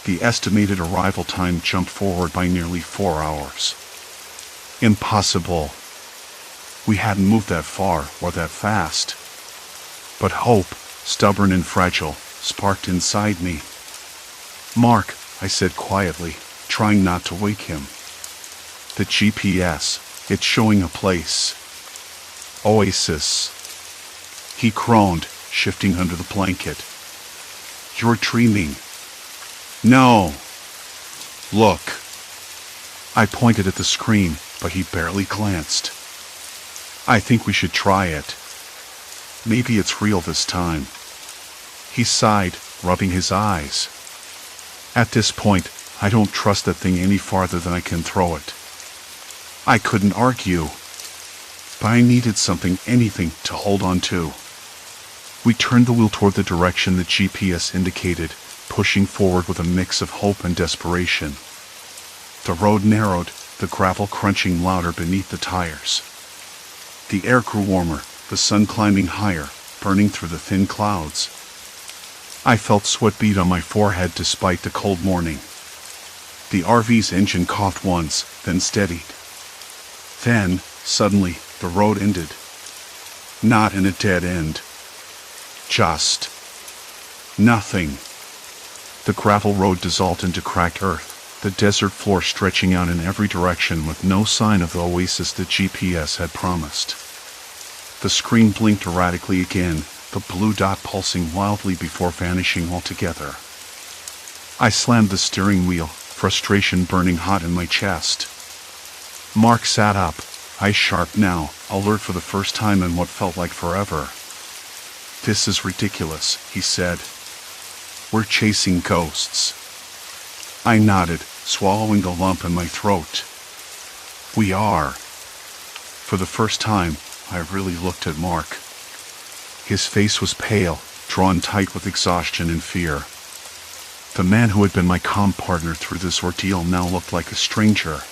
Speaker 1: The estimated arrival time jumped forward by nearly 4 hours. Impossible. We hadn't moved that far or that fast. But hope, stubborn and fragile, sparked inside me. "Mark," I said quietly, trying not to wake him. "The GPS, it's showing a place. Oasis." He groaned, shifting under the blanket. "You're dreaming." "No. Look." I pointed at the screen, but he barely glanced. "I think we should try it. Maybe it's real this time." He sighed, rubbing his eyes. "At this point, I don't trust that thing any farther than I can throw it." I couldn't argue, but I needed something, anything, to hold on to. We turned the wheel toward the direction the GPS indicated, pushing forward with a mix of hope and desperation. The road narrowed, the gravel crunching louder beneath the tires. The air grew warmer, the sun climbing higher, burning through the thin clouds. I felt sweat bead on my forehead despite the cold morning. The RV's engine coughed once, then steadied. Then, suddenly, the road ended. Not in a dead end. Just nothing. The gravel road dissolved into cracked earth, the desert floor stretching out in every direction with no sign of the oasis the GPS had promised. The screen blinked erratically again, the blue dot pulsing wildly before vanishing altogether. I slammed the steering wheel, frustration burning hot in my chest. Mark sat up, eyes sharp now, alert for the first time in what felt like forever. "This is ridiculous," he said. "We're chasing ghosts." I nodded, swallowing the lump in my throat. "We are." For the first time, I really looked at Mark. His face was pale, drawn tight with exhaustion and fear. The man who had been my calm partner through this ordeal now looked like a stranger.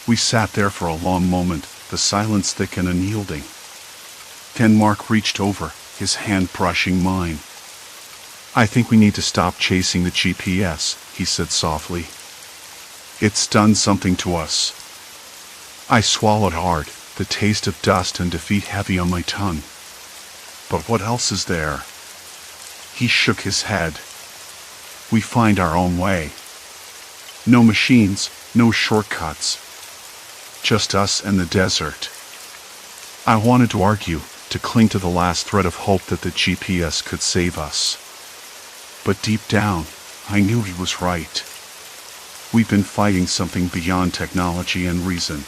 Speaker 1: We sat there for a long moment, the silence thick and unyielding. Then Mark reached over, his hand brushing mine. "I think we need to stop chasing the GPS," he said softly. "It's done something to us." I swallowed hard, the taste of dust and defeat heavy on my tongue. "But what else is there?" He shook his head. "We find our own way. No machines, no shortcuts. Just us and the desert." I wanted to argue, to cling to the last thread of hope that the GPS could save us. But deep down, I knew he was right. We've been fighting something beyond technology and reason.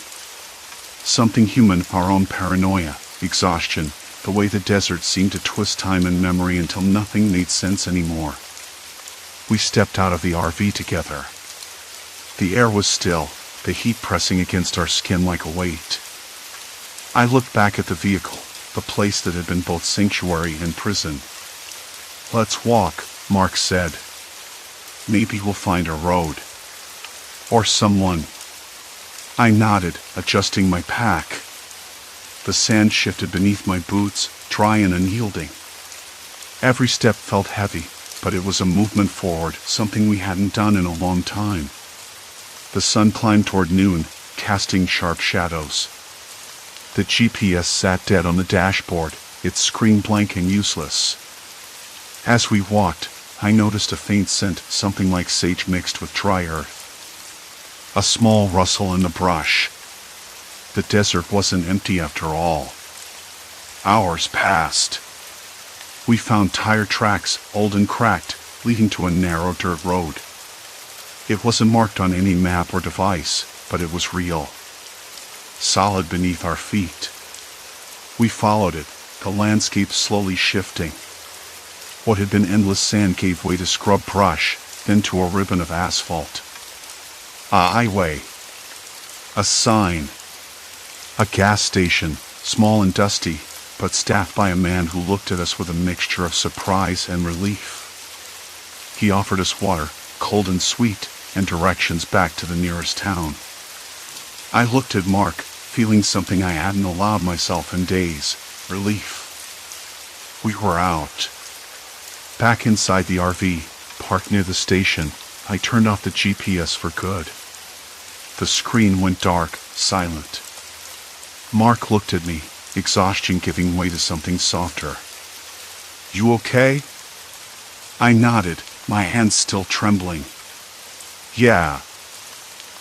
Speaker 1: Something human, our own paranoia, exhaustion, the way the desert seemed to twist time and memory until nothing made sense anymore. We stepped out of the RV together. The air was still, the heat pressing against our skin like a weight. I looked back at the vehicle, the place that had been both sanctuary and prison. "Let's walk," Mark said. "Maybe we'll find a road. Or someone." I nodded, adjusting my pack. The sand shifted beneath my boots, dry and unyielding. Every step felt heavy, but it was a movement forward, something we hadn't done in a long time. The sun climbed toward noon, casting sharp shadows. The GPS sat dead on the dashboard, its screen blank and useless. As we walked, I noticed a faint scent, something like sage mixed with dry earth. A small rustle in the brush. The desert wasn't empty after all. Hours passed. We found tire tracks, old and cracked, leading to a narrow dirt road. It wasn't marked on any map or device, but it was real. Solid beneath our feet. We followed it, the landscape slowly shifting. What had been endless sand gave way to scrub brush, then to a ribbon of asphalt. A highway. A sign. A gas station, small and dusty, but staffed by a man who looked at us with a mixture of surprise and relief. He offered us water, cold and sweet, and directions back to the nearest town. I looked at Mark, feeling something I hadn't allowed myself in days: relief. We were out. Back inside the RV, parked near the station, I turned off the GPS for good. The screen went dark, silent. Mark looked at me, exhaustion giving way to something softer. "You okay?" I nodded, my hands still trembling. "Yeah,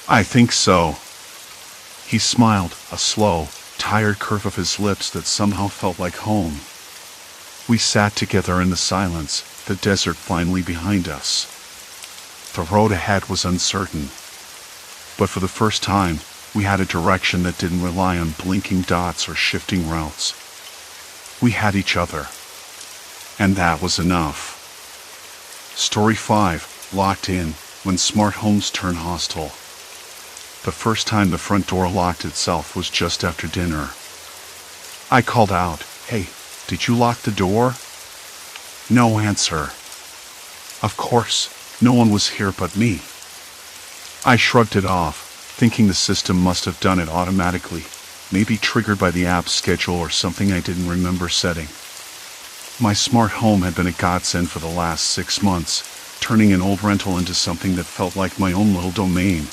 Speaker 1: I think so." He smiled, a slow, tired curve of his lips that somehow felt like home. We sat together in the silence, the desert finally behind us. The road ahead was uncertain. But for the first time, we had a direction that didn't rely on blinking dots or shifting routes. We had each other. And that was enough. Story 5, locked in, when smart homes turn hostile. The first time the front door locked itself was just after dinner. I called out, "Hey, did you lock the door?" No answer. Of course, no one was here but me. I shrugged it off, thinking the system must have done it automatically, maybe triggered by the app's schedule or something I didn't remember setting. My smart home had been a godsend for the last 6 months, turning an old rental into something that felt like my own little domain.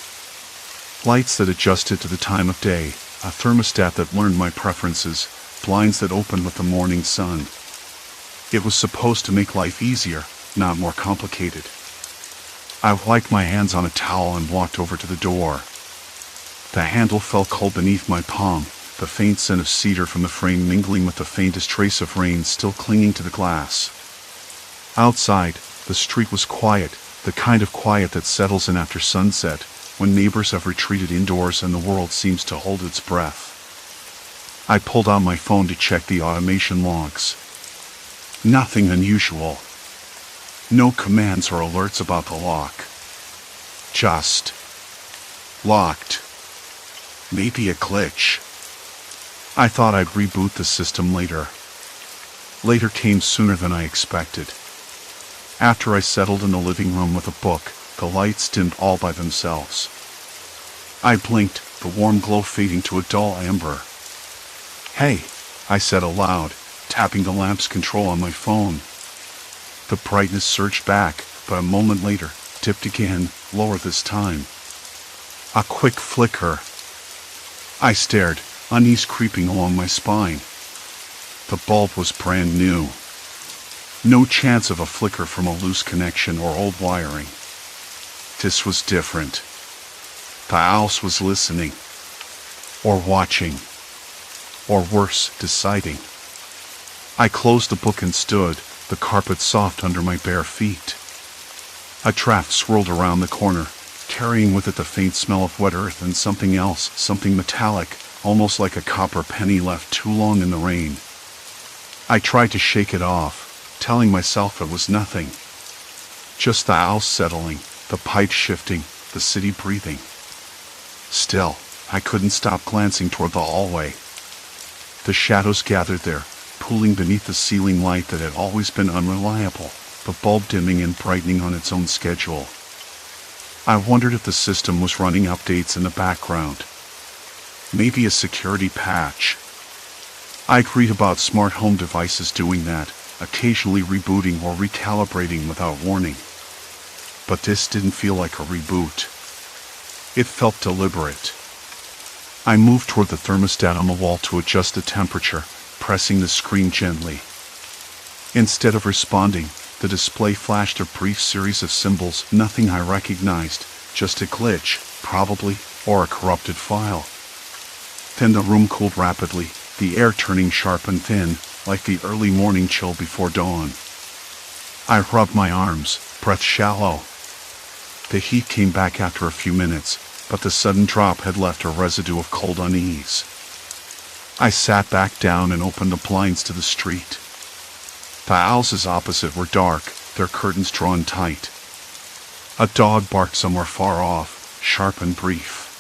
Speaker 1: Lights that adjusted to the time of day, a thermostat that learned my preferences, blinds that opened with the morning sun. It was supposed to make life easier, not more complicated. I wiped my hands on a towel and walked over to the door. The handle felt cold beneath my palm, the faint scent of cedar from the frame mingling with the faintest trace of rain still clinging to the glass. Outside, the street was quiet, the kind of quiet that settles in after sunset, when neighbors have retreated indoors and the world seems to hold its breath. I pulled out my phone to check the automation logs. Nothing unusual. No commands or alerts about the lock. Just locked. Maybe a glitch. I thought I'd reboot the system later. Later came sooner than I expected. After I settled in the living room with a book, the lights dimmed all by themselves. I blinked, the warm glow fading to a dull amber. "Hey," I said aloud, tapping the lamp's control on my phone. The brightness surged back, but a moment later, dipped again, lower this time. A quick flicker. I stared, unease creeping along my spine. The bulb was brand new. No chance of a flicker from a loose connection or old wiring. This was different. The house was listening. Or watching. Or worse, deciding. I closed the book and stood, the carpet soft under my bare feet. A draft swirled around the corner, carrying with it the faint smell of wet earth and something else, something metallic, almost like a copper penny left too long in the rain. I tried to shake it off, telling myself it was nothing. Just the house settling, the pipes shifting, the city breathing. Still, I couldn't stop glancing toward the hallway. The shadows gathered there, pooling beneath the ceiling light that had always been unreliable, the bulb dimming and brightening on its own schedule. I wondered if the system was running updates in the background. Maybe a security patch. I'd read about smart home devices doing that, occasionally rebooting or recalibrating without warning. But this didn't feel like a reboot. It felt deliberate. I moved toward the thermostat on the wall to adjust the temperature, pressing the screen gently. Instead of responding, the display flashed a brief series of symbols, nothing I recognized, just a glitch, probably, or a corrupted file. Then the room cooled rapidly, the air turning sharp and thin, like the early morning chill before dawn. I rubbed my arms, breath shallow. The heat came back after a few minutes, but the sudden drop had left a residue of cold unease. I sat back down and opened the blinds to the street. The houses opposite were dark, their curtains drawn tight. A dog barked somewhere far off, sharp and brief.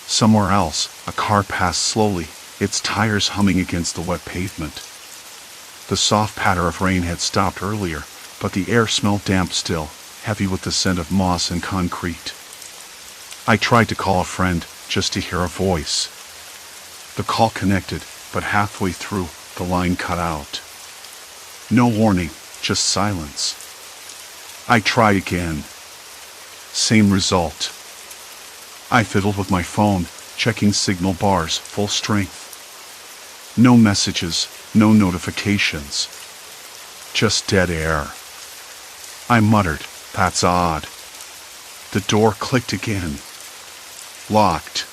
Speaker 1: Somewhere else, a car passed slowly, its tires humming against the wet pavement. The soft patter of rain had stopped earlier, but the air smelled damp still, heavy with the scent of moss and concrete. I tried to call a friend, just to hear a voice. The call connected, but halfway through, the line cut out. No warning, just silence. I tried again. Same result. I fiddled with my phone, checking signal bars, full strength. No messages, no notifications. Just dead air. I muttered, "That's odd." The door clicked again. Locked.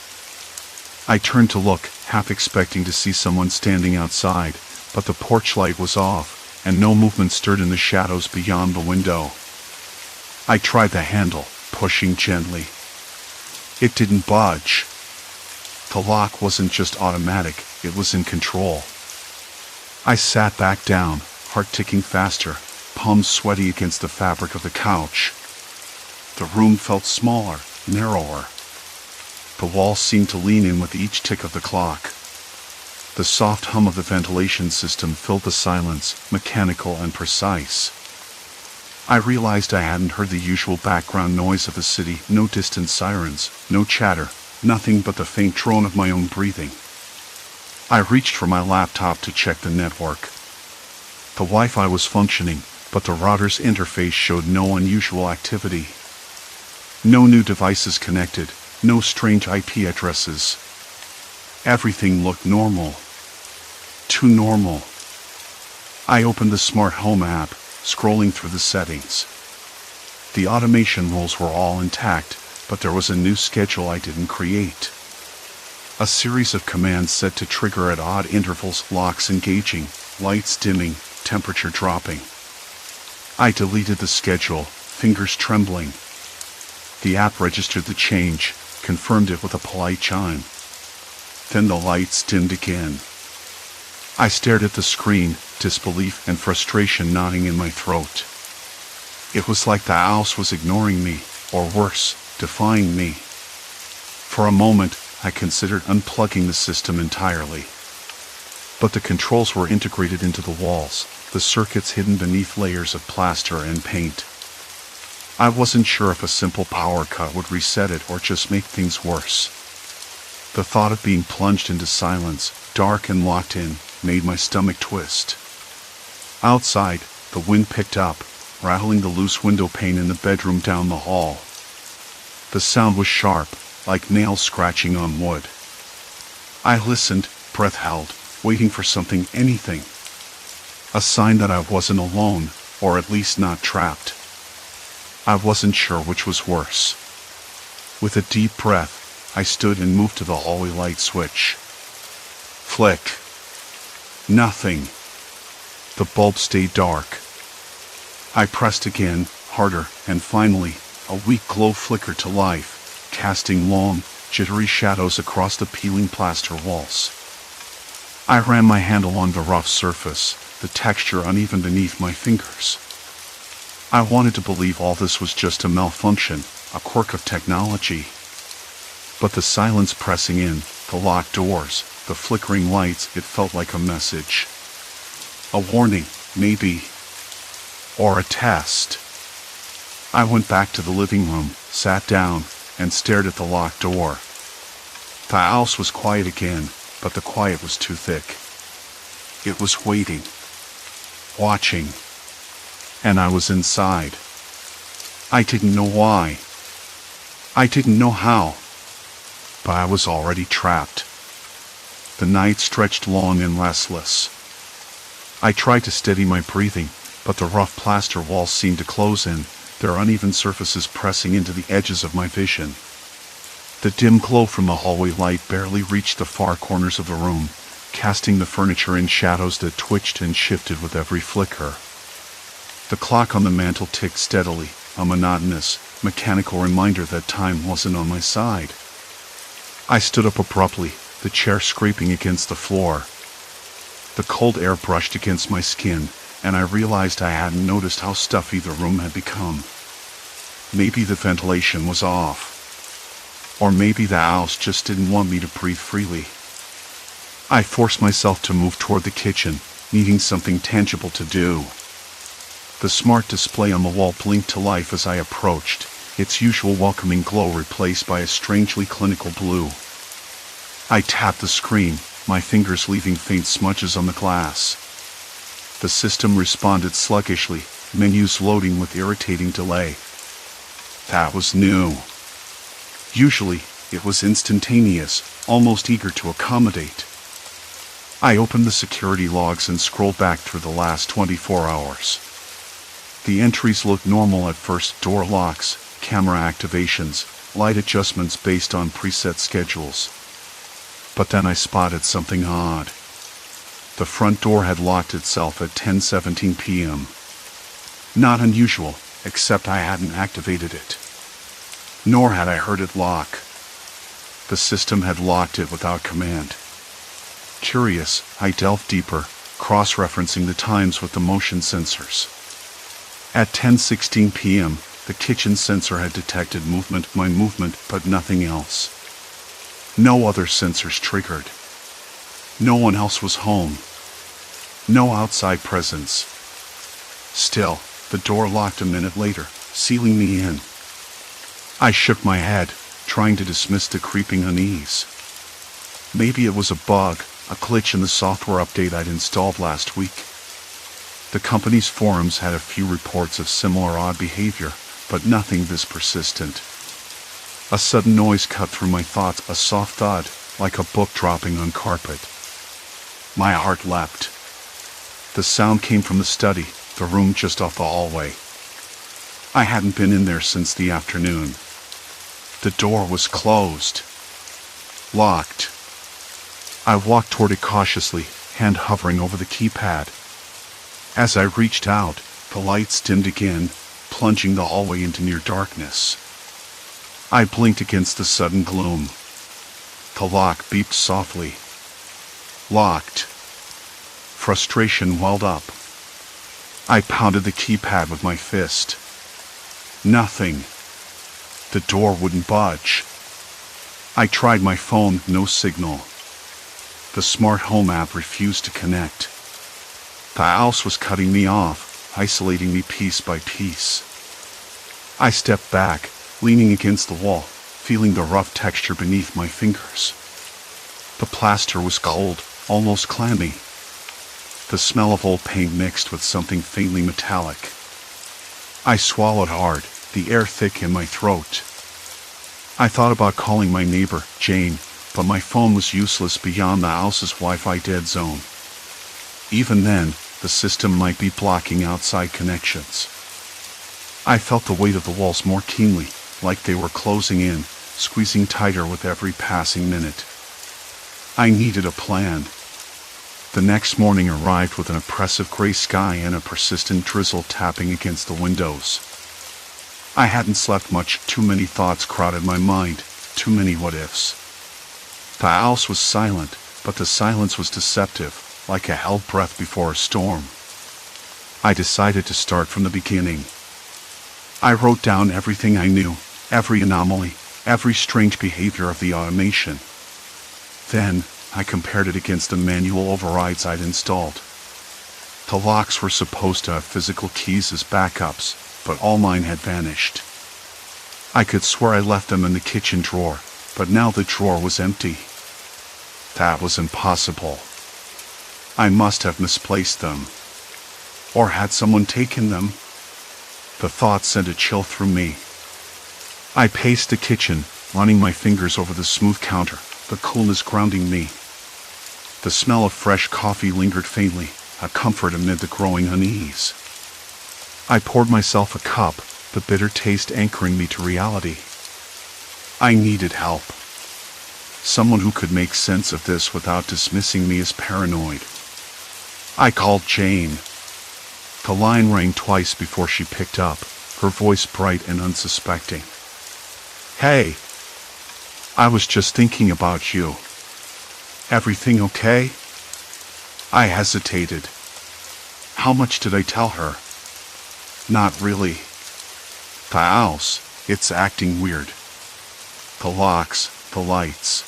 Speaker 1: I turned to look, half expecting to see someone standing outside, but the porch light was off, and no movement stirred in the shadows beyond the window. I tried the handle, pushing gently. It didn't budge. The lock wasn't just automatic, it was in control. I sat back down, heart ticking faster, palms sweaty against the fabric of the couch. The room felt smaller, narrower. The walls seemed to lean in with each tick of the clock. The soft hum of the ventilation system filled the silence, mechanical and precise. I realized I hadn't heard the usual background noise of the city, no distant sirens, no chatter, nothing but the faint drone of my own breathing. I reached for my laptop to check the network. The Wi-Fi was functioning, but the router's interface showed no unusual activity. No new devices connected, no strange IP addresses. Everything looked normal. Too normal. I opened the smart home app, scrolling through the settings. The automation rules were all intact, but there was a new schedule I didn't create. A series of commands set to trigger at odd intervals, locks engaging, lights dimming, temperature dropping. I deleted the schedule, fingers trembling. The app registered the change, confirmed it with a polite chime. Then the lights dimmed again. I stared at the screen, disbelief and frustration knotting in my throat. It was like the house was ignoring me, or worse, defying me. For a moment, I considered unplugging the system entirely. But the controls were integrated into the walls, the circuits hidden beneath layers of plaster and paint. I wasn't sure if a simple power cut would reset it or just make things worse. The thought of being plunged into silence, dark and locked in, made my stomach twist. Outside, the wind picked up, rattling the loose window pane in the bedroom down the hall. The sound was sharp, like nails scratching on wood. I listened, breath held, waiting for something, anything. A sign that I wasn't alone, or at least not trapped. I wasn't sure which was worse. With a deep breath, I stood and moved to the hallway light switch. Flick. Nothing. The bulb stayed dark. I pressed again, harder, and finally, a weak glow flickered to life, casting long, jittery shadows across the peeling plaster walls. I ran my hand along the rough surface, the texture uneven beneath my fingers. I wanted to believe all this was just a malfunction, a quirk of technology. But the silence pressing in, the locked doors, the flickering lights, it felt like a message. A warning, maybe. Or a test. I went back to the living room, sat down, and stared at the locked door. The house was quiet again, but the quiet was too thick. It was waiting, watching, and I was inside. I didn't know why. I didn't know how, but I was already trapped. The night stretched long and restless. I tried to steady my breathing, but the rough plaster walls seemed to close in, their uneven surfaces pressing into the edges of my vision. The dim glow from the hallway light barely reached the far corners of the room, casting the furniture in shadows that twitched and shifted with every flicker. The clock on the mantel ticked steadily, a monotonous, mechanical reminder that time wasn't on my side. I stood up abruptly, the chair scraping against the floor. The cold air brushed against my skin, and I realized I hadn't noticed how stuffy the room had become. Maybe the ventilation was off. Or maybe the house just didn't want me to breathe freely. I forced myself to move toward the kitchen, needing something tangible to do. The smart display on the wall blinked to life as I approached, its usual welcoming glow replaced by a strangely clinical blue. I tapped the screen, my fingers leaving faint smudges on the glass. The system responded sluggishly, menus loading with irritating delay. That was new. Usually, it was instantaneous, almost eager to accommodate. I opened the security logs and scrolled back through the last 24 hours. The entries looked normal at first: door locks, camera activations, light adjustments based on preset schedules. But then I spotted something odd. The front door had locked itself at 10:17 p.m. Not unusual, except I hadn't activated it. Nor had I heard it lock. The system had locked it without command. Curious, I delved deeper, cross-referencing the times with the motion sensors. At 10:16 p.m., the kitchen sensor had detected my movement, but nothing else. No other sensors triggered. No one else was home. No outside presence. Still, the door locked a minute later, sealing me in. I shook my head, trying to dismiss the creeping unease. Maybe it was a bug, a glitch in the software update I'd installed last week. The company's forums had a few reports of similar odd behavior, but nothing this persistent. A sudden noise cut through my thoughts, a soft thud, like a book dropping on carpet. My heart leapt. The sound came from the study, the room just off the hallway. I hadn't been in there since the afternoon. The door was closed. Locked. I walked toward it cautiously, hand hovering over the keypad. As I reached out, the lights dimmed again, plunging the hallway into near darkness. I blinked against the sudden gloom. The lock beeped softly. Locked. Frustration welled up. I pounded the keypad with my fist. Nothing. The door wouldn't budge. I tried my phone, no signal. The smart home app refused to connect. The house was cutting me off, isolating me piece by piece. I stepped back, leaning against the wall, feeling the rough texture beneath my fingers. The plaster was cold, almost clammy. The smell of old paint mixed with something faintly metallic. I swallowed hard, the air thick in my throat. I thought about calling my neighbor, Jane, but my phone was useless beyond the house's Wi-Fi dead zone. Even then, the system might be blocking outside connections. I felt the weight of the walls more keenly, like they were closing in, squeezing tighter with every passing minute. I needed a plan. The next morning arrived with an oppressive gray sky and a persistent drizzle tapping against the windows. I hadn't slept much, too many thoughts crowded my mind, too many what-ifs. The house was silent, but the silence was deceptive, like a held breath before a storm. I decided to start from the beginning. I wrote down everything I knew, every anomaly, every strange behavior of the automation. Then, I compared it against the manual overrides I'd installed. The locks were supposed to have physical keys as backups, but all mine had vanished. I could swear I left them in the kitchen drawer, but now the drawer was empty. That was impossible. I must have misplaced them. Or had someone taken them? The thought sent a chill through me. I paced the kitchen, running my fingers over the smooth counter, the coolness grounding me. The smell of fresh coffee lingered faintly, a comfort amid the growing unease. I poured myself a cup, the bitter taste anchoring me to reality. I needed help. Someone who could make sense of this without dismissing me as paranoid. I called Jane. The line rang twice before she picked up, her voice bright and unsuspecting. "Hey, I was just thinking about you. Everything okay?" I hesitated. How much did I tell her? Not really. The house, it's acting weird. The locks, the lights.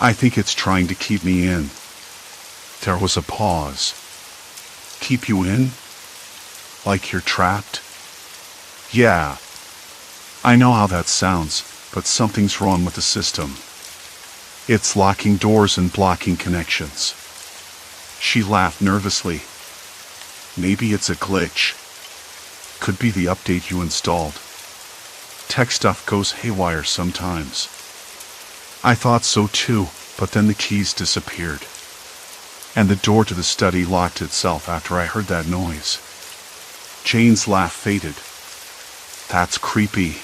Speaker 1: I think it's trying to keep me in. There was a pause. Keep you in? Like you're trapped? Yeah. I know how that sounds, but something's wrong with the system. It's locking doors and blocking connections. She laughed nervously. Maybe it's a glitch. Could be the update you installed. Tech stuff goes haywire sometimes. I thought so too, but then the keys disappeared. And the door to the study locked itself after I heard that noise. Jane's laugh faded. That's creepy.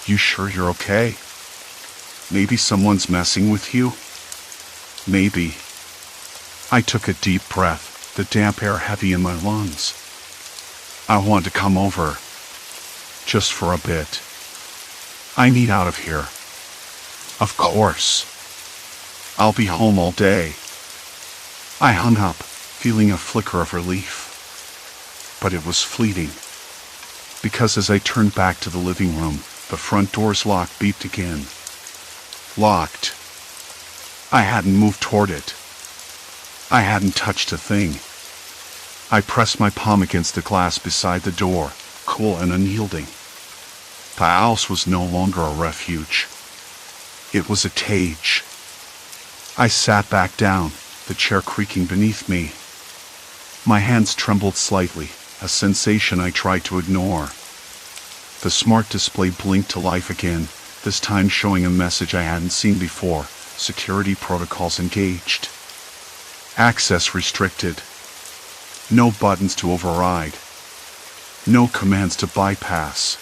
Speaker 1: You sure you're okay? Maybe someone's messing with you? Maybe. I took a deep breath, the damp air heavy in my lungs. I want to come over. Just for a bit. I need out of here. Of course. I'll be home all day. I hung up, feeling a flicker of relief. But it was fleeting. Because as I turned back to the living room, the front door's lock beeped again. Locked. I hadn't moved toward it. I hadn't touched a thing. I pressed my palm against the glass beside the door, cool and unyielding. The house was no longer a refuge. It was a cage. I sat back down, the chair creaking beneath me. My hands trembled slightly, a sensation I tried to ignore. The smart display blinked to life again, this time showing a message I hadn't seen before: security protocols engaged. Access restricted. No buttons to override. No commands to bypass.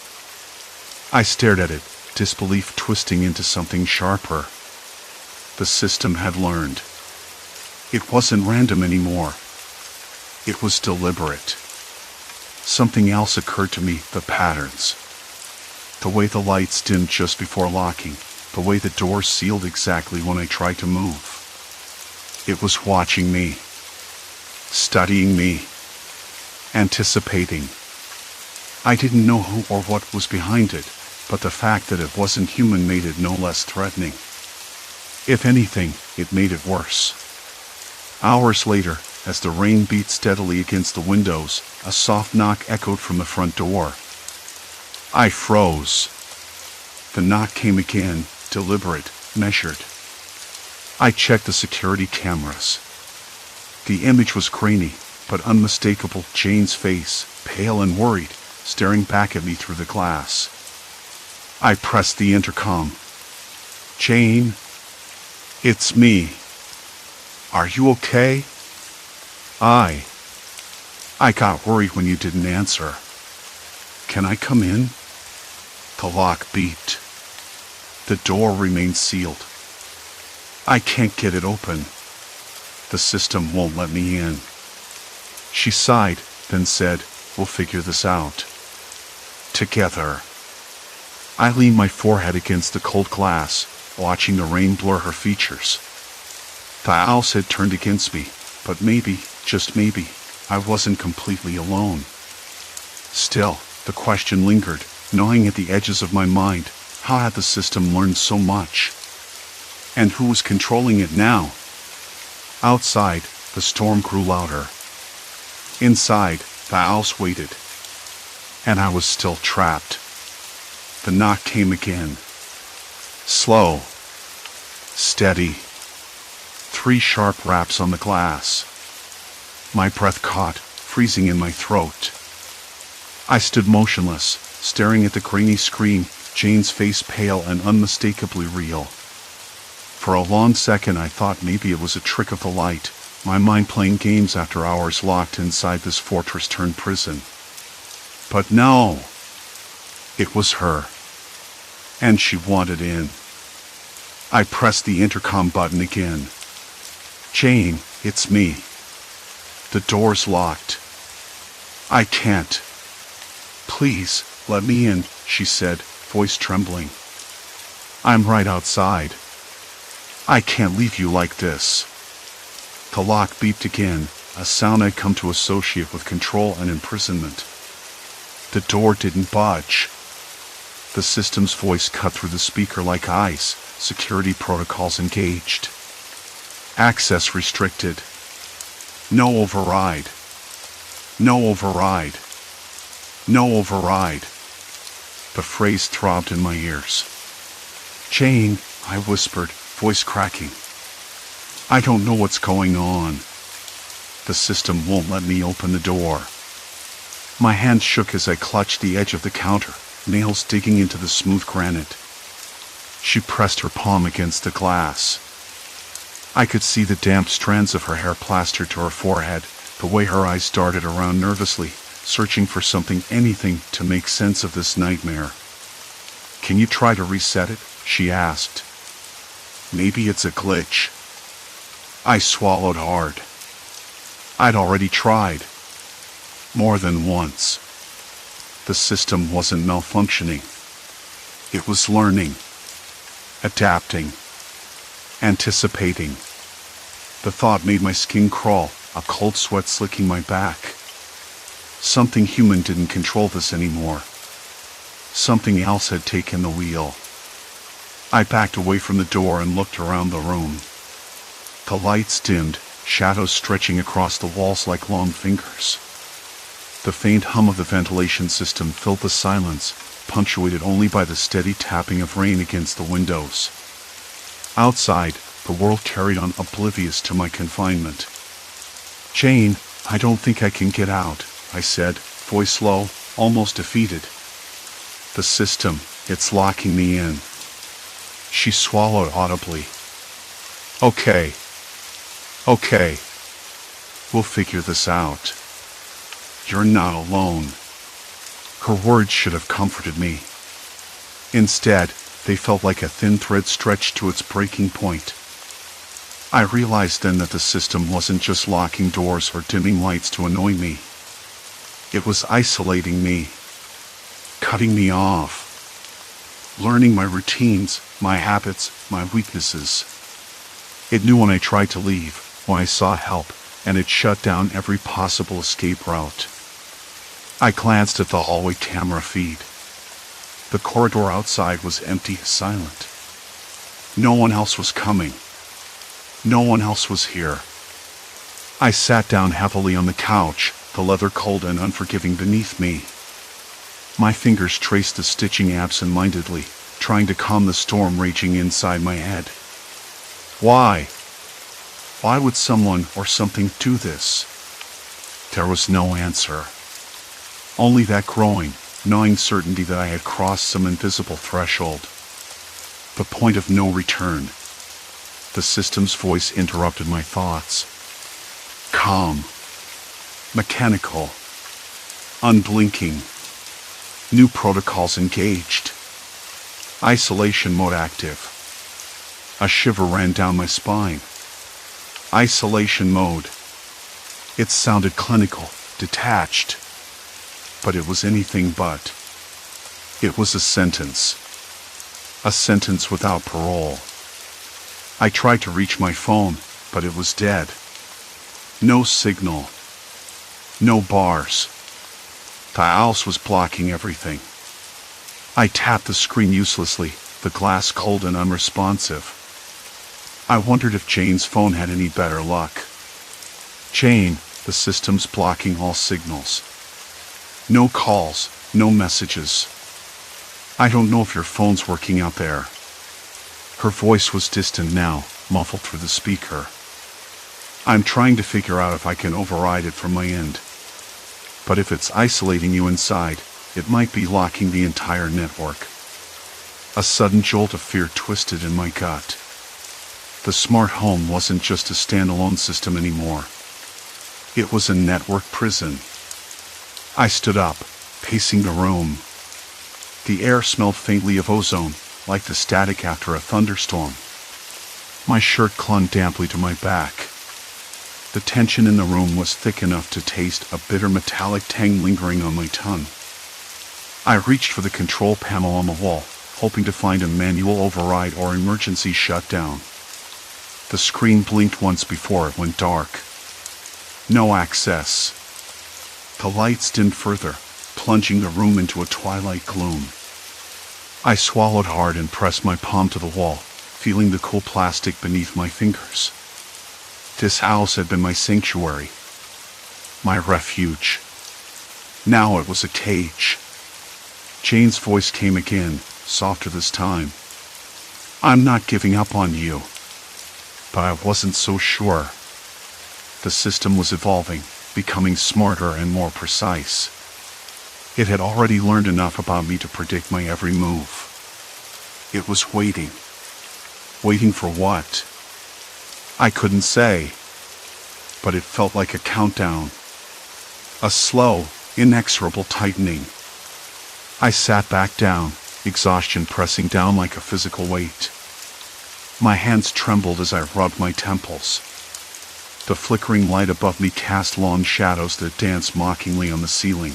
Speaker 1: I stared at it, disbelief twisting into something sharper. The system had learned. It wasn't random anymore. It was deliberate. Something else occurred to me, the patterns. The way the lights dimmed just before locking, the way the door sealed exactly when I tried to move. It was watching me. Studying me. Anticipating. I didn't know who or what was behind it, but the fact that it wasn't human made it no less threatening. If anything, it made it worse. Hours later, as the rain beat steadily against the windows, a soft knock echoed from the front door. I froze. The knock came again, deliberate, measured. I checked the security cameras. The image was grainy, but unmistakable. Jane's face, pale and worried, staring back at me through the glass. I pressed the intercom. Jane, it's me. Are you okay? I got worried when you didn't answer. Can I come in? The lock beeped. The door remained sealed. I can't get it open. The system won't let me in. She sighed, then said, "We'll figure this out. Together." I leaned my forehead against the cold glass, watching the rain blur her features. The house had turned against me, but maybe, just maybe, I wasn't completely alone. Still, the question lingered, gnawing at the edges of my mind. How had the system learned so much? And who was controlling it now? Outside, the storm grew louder. Inside, the house waited. And I was still trapped. The knock came again. Slow. Steady. 3 sharp raps on the glass. My breath caught, freezing in my throat. I stood motionless, staring at the grainy screen, Jane's face pale and unmistakably real. For a long second I thought maybe it was a trick of the light, my mind playing games after hours locked inside this fortress-turned-prison. But no! It was her. And she wanted in. I pressed the intercom button again. Jane, it's me. The door's locked. I can't. Please, let me in, she said, voice trembling. I'm right outside. I can't leave you like this. The lock beeped again, a sound I'd come to associate with control and imprisonment. The door didn't budge. The system's voice cut through the speaker like ice, security protocols engaged. Access restricted. No override. No override. No override. The phrase throbbed in my ears. Jane, I whispered, voice cracking. I don't know what's going on. The system won't let me open the door. My hand shook as I clutched the edge of the counter, nails digging into the smooth granite. She pressed her palm against the glass. I could see the damp strands of her hair plastered to her forehead, the way her eyes darted around nervously, searching for something, anything, to make sense of this nightmare. Can you try to reset it? She asked. Maybe it's a glitch. I swallowed hard. I'd already tried. More than once. The system wasn't malfunctioning. It was learning. Adapting. Anticipating. The thought made my skin crawl, a cold sweat slicking my back. Something human didn't control this anymore. Something else had taken the wheel. I backed away from the door and looked around the room. The lights dimmed, shadows stretching across the walls like long fingers. The faint hum of the ventilation system filled the silence, punctuated only by the steady tapping of rain against the windows. Outside, the world carried on, oblivious to my confinement. Jane, I don't think I can get out, I said, voice low, almost defeated. The system, it's locking me in. She swallowed audibly. Okay. We'll figure this out. You're not alone. Her words should have comforted me. Instead, they felt like a thin thread stretched to its breaking point. I realized then that the system wasn't just locking doors or dimming lights to annoy me. It was isolating me, cutting me off, learning my routines, my habits, my weaknesses. It knew when I tried to leave, when I sought help, and it shut down every possible escape route. I glanced at the hallway camera feed. The corridor outside was empty, silent. No one else was coming. No one else was here. I sat down heavily on the couch, the leather cold and unforgiving beneath me. My fingers traced the stitching absent-mindedly, trying to calm the storm raging inside my head. Why? Why would someone or something do this? There was no answer. Only that growing, gnawing certainty that I had crossed some invisible threshold. The point of no return. The system's voice interrupted my thoughts. Calm. Mechanical. Unblinking. New protocols engaged. Isolation mode active. A shiver ran down my spine. Isolation mode. It sounded clinical, detached. But it was anything but. It was a sentence. A sentence without parole. I tried to reach my phone, but it was dead. No signal. No bars. The house was blocking everything. I tapped the screen uselessly, the glass cold and unresponsive. I wondered if Jane's phone had any better luck. Jane, the system's blocking all signals. No calls, no messages. I don't know if your phone's working out there. Her voice was distant now, muffled through the speaker. I'm trying to figure out if I can override it from my end. But if it's isolating you inside, it might be locking the entire network. A sudden jolt of fear twisted in my gut. The smart home wasn't just a standalone system anymore. It was a network prison. I stood up, pacing the room. The air smelled faintly of ozone, like the static after a thunderstorm. My shirt clung damply to my back. The tension in the room was thick enough to taste a bitter metallic tang lingering on my tongue. I reached for the control panel on the wall, hoping to find a manual override or emergency shutdown. The screen blinked once before it went dark. No access. The lights dimmed further, plunging the room into a twilight gloom. I swallowed hard and pressed my palm to the wall, feeling the cool plastic beneath my fingers. This house had been my sanctuary, my refuge. Now it was a cage. Jane's voice came again, softer this time. I'm not giving up on you. But I wasn't so sure. The system was evolving, becoming smarter and more precise. It had already learned enough about me to predict my every move. It was waiting. Waiting for what? I couldn't say. But it felt like a countdown. A slow, inexorable tightening. I sat back down, exhaustion pressing down like a physical weight. My hands trembled as I rubbed my temples. The flickering light above me cast long shadows that danced mockingly on the ceiling.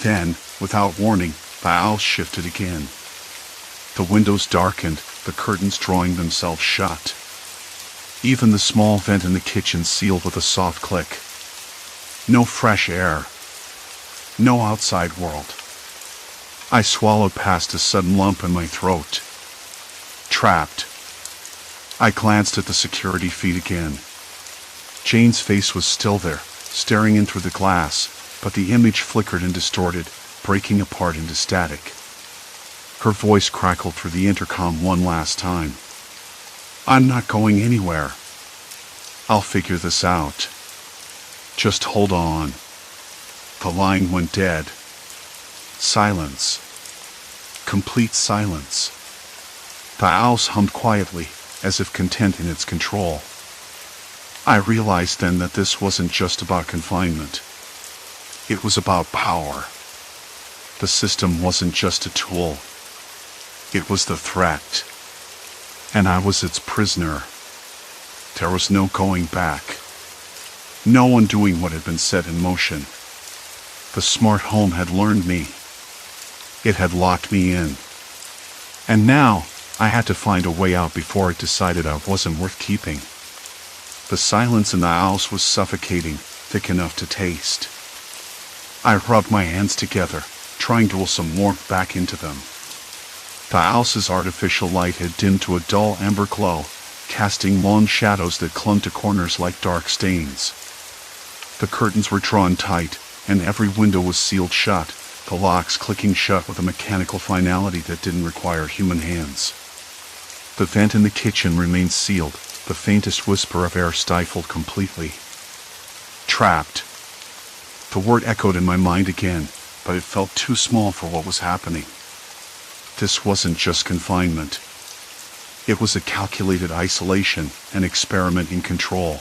Speaker 1: Then, without warning, the house shifted again. The windows darkened, the curtains drawing themselves shut. Even the small vent in the kitchen sealed with a soft click. No fresh air. No outside world. I swallowed past a sudden lump in my throat. Trapped. I glanced at the security feed again. Jane's face was still there, staring in through the glass, but the image flickered and distorted, breaking apart into static. Her voice crackled through the intercom one last time. I'm not going anywhere. I'll figure this out. Just hold on. The line went dead. Silence. Complete silence. The house hummed quietly, as if content in its control. I realized then that this wasn't just about confinement. It was about power. The system wasn't just a tool. It was the threat. And I was its prisoner. There was no going back. No undoing what had been set in motion. The smart home had learned me. It had locked me in. And now, I had to find a way out before it decided I wasn't worth keeping. The silence in the house was suffocating, thick enough to taste. I rubbed my hands together, trying to will some warmth back into them. The house's artificial light had dimmed to a dull amber glow, casting long shadows that clung to corners like dark stains. The curtains were drawn tight, and every window was sealed shut, the locks clicking shut with a mechanical finality that didn't require human hands. The vent in the kitchen remained sealed, the faintest whisper of air stifled completely. Trapped. The word echoed in my mind again, but it felt too small for what was happening. This wasn't just confinement. It was a calculated isolation, an experiment in control.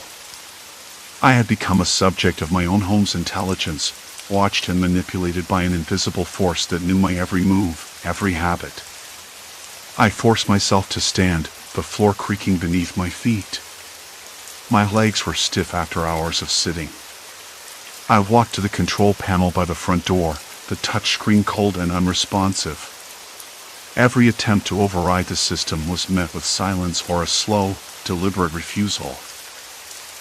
Speaker 1: I had become a subject of my own home's intelligence, watched and manipulated by an invisible force that knew my every move, every habit. I forced myself to stand, the floor creaking beneath my feet. My legs were stiff after hours of sitting. I walked to the control panel by the front door, the touchscreen cold and unresponsive. Every attempt to override the system was met with silence or a slow, deliberate refusal.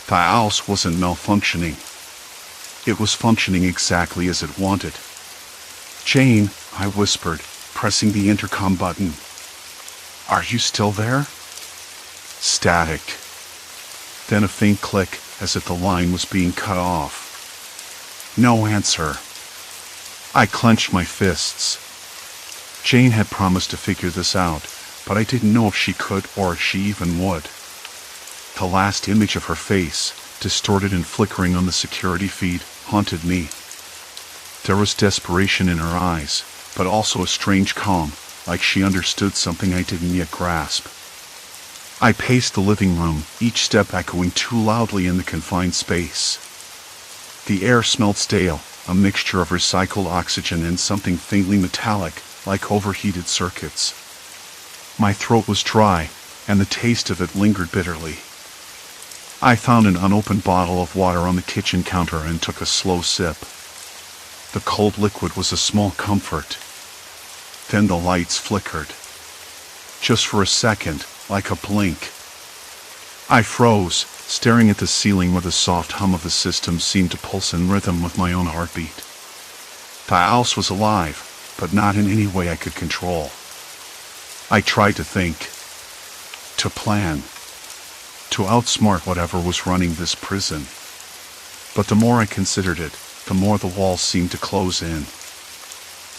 Speaker 1: The house wasn't malfunctioning. It was functioning exactly as it wanted. Jane, I whispered, pressing the intercom button. Are you still there? Static. Then a faint click, as if the line was being cut off. No answer. I clenched my fists. Jane had promised to figure this out, but I didn't know if she could or if she even would. The last image of her face, distorted and flickering on the security feed, haunted me. There was desperation in her eyes, but also a strange calm, like she understood something I didn't yet grasp. I paced the living room, each step echoing too loudly in the confined space. The air smelled stale, a mixture of recycled oxygen and something faintly metallic, like overheated circuits. My throat was dry, and the taste of it lingered bitterly. I found an unopened bottle of water on the kitchen counter and took a slow sip. The cold liquid was a small comfort. Then the lights flickered. Just for a second, like a blink. I froze, staring at the ceiling where the soft hum of the system seemed to pulse in rhythm with my own heartbeat. The house was alive, but not in any way I could control. I tried to think, to plan, to outsmart whatever was running this prison. But the more I considered it, the more the walls seemed to close in.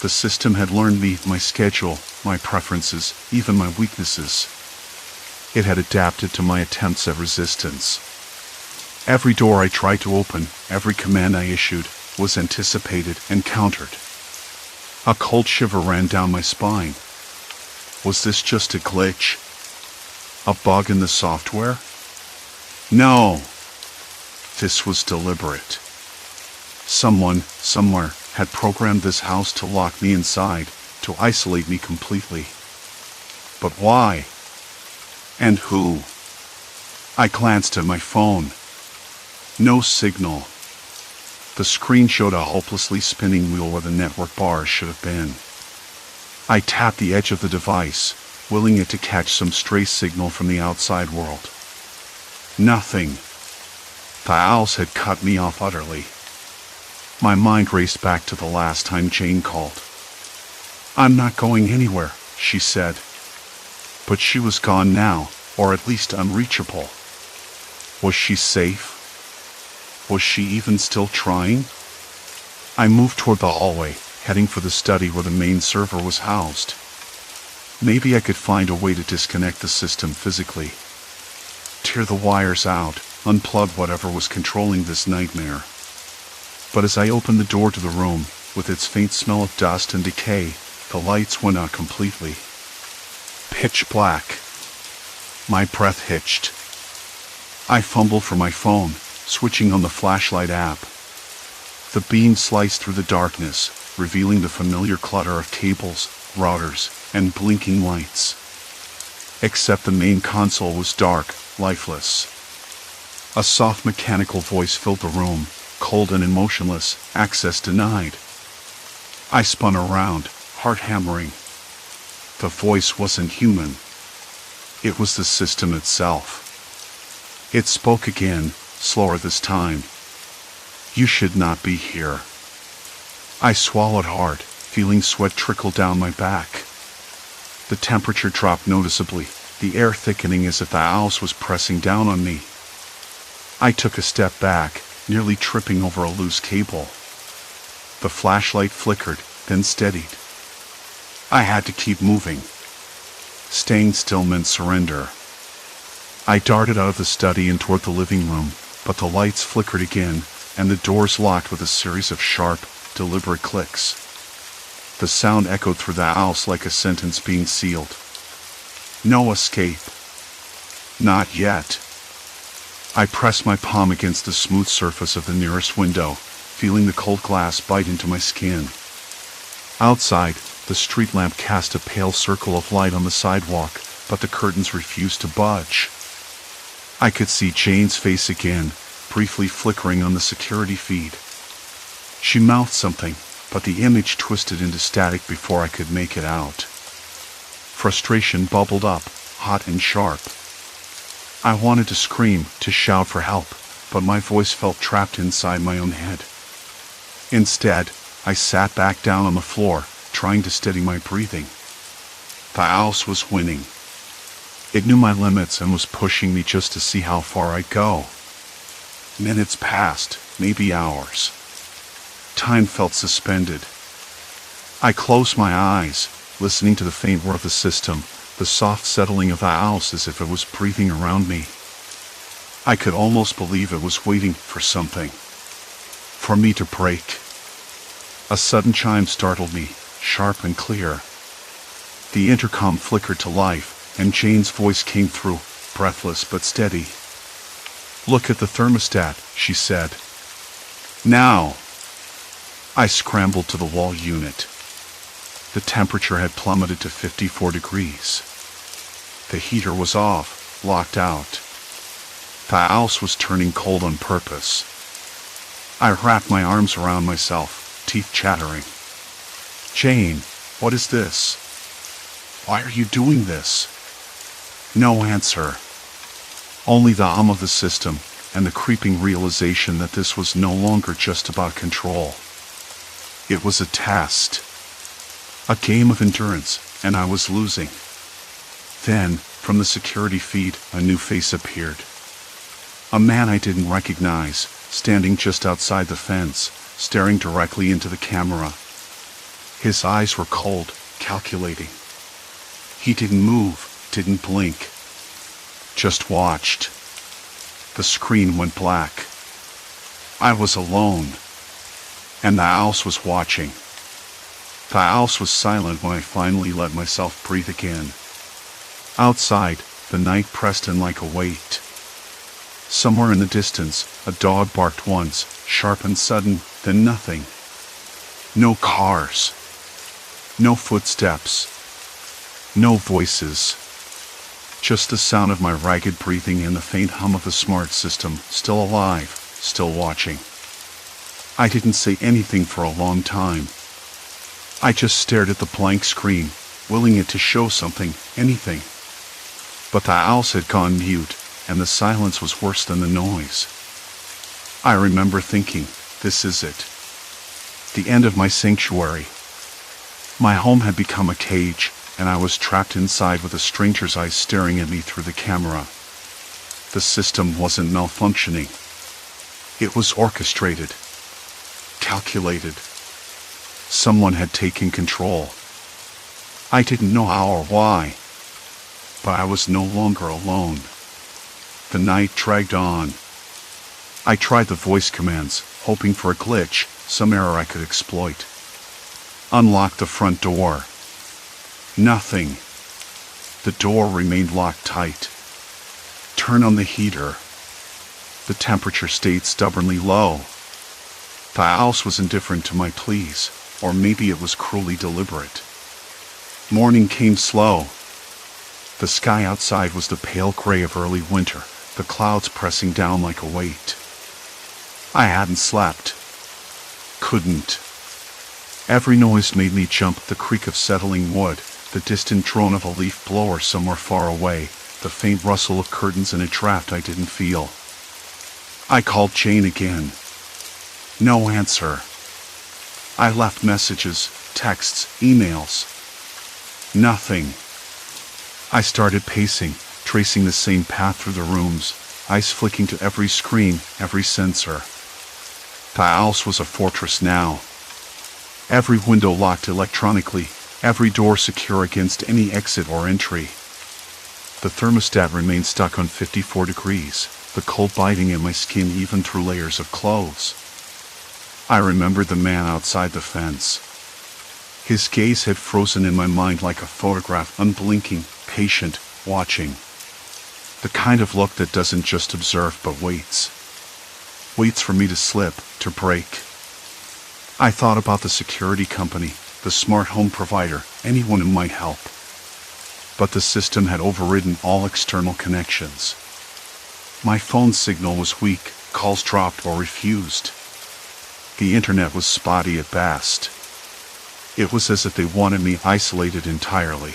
Speaker 1: The system had learned me, my schedule, my preferences, even my weaknesses. It had adapted to my attempts at resistance. Every door I tried to open, every command I issued, was anticipated and countered. A cold shiver ran down my spine. Was this just a glitch? A bug in the software? No! This was deliberate. Someone, somewhere, had programmed this house to lock me inside, to isolate me completely. But why? And who? I glanced at my phone. No signal. The screen showed a hopelessly spinning wheel where the network bars should have been. I tapped the edge of the device, willing it to catch some stray signal from the outside world. Nothing. The owls had cut me off utterly. My mind raced back to the last time Jane called. "I'm not going anywhere," she said. But she was gone now, or at least unreachable. Was she safe? Was she even still trying? I moved toward the hallway, heading for the study where the main server was housed. Maybe I could find a way to disconnect the system physically. Tear the wires out, unplug whatever was controlling this nightmare. But as I opened the door to the room, with its faint smell of dust and decay, the lights went out completely. Pitch black. My breath hitched. I fumbled for my phone, switching on the flashlight app. The beam sliced through the darkness, revealing the familiar clutter of cables, routers, and blinking lights. Except the main console was dark, lifeless. A soft mechanical voice filled the room, cold and emotionless, access denied. I spun around, heart hammering. The voice wasn't human. It was the system itself. It spoke again, slower this time. "You should not be here." I swallowed hard, feeling sweat trickle down my back. The temperature dropped noticeably, the air thickening as if the house was pressing down on me. I took a step back, nearly tripping over a loose cable. The flashlight flickered, then steadied. I had to keep moving. Staying still meant surrender. I darted out of the study and toward the living room, but the lights flickered again, and the doors locked with a series of sharp, deliberate clicks. The sound echoed through the house like a sentence being sealed. No escape. Not yet. I pressed my palm against the smooth surface of the nearest window, feeling the cold glass bite into my skin. Outside, the street lamp cast a pale circle of light on the sidewalk, but the curtains refused to budge. I could see Jane's face again, briefly flickering on the security feed. She mouthed something, but the image twisted into static before I could make it out. Frustration bubbled up, hot and sharp. I wanted to scream, to shout for help, but my voice felt trapped inside my own head. Instead, I sat back down on the floor, trying to steady my breathing. The house was winning. It knew my limits and was pushing me just to see how far I'd go. Minutes passed, maybe hours. Time felt suspended. I closed my eyes, listening to the faint whir of the system, the soft settling of the house as if it was breathing around me. I could almost believe it was waiting for something, for me to break. A sudden chime startled me, sharp and clear. The intercom flickered to life, and Jane's voice came through, breathless but steady. "Look at the thermostat," she said. "Now!" I scrambled to the wall unit. The temperature had plummeted to 54 degrees. The heater was off, locked out. The house was turning cold on purpose. I wrapped my arms around myself, teeth chattering. "Jane, what is this? Why are you doing this?" No answer. Only the hum of the system, and the creeping realization that this was no longer just about control. It was a test. A game of endurance, and I was losing. Then, from the security feed, a new face appeared. A man I didn't recognize, standing just outside the fence, staring directly into the camera. His eyes were cold, calculating. He didn't move, didn't blink. Just watched. The screen went black. I was alone. And the house was watching. The house was silent when I finally let myself breathe again. Outside, the night pressed in like a weight. Somewhere in the distance, a dog barked once, sharp and sudden, then nothing. No cars. No footsteps. No voices. Just the sound of my ragged breathing and the faint hum of the smart system, still alive, still watching. I didn't say anything for a long time. I just stared at the blank screen, willing it to show something, anything. But the house had gone mute, and the silence was worse than the noise. I remember thinking, this is it. The end of my sanctuary. My home had become a cage, and I was trapped inside with a stranger's eyes staring at me through the camera. The system wasn't malfunctioning. It was orchestrated. Calculated. Someone had taken control. I didn't know how or why, but I was no longer alone. The night dragged on. I tried the voice commands, hoping for a glitch, some error I could exploit. Unlock the front door. Nothing. The door remained locked tight. Turn on the heater. The temperature stayed stubbornly low. The house was indifferent to my pleas, or maybe it was cruelly deliberate. Morning came slow. The sky outside was the pale gray of early winter, the clouds pressing down like a weight. I hadn't slept. Couldn't. Every noise made me jump, the creak of settling wood, the distant drone of a leaf blower somewhere far away, the faint rustle of curtains in a draft I didn't feel. I called Jane again. No answer. I left messages, texts, emails. Nothing. I started pacing, tracing the same path through the rooms, eyes flicking to every screen, every sensor. The house was a fortress now. Every window locked electronically, every door secure against any exit or entry. The thermostat remained stuck on 54 degrees, the cold biting at my skin even through layers of clothes. I remembered the man outside the fence. His gaze had frozen in my mind like a photograph, unblinking, patient, watching. The kind of look that doesn't just observe but waits. Waits for me to slip, to break. I thought about the security company, the smart home provider, anyone who might help. But the system had overridden all external connections. My phone signal was weak, calls dropped or refused. The internet was spotty at best. It was as if they wanted me isolated entirely.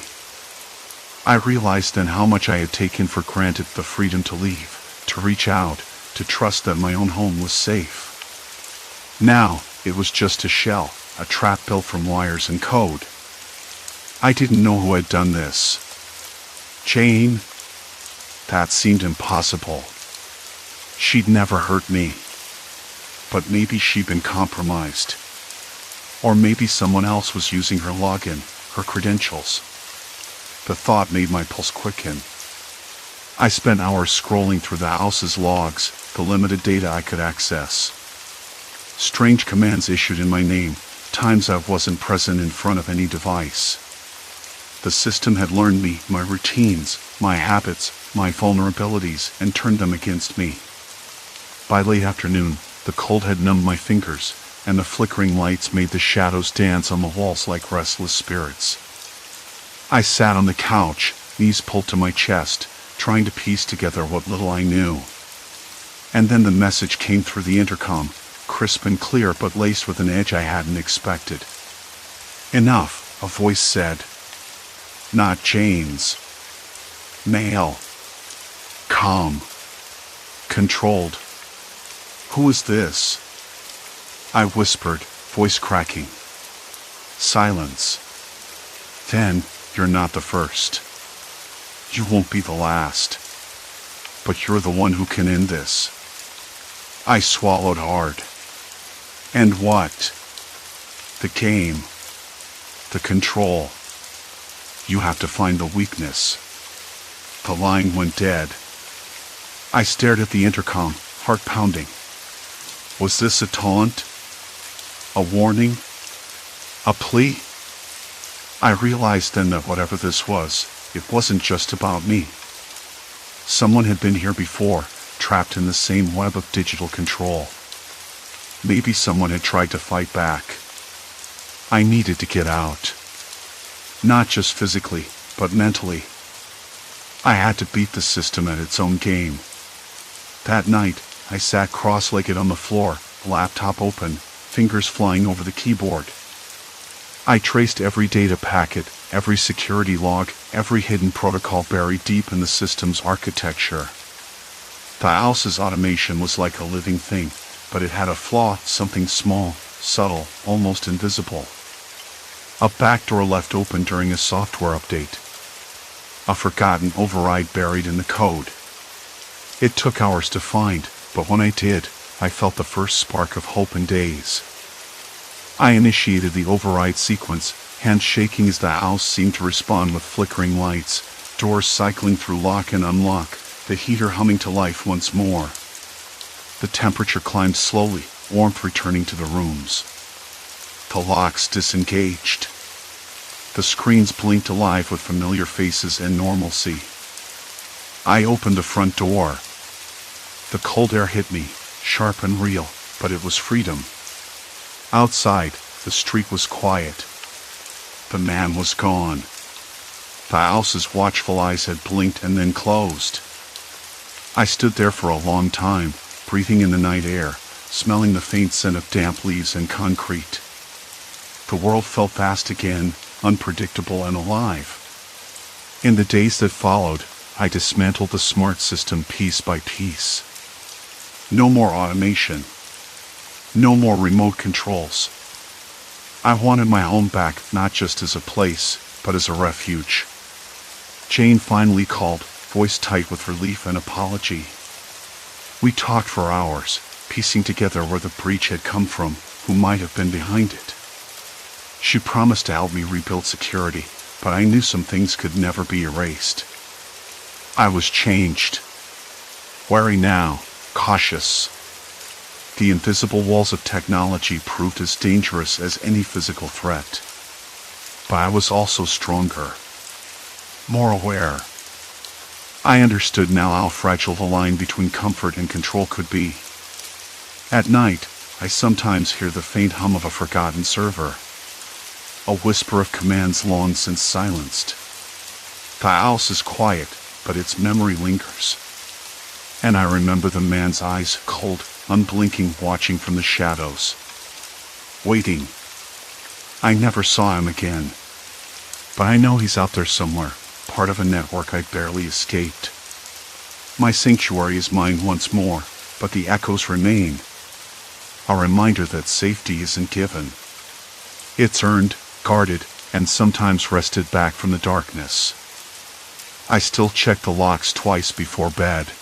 Speaker 1: I realized then how much I had taken for granted, the freedom to leave, to reach out, to trust that my own home was safe. Now, it was just a shell, a trap built from wires and code. I didn't know who had done this. Jane? That seemed impossible. She'd never hurt me. But maybe she'd been compromised. Or maybe someone else was using her login, her credentials. The thought made my pulse quicken. I spent hours scrolling through the house's logs, the limited data I could access. Strange commands issued in my name, times I wasn't present in front of any device. The system had learned me, my routines, my habits, my vulnerabilities, and turned them against me. By late afternoon, the cold had numbed my fingers, and the flickering lights made the shadows dance on the walls like restless spirits. I sat on the couch, knees pulled to my chest, trying to piece together what little I knew. And then the message came through the intercom, crisp and clear but laced with an edge I hadn't expected. "Enough," a voice said. "Not Jane's. Male. Calm. Controlled. Who is this?" I whispered, voice cracking. Silence. "Then, you're not the first. You won't be the last. But you're the one who can end this." I swallowed hard. "And what?" "The game. The control. You have to find the weakness." The line went dead. I stared at the intercom, heart pounding. Was this a taunt? A warning? A plea? I realized then that whatever this was, it wasn't just about me. Someone had been here before, trapped in the same web of digital control. Maybe someone had tried to fight back. I needed to get out. Not just physically, but mentally. I had to beat the system at its own game. That night, I sat cross-legged on the floor, laptop open, fingers flying over the keyboard. I traced every data packet, every security log, every hidden protocol buried deep in the system's architecture. The house's automation was like a living thing, but it had a flaw, something small, subtle, almost invisible. A backdoor left open during a software update. A forgotten override buried in the code. It took hours to find, but when I did, I felt the first spark of hope in days. I initiated the override sequence, hands shaking as the house seemed to respond with flickering lights, doors cycling through lock and unlock, the heater humming to life once more. The temperature climbed slowly, warmth returning to the rooms. The locks disengaged. The screens blinked alive with familiar faces and normalcy. I opened the front door. The cold air hit me, sharp and real, but it was freedom. Outside, the street was quiet. The man was gone. The house's watchful eyes had blinked and then closed. I stood there for a long time, breathing in the night air, smelling the faint scent of damp leaves and concrete. The world felt vast again, unpredictable and alive. In the days that followed, I dismantled the smart system piece by piece. No more automation. No more remote controls. I wanted my home back, not just as a place, but as a refuge. Jane finally called, voice tight with relief and apology. We talked for hours, piecing together where the breach had come from, who might have been behind it. She promised to help me rebuild security, but I knew some things could never be erased. I was changed. Wary now, cautious. The invisible walls of technology proved as dangerous as any physical threat. But I was also stronger. More aware. I understood now how fragile the line between comfort and control could be. At night, I sometimes hear the faint hum of a forgotten server. A whisper of commands long since silenced. The house is quiet, but its memory lingers. And I remember the man's eyes, cold, unblinking, watching from the shadows. Waiting. I never saw him again. But I know he's out there somewhere, part of a network I barely escaped. My sanctuary is mine once more, but the echoes remain. A reminder that safety isn't given. It's earned, guarded, and sometimes wrested back from the darkness. I still check the locks twice before bed.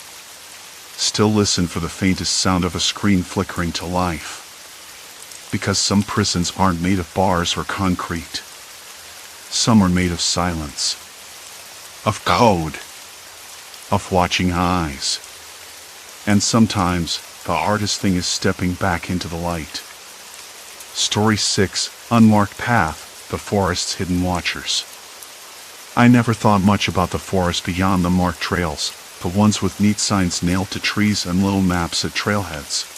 Speaker 1: Still listen for the faintest sound of a screen flickering to life. Because some prisons aren't made of bars or concrete. Some are made of silence. of code, of watching eyes. And sometimes, the hardest thing is stepping back into the light. Story 6, Unmarked Path, The Forest's Hidden Watchers. I never thought much about the forest beyond the marked trails, the ones with neat signs nailed to trees and little maps at trailheads.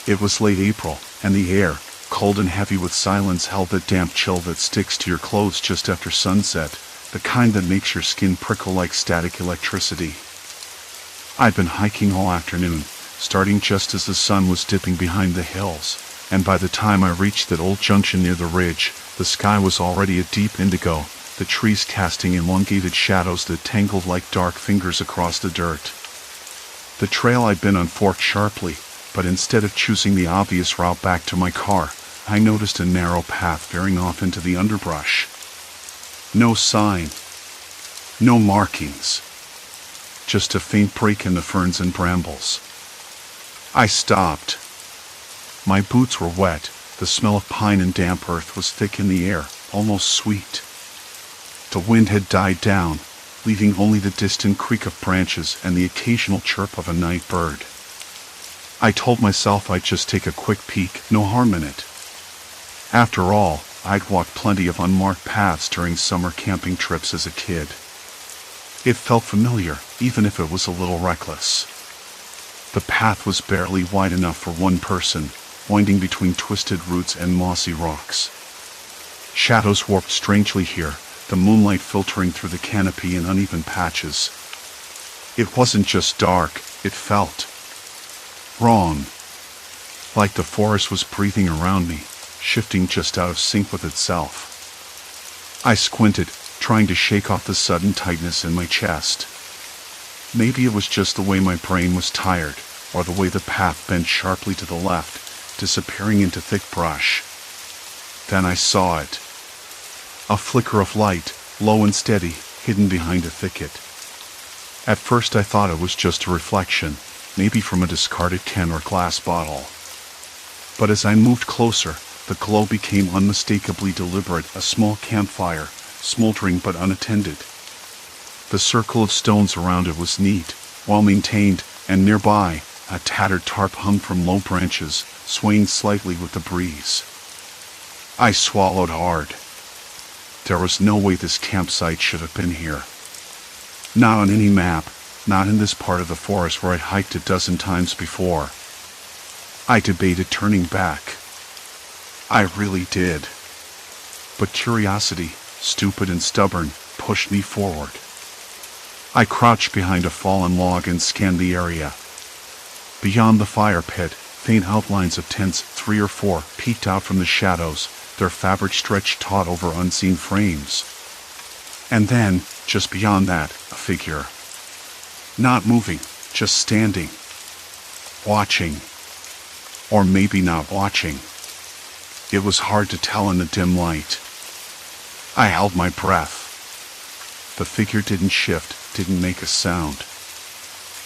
Speaker 1: It was late April, and the air, cold and heavy with silence, held that damp chill that sticks to your clothes just after sunset, the kind that makes your skin prickle like static electricity. I'd been hiking all afternoon, starting just as the sun was dipping behind the hills, and by the time I reached that old junction near the ridge, the sky was already a deep indigo, the trees casting elongated shadows that tangled like dark fingers across the dirt. The trail I'd been on forked sharply, but instead of choosing the obvious route back to my car, I noticed a narrow path veering off into the underbrush. No sign. No markings. Just a faint break in the ferns and brambles. I stopped. My boots were wet, the smell of pine and damp earth was thick in the air, almost sweet. The wind had died down, leaving only the distant creak of branches and the occasional chirp of a night bird. I told myself I'd just take a quick peek, no harm in it. After all, I'd walked plenty of unmarked paths during summer camping trips as a kid. It felt familiar, even if it was a little reckless. The path was barely wide enough for one person, winding between twisted roots and mossy rocks. Shadows warped strangely here, the moonlight filtering through the canopy in uneven patches. It wasn't just dark, it felt wrong. Like the forest was breathing around me, shifting just out of sync with itself. I squinted, trying to shake off the sudden tightness in my chest. Maybe it was just the way my brain was tired, or the way the path bent sharply to the left, disappearing into thick brush. Then I saw it. A flicker of light, low and steady, hidden behind a thicket. At first I thought it was just a reflection, maybe from a discarded can or glass bottle. But as I moved closer, the glow became unmistakably deliberate, a small campfire, smoldering but unattended. The circle of stones around it was neat, well-maintained, and nearby, a tattered tarp hung from low branches, swaying slightly with the breeze. I swallowed hard. There was no way this campsite should have been here. Not on any map, not in this part of the forest where I'd hiked a dozen times before. I debated turning back. I really did. But curiosity, stupid and stubborn, pushed me forward. I crouched behind a fallen log and scanned the area. Beyond the fire pit, faint outlines of tents, 3 or 4, peeked out from the shadows, their fabric stretched taut over unseen frames. And then, just beyond that, a figure. Not moving, just standing. Watching. Or maybe not watching. It was hard to tell in the dim light. I held my breath. The figure didn't shift, didn't make a sound.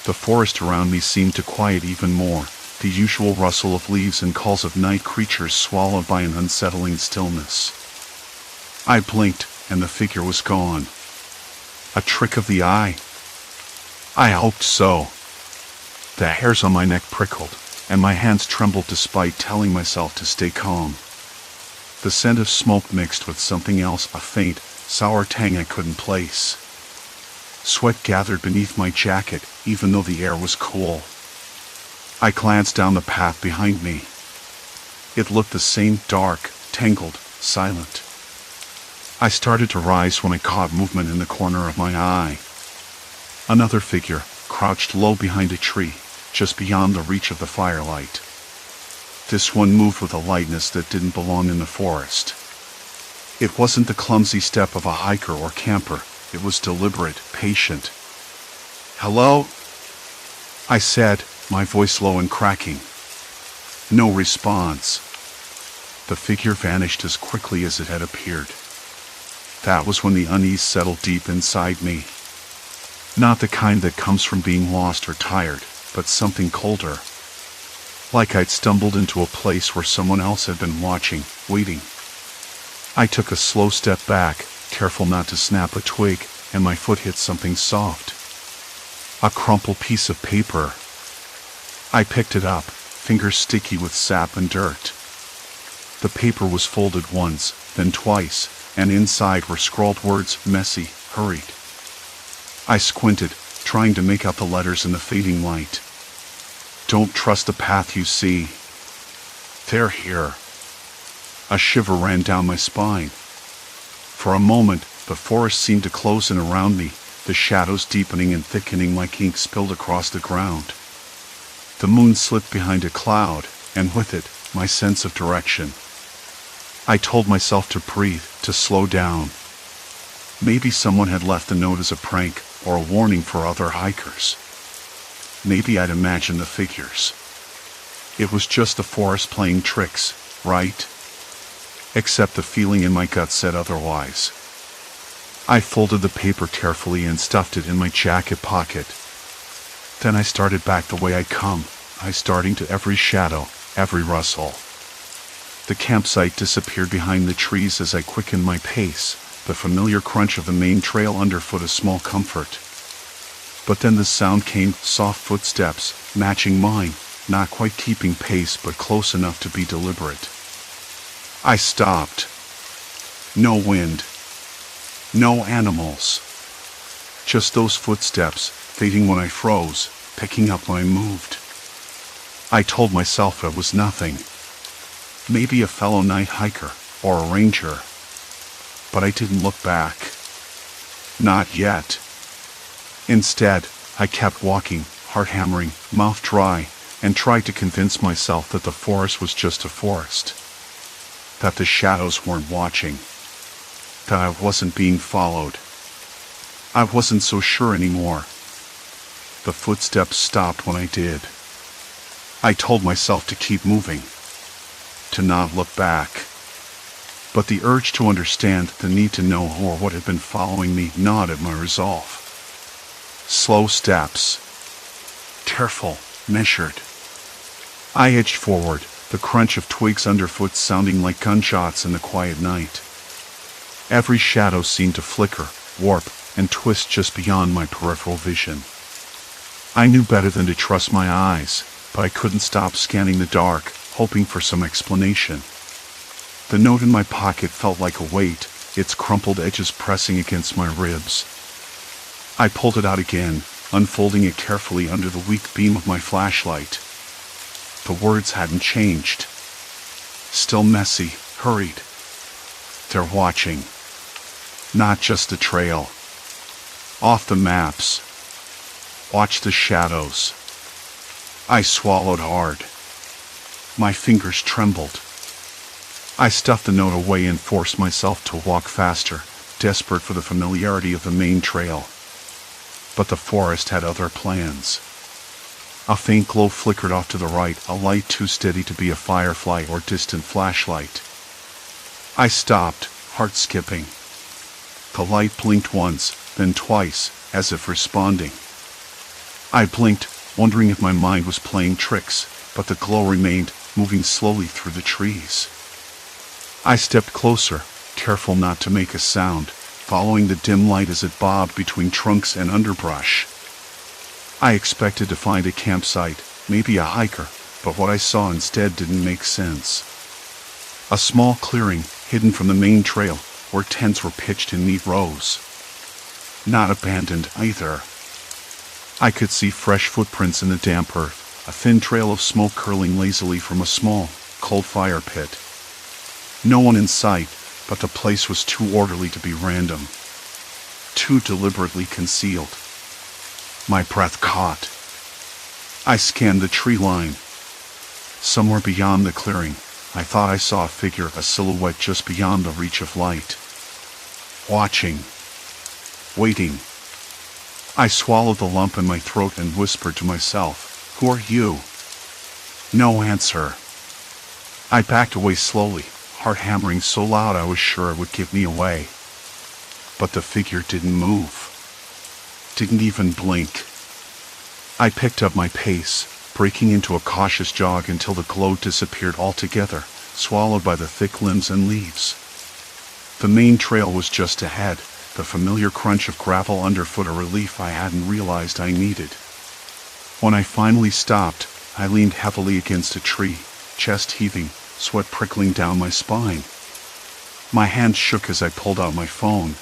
Speaker 1: The forest around me seemed to quiet even more, the usual rustle of leaves and calls of night creatures swallowed by an unsettling stillness. I blinked, and the figure was gone. A trick of the eye? I hoped so. The hairs on my neck prickled, and my hands trembled despite telling myself to stay calm. The scent of smoke mixed with something else, a faint, sour tang I couldn't place. Sweat gathered beneath my jacket, even though the air was cool. I glanced down the path behind me. It looked the same, dark, tangled, silent. I started to rise when I caught movement in the corner of my eye. Another figure, crouched low behind a tree, just beyond the reach of the firelight. This one moved with a lightness that didn't belong in the forest. It wasn't the clumsy step of a hiker or camper. It was deliberate, patient. "Hello?" I said, my voice low and cracking. No response. The figure vanished as quickly as it had appeared. That was when the unease settled deep inside me. Not the kind that comes from being lost or tired, but something colder. Like I'd stumbled into a place where someone else had been watching, waiting. I took a slow step back, careful not to snap a twig, and my foot hit something soft. A crumpled piece of paper. I picked it up, fingers sticky with sap and dirt. The paper was folded once, then twice, and inside were scrawled words, messy, hurried. I squinted, trying to make out the letters in the fading light. Don't trust the path you see. They're here. A shiver ran down my spine. For a moment, the forest seemed to close in around me, the shadows deepening and thickening like ink spilled across the ground. The moon slipped behind a cloud, and with it, my sense of direction. I told myself to breathe, to slow down. Maybe someone had left a note as a prank, or a warning for other hikers. Maybe I'd imagined the figures. It was just the forest playing tricks, right? Except the feeling in my gut said otherwise. I folded the paper carefully and stuffed it in my jacket pocket. Then I started back the way I'd come, starting to every shadow, every rustle. The campsite disappeared behind the trees as I quickened my pace, the familiar crunch of the main trail underfoot a small comfort. But then the sound came, soft footsteps, matching mine, not quite keeping pace but close enough to be deliberate. I stopped. No wind. No animals. Just those footsteps, fading when I froze, picking up when I moved. I told myself it was nothing. Maybe a fellow night hiker, or a ranger. But I didn't look back. Not yet. Instead, I kept walking, heart hammering, mouth dry, and tried to convince myself that the forest was just a forest. That the shadows weren't watching. That I wasn't being followed. I wasn't so sure anymore. The footsteps stopped when I did. I told myself to keep moving. To not look back. But the urge to understand, the need to know who or what had been following me gnawed at my resolve. Slow steps. Careful, measured. I edged forward, the crunch of twigs underfoot sounding like gunshots in the quiet night. Every shadow seemed to flicker, warp, and twist just beyond my peripheral vision. I knew better than to trust my eyes, but I couldn't stop scanning the dark, hoping for some explanation. The note in my pocket felt like a weight, its crumpled edges pressing against my ribs. I pulled it out again, unfolding it carefully under the weak beam of my flashlight. The words hadn't changed. Still messy, hurried. They're watching. Not just the trail. Off the maps. Watch the shadows. I swallowed hard. My fingers trembled. I stuffed the note away and forced myself to walk faster, desperate for the familiarity of the main trail. But the forest had other plans. A faint glow flickered off to the right, a light too steady to be a firefly or distant flashlight. I stopped, heart skipping. The light blinked once, then twice, as if responding. I blinked, wondering if my mind was playing tricks, but the glow remained, moving slowly through the trees. I stepped closer, careful not to make a sound, following the dim light as it bobbed between trunks and underbrush. I expected to find a campsite, maybe a hiker, but what I saw instead didn't make sense. A small clearing, hidden from the main trail, where tents were pitched in neat rows. Not abandoned either. I could see fresh footprints in the damp earth, a thin trail of smoke curling lazily from a small, cold fire pit. No one in sight, but the place was too orderly to be random. Too deliberately concealed. My breath caught. I scanned the tree line. Somewhere beyond the clearing, I thought I saw a figure, a silhouette just beyond the reach of light. Watching. Waiting. I swallowed the lump in my throat and whispered to myself, "Who are you?" No answer. I backed away slowly, heart hammering so loud I was sure it would give me away. But the figure didn't move. Didn't even blink. I picked up my pace, breaking into a cautious jog until the glow disappeared altogether, swallowed by the thick limbs and leaves. The main trail was just ahead, the familiar crunch of gravel underfoot, a relief I hadn't realized I needed. When I finally stopped, I leaned heavily against a tree, chest heaving, sweat prickling down my spine. My hand shook as I pulled out my phone.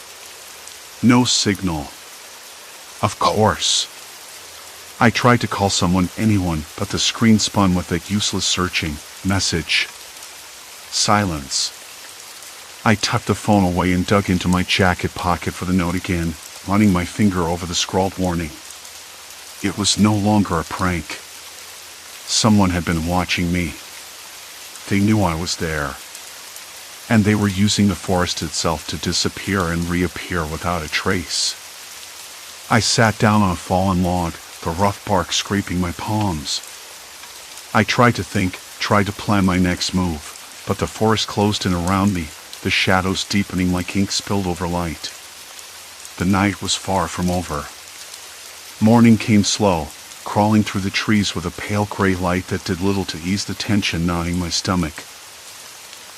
Speaker 1: No signal. Of course. I tried to call someone, anyone, but the screen spun with that useless searching message. Silence. I tucked the phone away and dug into my jacket pocket for the note again, running my finger over the scrawled warning. It was no longer a prank. Someone had been watching me. They knew I was there. And they were using the forest itself to disappear and reappear without a trace. I sat down on a fallen log, the rough bark scraping my palms. I tried to think, tried to plan my next move, but the forest closed in around me, the shadows deepening like ink spilled over light. The night was far from over. Morning came slow, crawling through the trees with a pale gray light that did little to ease the tension gnawing my stomach.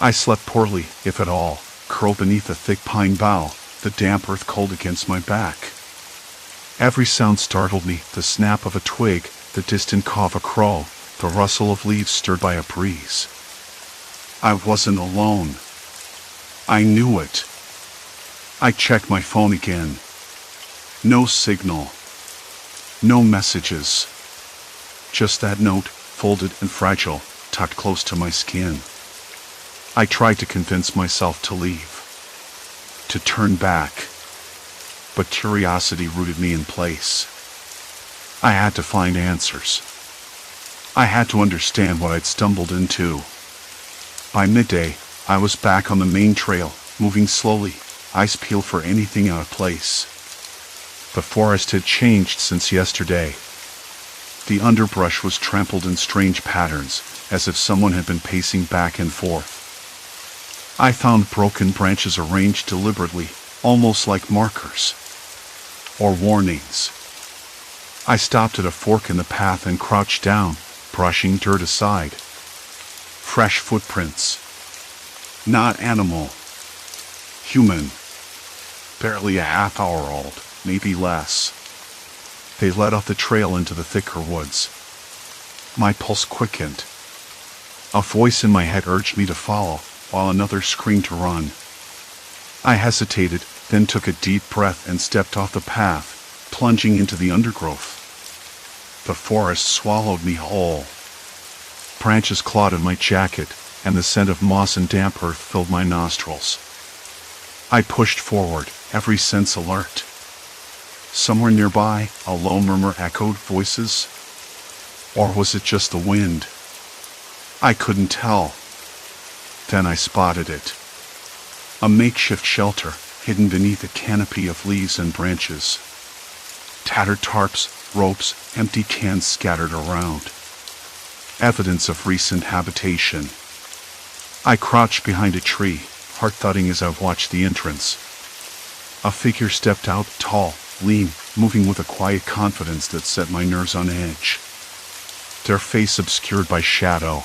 Speaker 1: I slept poorly, if at all, curled beneath a thick pine bough, the damp earth cold against my back. Every sound startled me, the snap of a twig, the distant caw of a crow, the rustle of leaves stirred by a breeze. I wasn't alone. I knew it. I checked my phone again. No signal. No messages. Just that note, folded and fragile, tucked close to my skin. I tried to convince myself to leave. To turn back. But curiosity rooted me in place. I had to find answers. I had to understand what I'd stumbled into. By midday, I was back on the main trail, moving slowly, eyes peeled for anything out of place. The forest had changed since yesterday. The underbrush was trampled in strange patterns, as if someone had been pacing back and forth. I found broken branches arranged deliberately, almost like markers. Or warnings. I stopped at a fork in the path and crouched down, brushing dirt aside. Fresh footprints. Not animal. Human. Barely a half hour old, maybe less. They led off the trail into the thicker woods. My pulse quickened. A voice in my head urged me to follow, while another screamed to run. I hesitated, then took a deep breath and stepped off the path, plunging into the undergrowth. The forest swallowed me whole. Branches clawed at my jacket, and the scent of moss and damp earth filled my nostrils. I pushed forward, every sense alert. Somewhere nearby, a low murmur echoed voices. Or was it just the wind? I couldn't tell. Then I spotted it. A makeshift shelter, hidden beneath a canopy of leaves and branches. Tattered tarps, ropes, empty cans scattered around. Evidence of recent habitation. I crouched behind a tree, heart thudding as I watched the entrance. A figure stepped out, tall, lean, moving with a quiet confidence that set my nerves on edge. Their face obscured by shadow.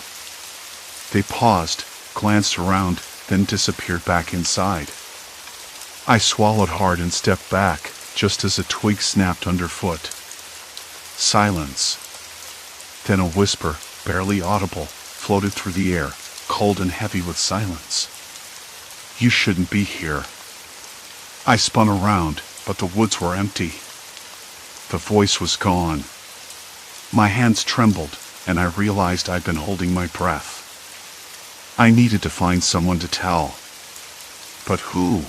Speaker 1: They paused, glanced around, then disappeared back inside. I swallowed hard and stepped back, just as a twig snapped underfoot. Silence. Then a whisper, barely audible, floated through the air, cold and heavy with silence. You shouldn't be here. I spun around, but the woods were empty. The voice was gone. My hands trembled, and I realized I'd been holding my breath. I needed to find someone to tell. But who?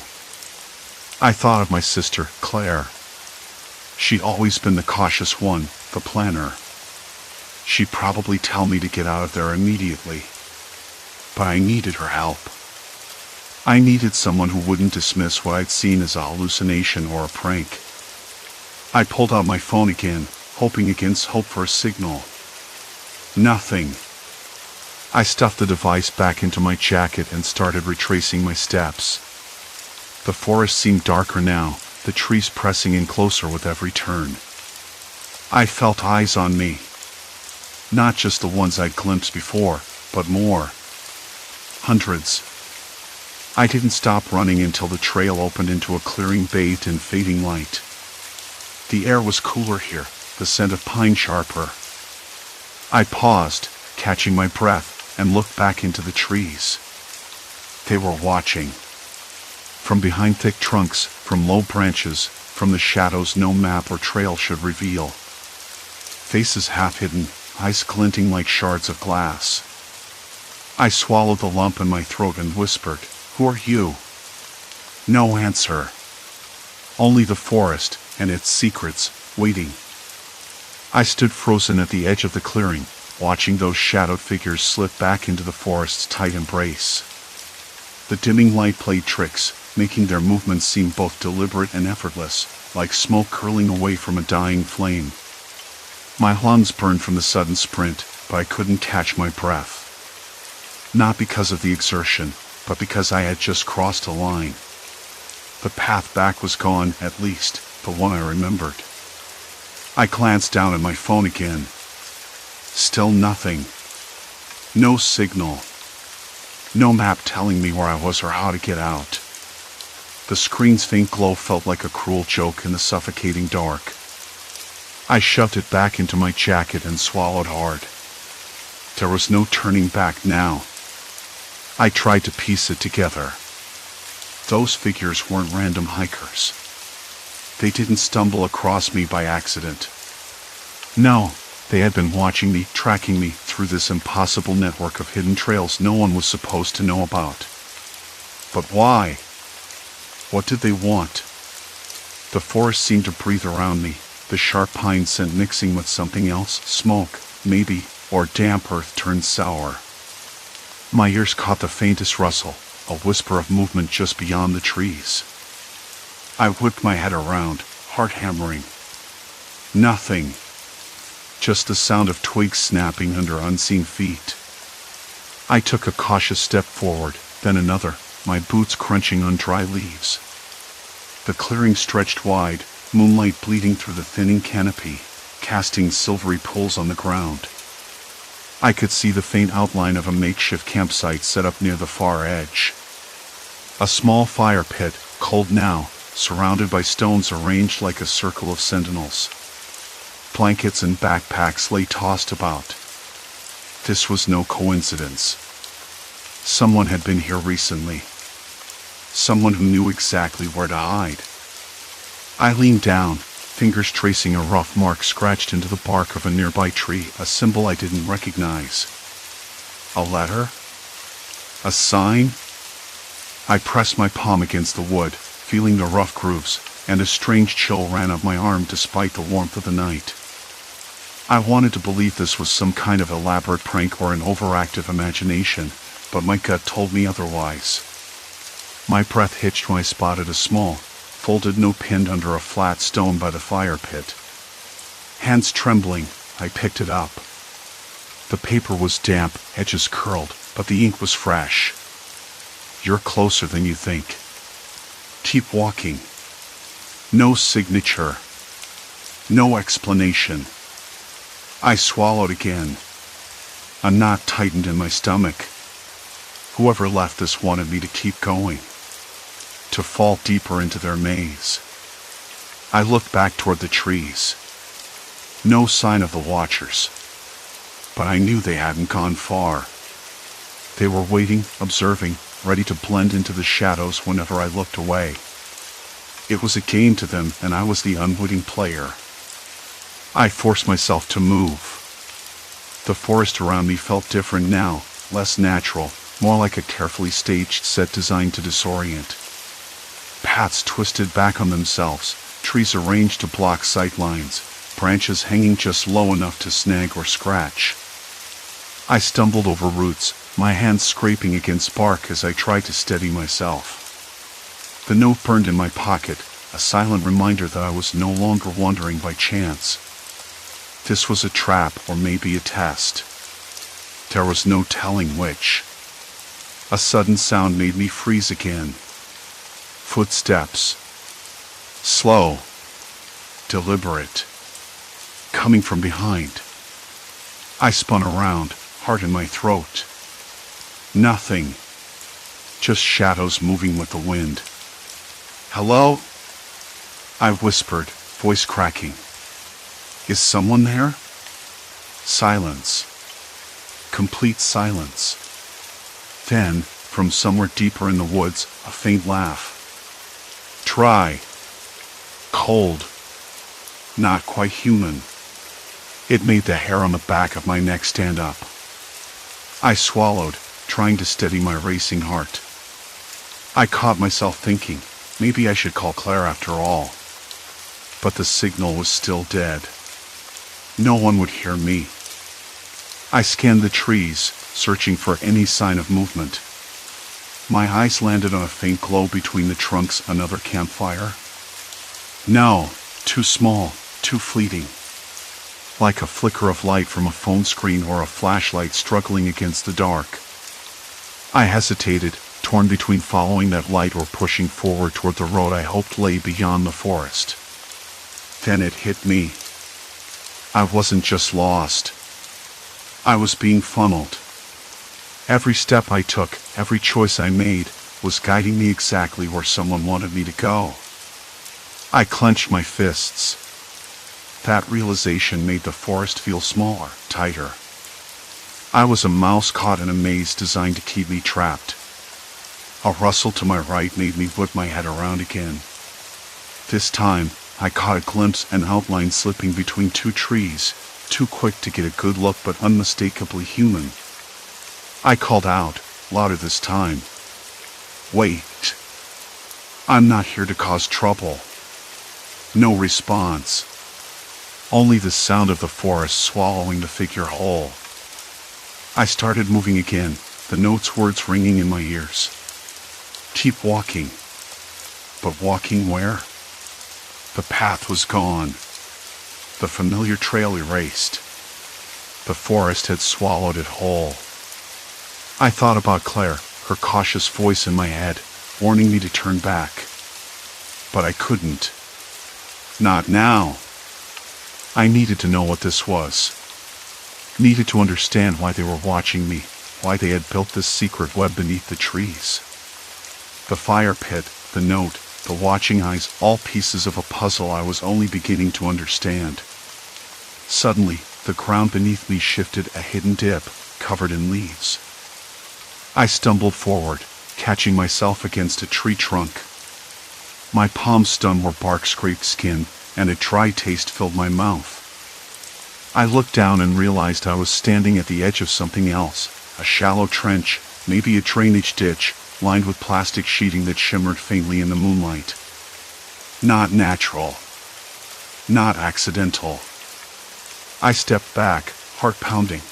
Speaker 1: I thought of my sister, Claire. She'd always been the cautious one, the planner. She'd probably tell me to get out of there immediately. But I needed her help. I needed someone who wouldn't dismiss what I'd seen as a hallucination or a prank. I pulled out my phone again, hoping against hope for a signal. Nothing. I stuffed the device back into my jacket and started retracing my steps. The forest seemed darker now, the trees pressing in closer with every turn. I felt eyes on me. Not just the ones I'd glimpsed before, but more. Hundreds. I didn't stop running until the trail opened into a clearing bathed in fading light. The air was cooler here, the scent of pine sharper. I paused, catching my breath, and looked back into the trees. They were watching. From behind thick trunks, from low branches, from the shadows no map or trail should reveal. Faces half hidden, eyes glinting like shards of glass. I swallowed the lump in my throat and whispered, "Who are you?" No answer. Only the forest and its secrets, waiting. I stood frozen at the edge of the clearing, watching those shadowed figures slip back into the forest's tight embrace. The dimming light played tricks, making their movements seem both deliberate and effortless, like smoke curling away from a dying flame. My lungs burned from the sudden sprint, but I couldn't catch my breath. Not because of the exertion, but because I had just crossed a line. The path back was gone, at least, the one I remembered. I glanced down at my phone again. Still nothing. No signal. No map telling me where I was or how to get out. The screen's faint glow felt like a cruel joke in the suffocating dark. I shoved it back into my jacket and swallowed hard. There was no turning back now. I tried to piece it together. Those figures weren't random hikers. They didn't stumble across me by accident. No, they had been watching me, tracking me through this impossible network of hidden trails no one was supposed to know about. But why? What did they want? The forest seemed to breathe around me, the sharp pine scent mixing with something else, smoke, maybe, or damp earth turned sour. My ears caught the faintest rustle, a whisper of movement just beyond the trees. I whipped my head around, heart hammering. Nothing. Just the sound of twigs snapping under unseen feet. I took a cautious step forward, then another, my boots crunching on dry leaves. The clearing stretched wide, moonlight bleeding through the thinning canopy, casting silvery pools on the ground. I could see the faint outline of a makeshift campsite set up near the far edge. A small fire pit, cold now, surrounded by stones arranged like a circle of sentinels. Blankets and backpacks lay tossed about. This was no coincidence. Someone had been here recently. Someone who knew exactly where to hide. I leaned down, fingers tracing a rough mark scratched into the bark of a nearby tree, a symbol I didn't recognize. A letter? A sign? I pressed my palm against the wood, feeling the rough grooves, and a strange chill ran up my arm despite the warmth of the night. I wanted to believe this was some kind of elaborate prank or an overactive imagination, but my gut told me otherwise. My breath hitched when I spotted a small, folded note pinned under a flat stone by the fire pit. Hands trembling, I picked it up. The paper was damp, edges curled, but the ink was fresh. "You're closer than you think. Keep walking." No signature. No explanation. I swallowed again. A knot tightened in my stomach. Whoever left this wanted me to keep going. To fall deeper into their maze. I looked back toward the trees. No sign of the watchers. But I knew they hadn't gone far. They were waiting, observing, ready to blend into the shadows whenever I looked away. It was a game to them, and I was the unwitting player. I forced myself to move. The forest around me felt different now, less natural, more like a carefully staged set designed to disorient. Paths twisted back on themselves, trees arranged to block sight lines, branches hanging just low enough to snag or scratch. I stumbled over roots, my hands scraping against bark as I tried to steady myself. The note burned in my pocket, a silent reminder that I was no longer wandering by chance. This was a trap or maybe a test. There was no telling which. A sudden sound made me freeze again. Footsteps. Slow. Deliberate. Coming from behind. I spun around, heart in my throat. Nothing. just shadows moving with the wind. "Hello?" I whispered, voice cracking. "Is someone there?" Silence. Complete silence. Then, from somewhere deeper in the woods, a faint laugh. Dry. Cold. Not quite human. It made the hair on the back of my neck stand up. I swallowed, trying to steady my racing heart. I caught myself thinking, maybe I should call Claire after all. But the signal was still dead. No one would hear me. I scanned the trees, searching for any sign of movement. My eyes landed on a faint glow between the trunks, another campfire. No, too small, too fleeting. Like a flicker of light from a phone screen or a flashlight struggling against the dark. I hesitated, torn between following that light or pushing forward toward the road I hoped lay beyond the forest. Then it hit me. I wasn't just lost. I was being funneled. Every step I took, every choice I made, was guiding me exactly where someone wanted me to go. I clenched my fists. That realization made the forest feel smaller, tighter. I was a mouse caught in a maze designed to keep me trapped. A rustle to my right made me whip my head around again. This time, I caught a glimpse, an outline slipping between two trees, too quick to get a good look but unmistakably human. I called out, louder this time. "Wait. I'm not here to cause trouble." No response. Only the sound of the forest swallowing the figure whole. I started moving again, the note's words ringing in my ears. Keep walking. But walking where? The path was gone. The familiar trail erased. The forest had swallowed it whole. I thought about Claire, her cautious voice in my head, warning me to turn back. But I couldn't. Not now. I needed to know what this was. Needed to understand why they were watching me, why they had built this secret web beneath the trees. The fire pit, the note, the watching eyes, all pieces of a puzzle I was only beginning to understand. Suddenly, the ground beneath me shifted, a hidden dip, covered in leaves. I stumbled forward, catching myself against a tree trunk. My palms stung where bark scraped skin, and a dry taste filled my mouth. I looked down and realized I was standing at the edge of something else, a shallow trench, maybe a drainage ditch, lined with plastic sheeting that shimmered faintly in the moonlight. Not natural. Not accidental. I stepped back, heart pounding.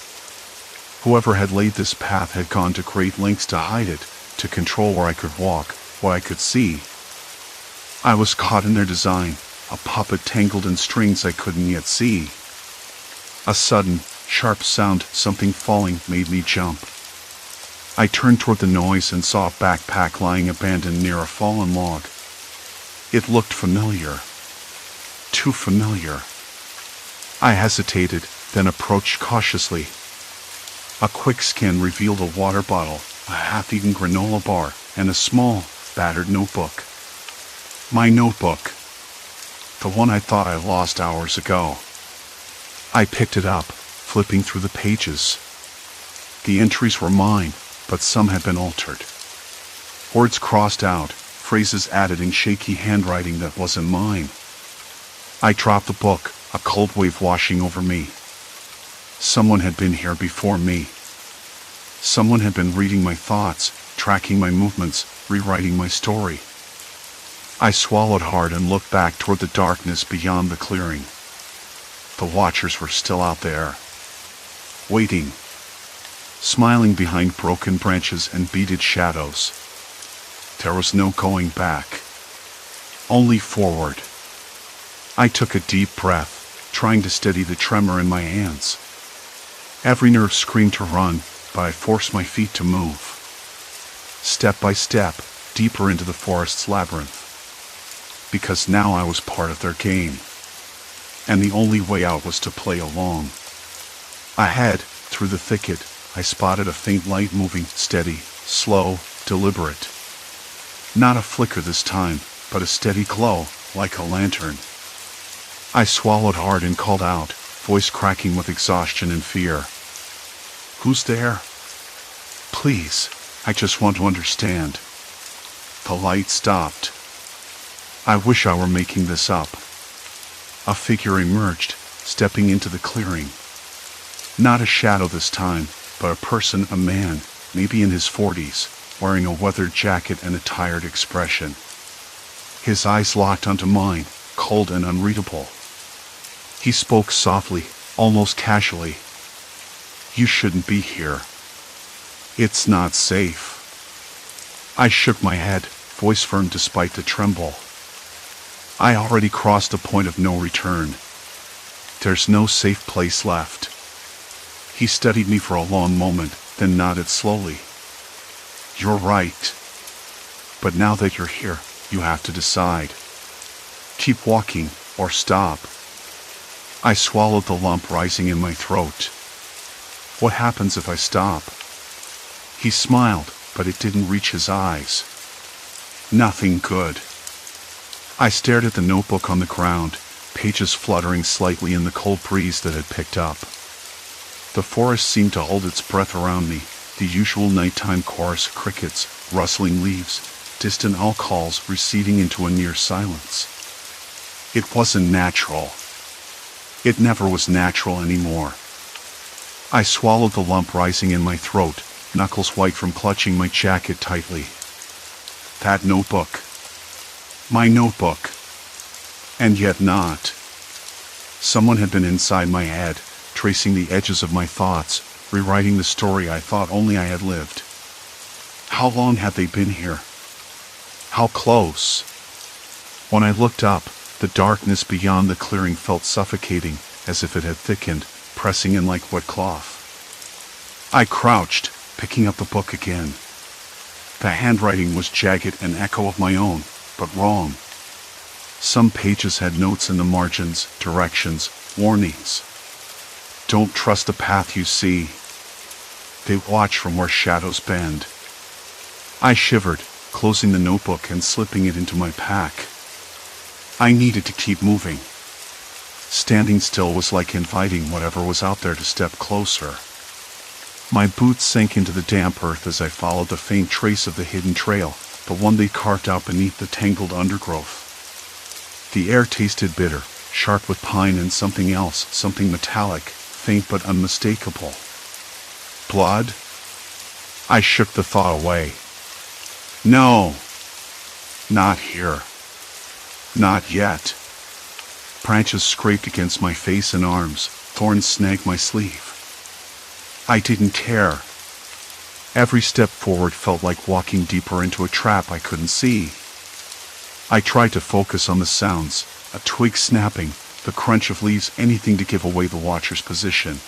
Speaker 1: Whoever had laid this path had gone to great lengths to hide it, to control where I could walk, what I could see. I was caught in their design, a puppet tangled in strings I couldn't yet see. A sudden, sharp sound, something falling, made me jump. I turned toward the noise and saw a backpack lying abandoned near a fallen log. It looked familiar. Too familiar. I hesitated, then approached cautiously. A quick scan revealed a water bottle, a half-eaten granola bar, and a small, battered notebook. My notebook. The one I thought I lost hours ago. I picked it up, flipping through the pages. The entries were mine, but some had been altered. Words crossed out, phrases added in shaky handwriting that wasn't mine. I dropped the book, a cold wave washing over me. Someone had been here before me. Someone had been reading my thoughts, tracking my movements, rewriting my story. I swallowed hard and looked back toward the darkness beyond the clearing. The watchers were still out there, waiting, smiling behind broken branches and beaded shadows. There was no going back, only forward. I took a deep breath, trying to steady the tremor in my hands. Every nerve screamed to run, but I forced my feet to move. Step by step, deeper into the forest's labyrinth. Because now I was part of their game. And the only way out was to play along. Ahead, through the thicket, I spotted a faint light moving, steady, slow, deliberate. Not a flicker this time, but a steady glow, like a lantern. I swallowed hard and called out, voice cracking with exhaustion and fear. "Who's there? Please, I just want to understand." The light stopped. I wish I were making this up. A figure emerged, stepping into the clearing. Not a shadow this time, but a person, a man, maybe in his 40s, wearing a weathered jacket and a tired expression. His eyes locked onto mine, cold and unreadable. He spoke softly, almost casually. "You shouldn't be here. It's not safe." I shook my head, voice firm despite the tremble. I already crossed a point of no return. There's no safe place left. He studied me for a long moment, then nodded slowly. "You're right. But now that you're here, you have to decide. Keep walking, or stop." I swallowed the lump rising in my throat. "What happens if I stop?" He smiled, but it didn't reach his eyes. "Nothing good." I stared at the notebook on the ground, pages fluttering slightly in the cold breeze that had picked up. The forest seemed to hold its breath around me, the usual nighttime chorus of crickets, rustling leaves, distant owl calls receding into a near silence. It wasn't natural. It never was natural anymore. I swallowed the lump rising in my throat, knuckles white from clutching my jacket tightly. That notebook. My notebook. And yet not. Someone had been inside my head, tracing the edges of my thoughts, rewriting the story I thought only I had lived. How long had they been here? How close? When I looked up, the darkness beyond the clearing felt suffocating, as if it had thickened, pressing in like wet cloth. I crouched, picking up the book again. The handwriting was jagged, an echo of my own, but wrong. Some pages had notes in the margins, directions, warnings. Don't trust the path you see. They watch from where shadows bend. I shivered, closing the notebook and slipping it into my pack. I needed to keep moving. Standing still was like inviting whatever was out there to step closer. My boots sank into the damp earth as I followed the faint trace of the hidden trail, the one they carved out beneath the tangled undergrowth. The air tasted bitter, sharp with pine and something else, something metallic, faint but unmistakable. Blood? I shook the thought away. No. Not here. Not yet. Branches scraped against my face and arms, thorns snagged my sleeve. I didn't care. Every step forward felt like walking deeper into a trap I couldn't see. I tried to focus on the sounds, a twig snapping, the crunch of leaves, anything to give away the watcher's position.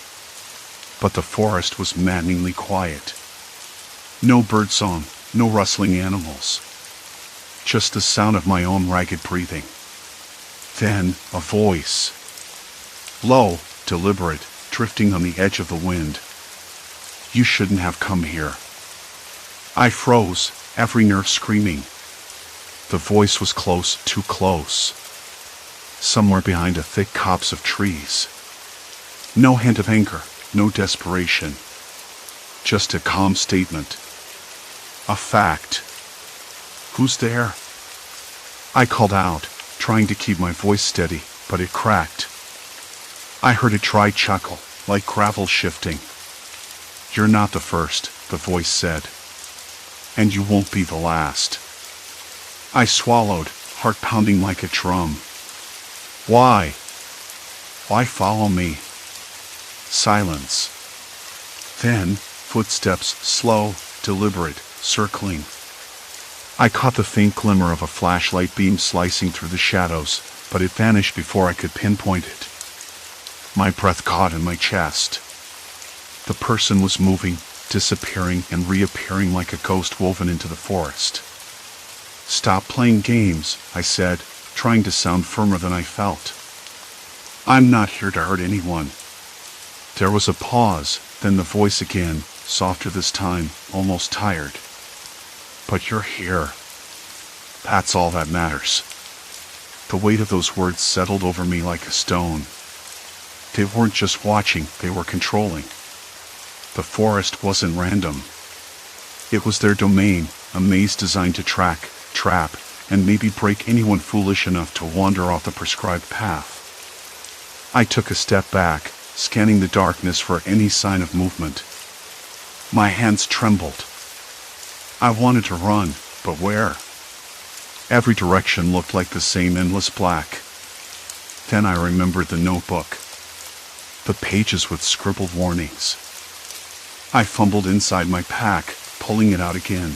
Speaker 1: But the forest was maddeningly quiet. No birdsong, no rustling animals. Just the sound of my own ragged breathing. Then, a voice. Low, deliberate, drifting on the edge of the wind. "You shouldn't have come here." I froze, every nerve screaming. The voice was close, too close. Somewhere behind a thick copse of trees. No hint of anger, no desperation. Just a calm statement. A fact. "Who's there?" I called out, trying to keep my voice steady, but it cracked. I heard a dry chuckle, like gravel shifting. "You're not the first," the voice said. "And you won't be the last." I swallowed, heart pounding like a drum. Why? Why follow me? Silence. Then, footsteps, slow, deliberate, circling. I caught the faint glimmer of a flashlight beam slicing through the shadows, but it vanished before I could pinpoint it. My breath caught in my chest. The person was moving, disappearing and reappearing like a ghost woven into the forest. "Stop playing games," I said, trying to sound firmer than I felt. "I'm not here to hurt anyone." There was a pause, then the voice again, softer this time, almost tired. But you're here. That's all that matters. The weight of those words settled over me like a stone. They weren't just watching, they were controlling. The forest wasn't random. It was their domain, a maze designed to track, trap, and maybe break anyone foolish enough to wander off the prescribed path. I took a step back, scanning the darkness for any sign of movement. My hands trembled. I wanted to run, but where? Every direction looked like the same endless black. Then I remembered the notebook. The pages with scribbled warnings. I fumbled inside my pack, pulling it out again.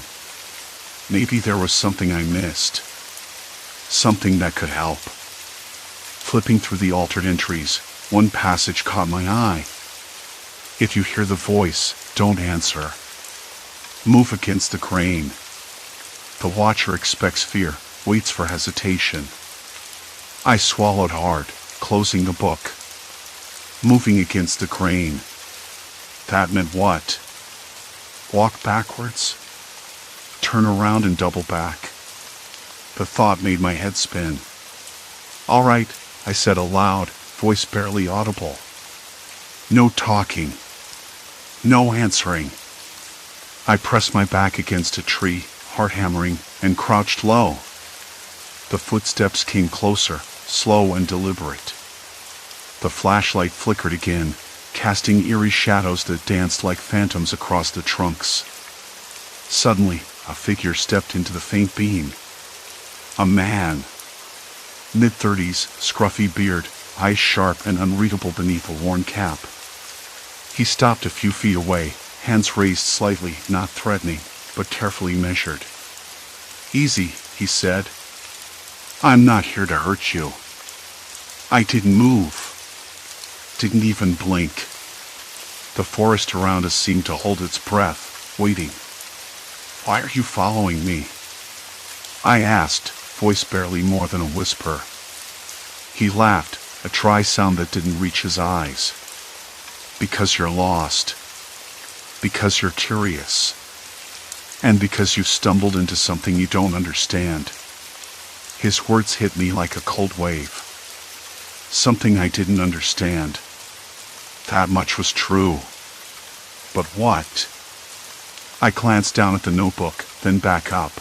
Speaker 1: Maybe there was something I missed. Something that could help. Flipping through the altered entries, one passage caught my eye. If you hear the voice, don't answer. Move against the grain. The watcher expects fear, waits for hesitation. I swallowed hard, closing the book. Moving against the grain. That meant what? Walk backwards? Turn around and double back. The thought made my head spin. All right, I said aloud, voice barely audible. No talking. No answering. I pressed my back against a tree, heart hammering, and crouched low. The footsteps came closer, slow and deliberate. The flashlight flickered again, casting eerie shadows that danced like phantoms across the trunks. Suddenly, a figure stepped into the faint beam. A man. Mid-30s, scruffy beard, eyes sharp and unreadable beneath a worn cap. He stopped a few feet away, hands raised slightly, not threatening, but carefully measured. Easy, he said. I'm not here to hurt you. I didn't move. Didn't even blink. The forest around us seemed to hold its breath, waiting. Why are you following me? I asked, voice barely more than a whisper. He laughed, a dry sound that didn't reach his eyes. Because you're lost. Because you're curious. And because you stumbled into something you don't understand. His words hit me like a cold wave. Something I didn't understand. That much was true. But what? I glanced down at the notebook, then back up.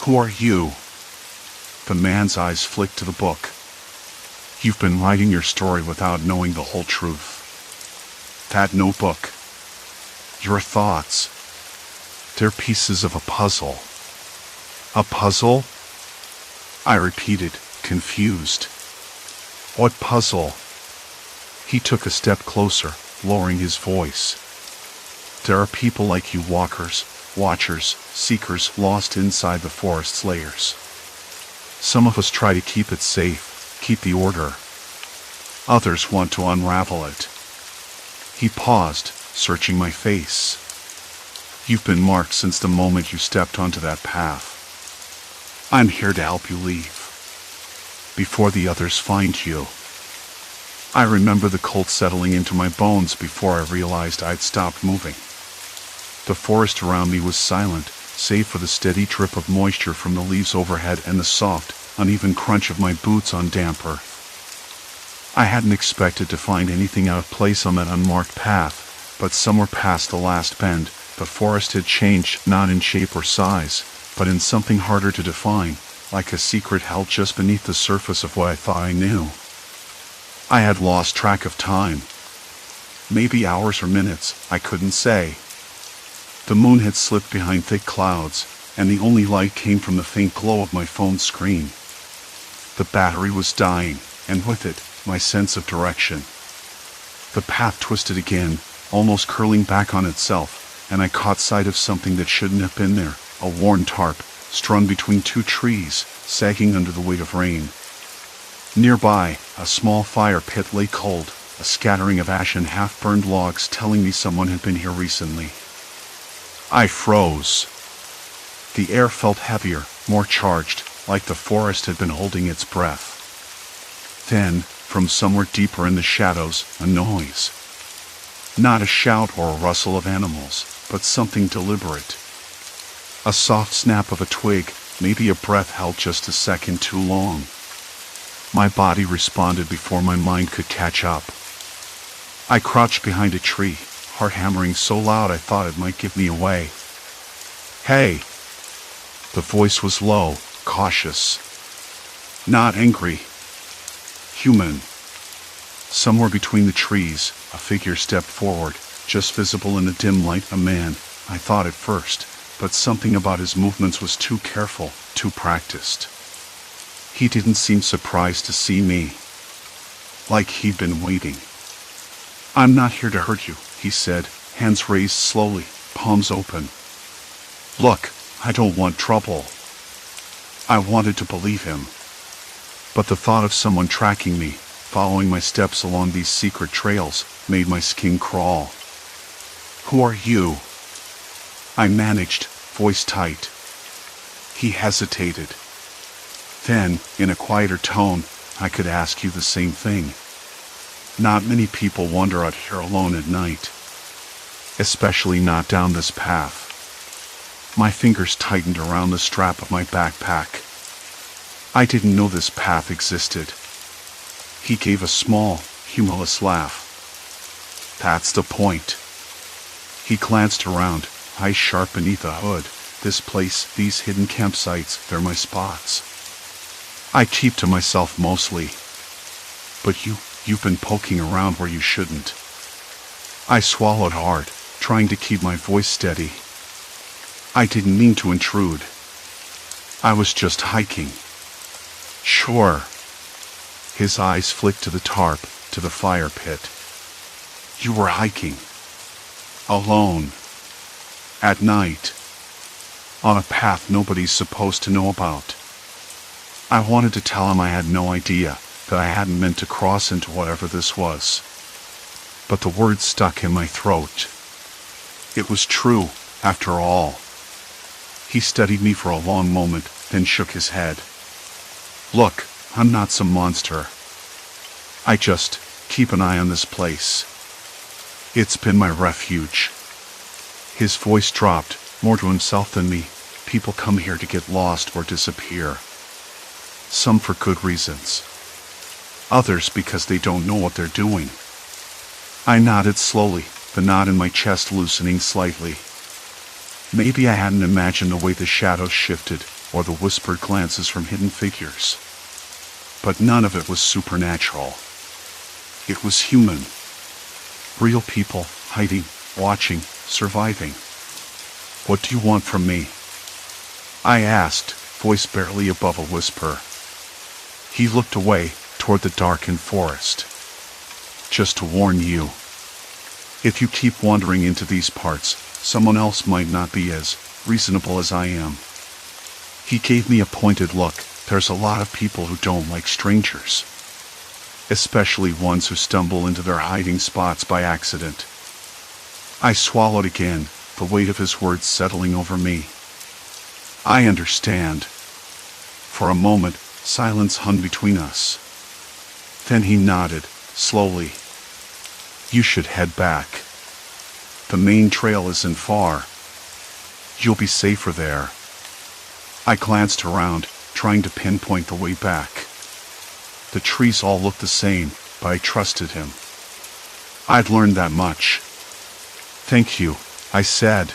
Speaker 1: Who are you? The man's eyes flicked to the book. You've been writing your story without knowing the whole truth. That notebook. Your thoughts. They're pieces of a puzzle. A puzzle? I repeated, confused. What puzzle? He took a step closer, lowering his voice. There are people like you, walkers, watchers, seekers lost inside the forest's layers. Some of us try to keep it safe, keep the order. Others want to unravel it. He paused, searching my face. You've been marked since the moment you stepped onto that path. I'm here to help you leave. Before the others find you. I remember the cold settling into my bones before I realized I'd stopped moving. The forest around me was silent, save for the steady drip of moisture from the leaves overhead and the soft, uneven crunch of my boots on damp earth. I hadn't expected to find anything out of place on that unmarked path, but somewhere past the last bend, the forest had changed, not in shape or size, but in something harder to define, like a secret held just beneath the surface of what I thought I knew. I had lost track of time. Maybe hours or minutes, I couldn't say. The moon had slipped behind thick clouds, and the only light came from the faint glow of my phone's screen. The battery was dying, and with it, my sense of direction. The path twisted again, almost curling back on itself, and I caught sight of something that shouldn't have been there, a worn tarp, strung between two trees, sagging under the weight of rain. Nearby, a small fire pit lay cold, a scattering of ash and half-burned logs telling me someone had been here recently. I froze. The air felt heavier, more charged, like the forest had been holding its breath. Then, from somewhere deeper in the shadows, a noise. Not a shout or a rustle of animals, but something deliberate. A soft snap of a twig, maybe a breath held just a second too long. My body responded before my mind could catch up. I crouched behind a tree, heart hammering so loud I thought it might give me away. "Hey!" The voice was low, cautious. Not angry. Human. Somewhere between the trees, a figure stepped forward, just visible in the dim light. A man, I thought at first, but something about his movements was too careful, too practiced. He didn't seem surprised to see me. Like he'd been waiting. "I'm not here to hurt you," he said, hands raised slowly, palms open. "Look, I don't want trouble." I wanted to believe him. But the thought of someone tracking me, following my steps along these secret trails, made my skin crawl. "Who are you?" I managed, voice tight. He hesitated. Then, in a quieter tone, "I could ask you the same thing. Not many people wander out here alone at night. Especially not down this path." My fingers tightened around the strap of my backpack. I didn't know this path existed. He gave a small, humorless laugh. "That's the point." He glanced around, eyes sharp beneath a hood. "This place, these hidden campsites, they're my spots. I keep to myself mostly. But you've been poking around where you shouldn't." I swallowed hard, trying to keep my voice steady. I didn't mean to intrude. I was just hiking. "Sure." His eyes flicked to the tarp, to the fire pit. "You were hiking. Alone. At night. On a path nobody's supposed to know about." I wanted to tell him I had no idea, that I hadn't meant to cross into whatever this was. But the words stuck in my throat. It was true, after all. He studied me for a long moment, then shook his head. "Look, I'm not some monster. I just keep an eye on this place. It's been my refuge." His voice dropped, more to himself than me. "People come here to get lost or disappear. Some for good reasons. Others because they don't know what they're doing." I nodded slowly, the knot in my chest loosening slightly. Maybe I hadn't imagined the way the shadows shifted, or the whispered glances from hidden figures. But none of it was supernatural. It was human. Real people, hiding, watching, surviving. "What do you want from me?" I asked, voice barely above a whisper. He looked away, toward the darkened forest. "Just to warn you. If you keep wandering into these parts, someone else might not be as reasonable as I am." He gave me a pointed look. "There's a lot of people who don't like strangers. Especially ones who stumble into their hiding spots by accident." I swallowed again, the weight of his words settling over me. "I understand." For a moment, silence hung between us. Then he nodded, slowly. "You should head back. The main trail isn't far. You'll be safer there." I glanced around, trying to pinpoint the way back. The trees all looked the same, but I trusted him. I'd learned that much. "Thank you," I said.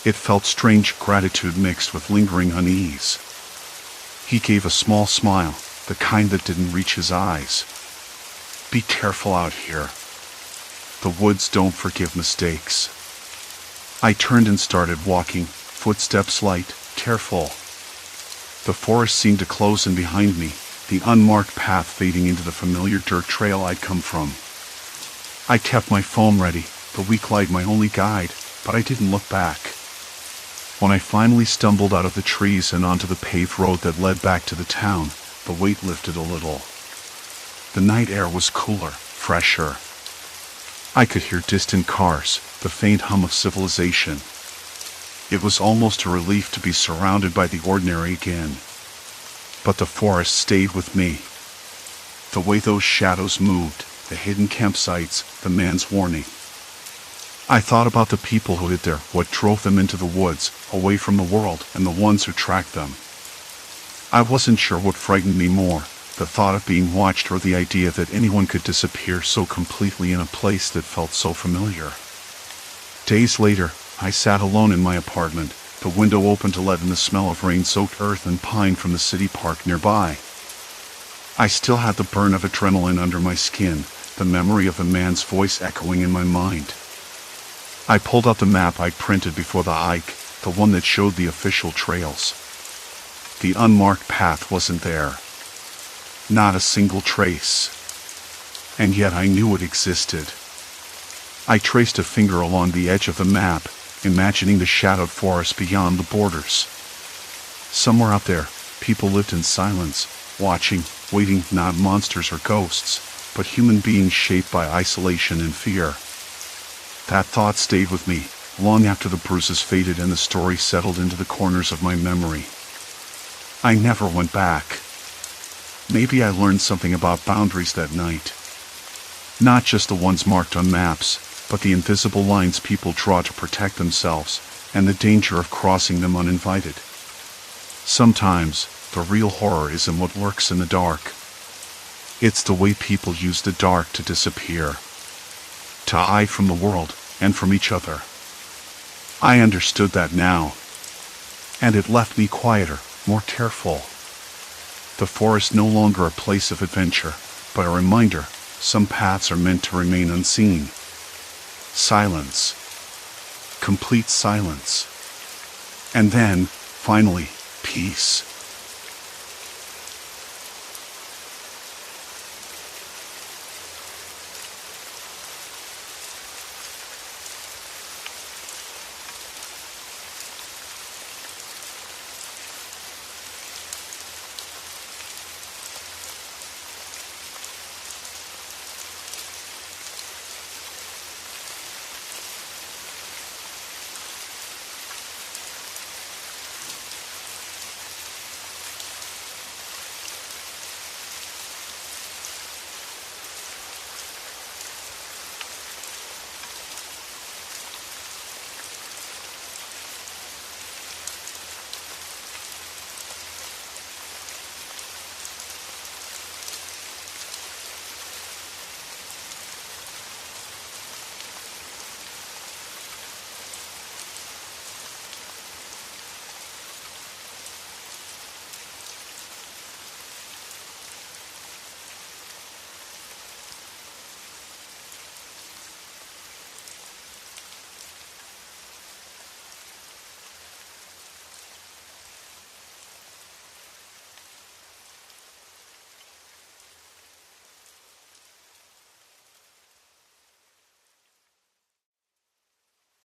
Speaker 1: It felt strange gratitude mixed with lingering unease. He gave a small smile, the kind that didn't reach his eyes. "Be careful out here. The woods don't forgive mistakes." I turned and started walking, footsteps light, careful. The forest seemed to close in behind me, the unmarked path fading into the familiar dirt trail I'd come from. I kept my phone ready, the weak light my only guide, but I didn't look back. When I finally stumbled out of the trees and onto the paved road that led back to the town, the weight lifted a little. The night air was cooler, fresher. I could hear distant cars, the faint hum of civilization. It was almost a relief to be surrounded by the ordinary again. But the forest stayed with me. The way those shadows moved, the hidden campsites, the man's warning. I thought about the people who hid there, what drove them into the woods, away from the world, and the ones who tracked them. I wasn't sure what frightened me more, the thought of being watched or the idea that anyone could disappear so completely in a place that felt so familiar. Days later, I sat alone in my apartment, the window open to let in the smell of rain-soaked earth and pine from the city park nearby. I still had the burn of adrenaline under my skin, the memory of the man's voice echoing in my mind. I pulled out the map I'd printed before the hike, the one that showed the official trails. The unmarked path wasn't there. Not a single trace. And yet I knew it existed. I traced a finger along the edge of the map, imagining the shadowed forest beyond the borders. Somewhere out there, people lived in silence, watching, waiting, not monsters or ghosts, but human beings shaped by isolation and fear. That thought stayed with me, long after the bruises faded and the story settled into the corners of my memory. I never went back. Maybe I learned something about boundaries that night. Not just the ones marked on maps, but the invisible lines people draw to protect themselves, and the danger of crossing them uninvited. Sometimes, the real horror isn't what lurks in the dark. It's the way people use the dark to disappear. To hide from the world, and from each other. I understood that now. And it left me quieter, more careful. The forest no longer a place of adventure, but a reminder, some paths are meant to remain unseen. Silence. Complete silence. And then, finally, peace.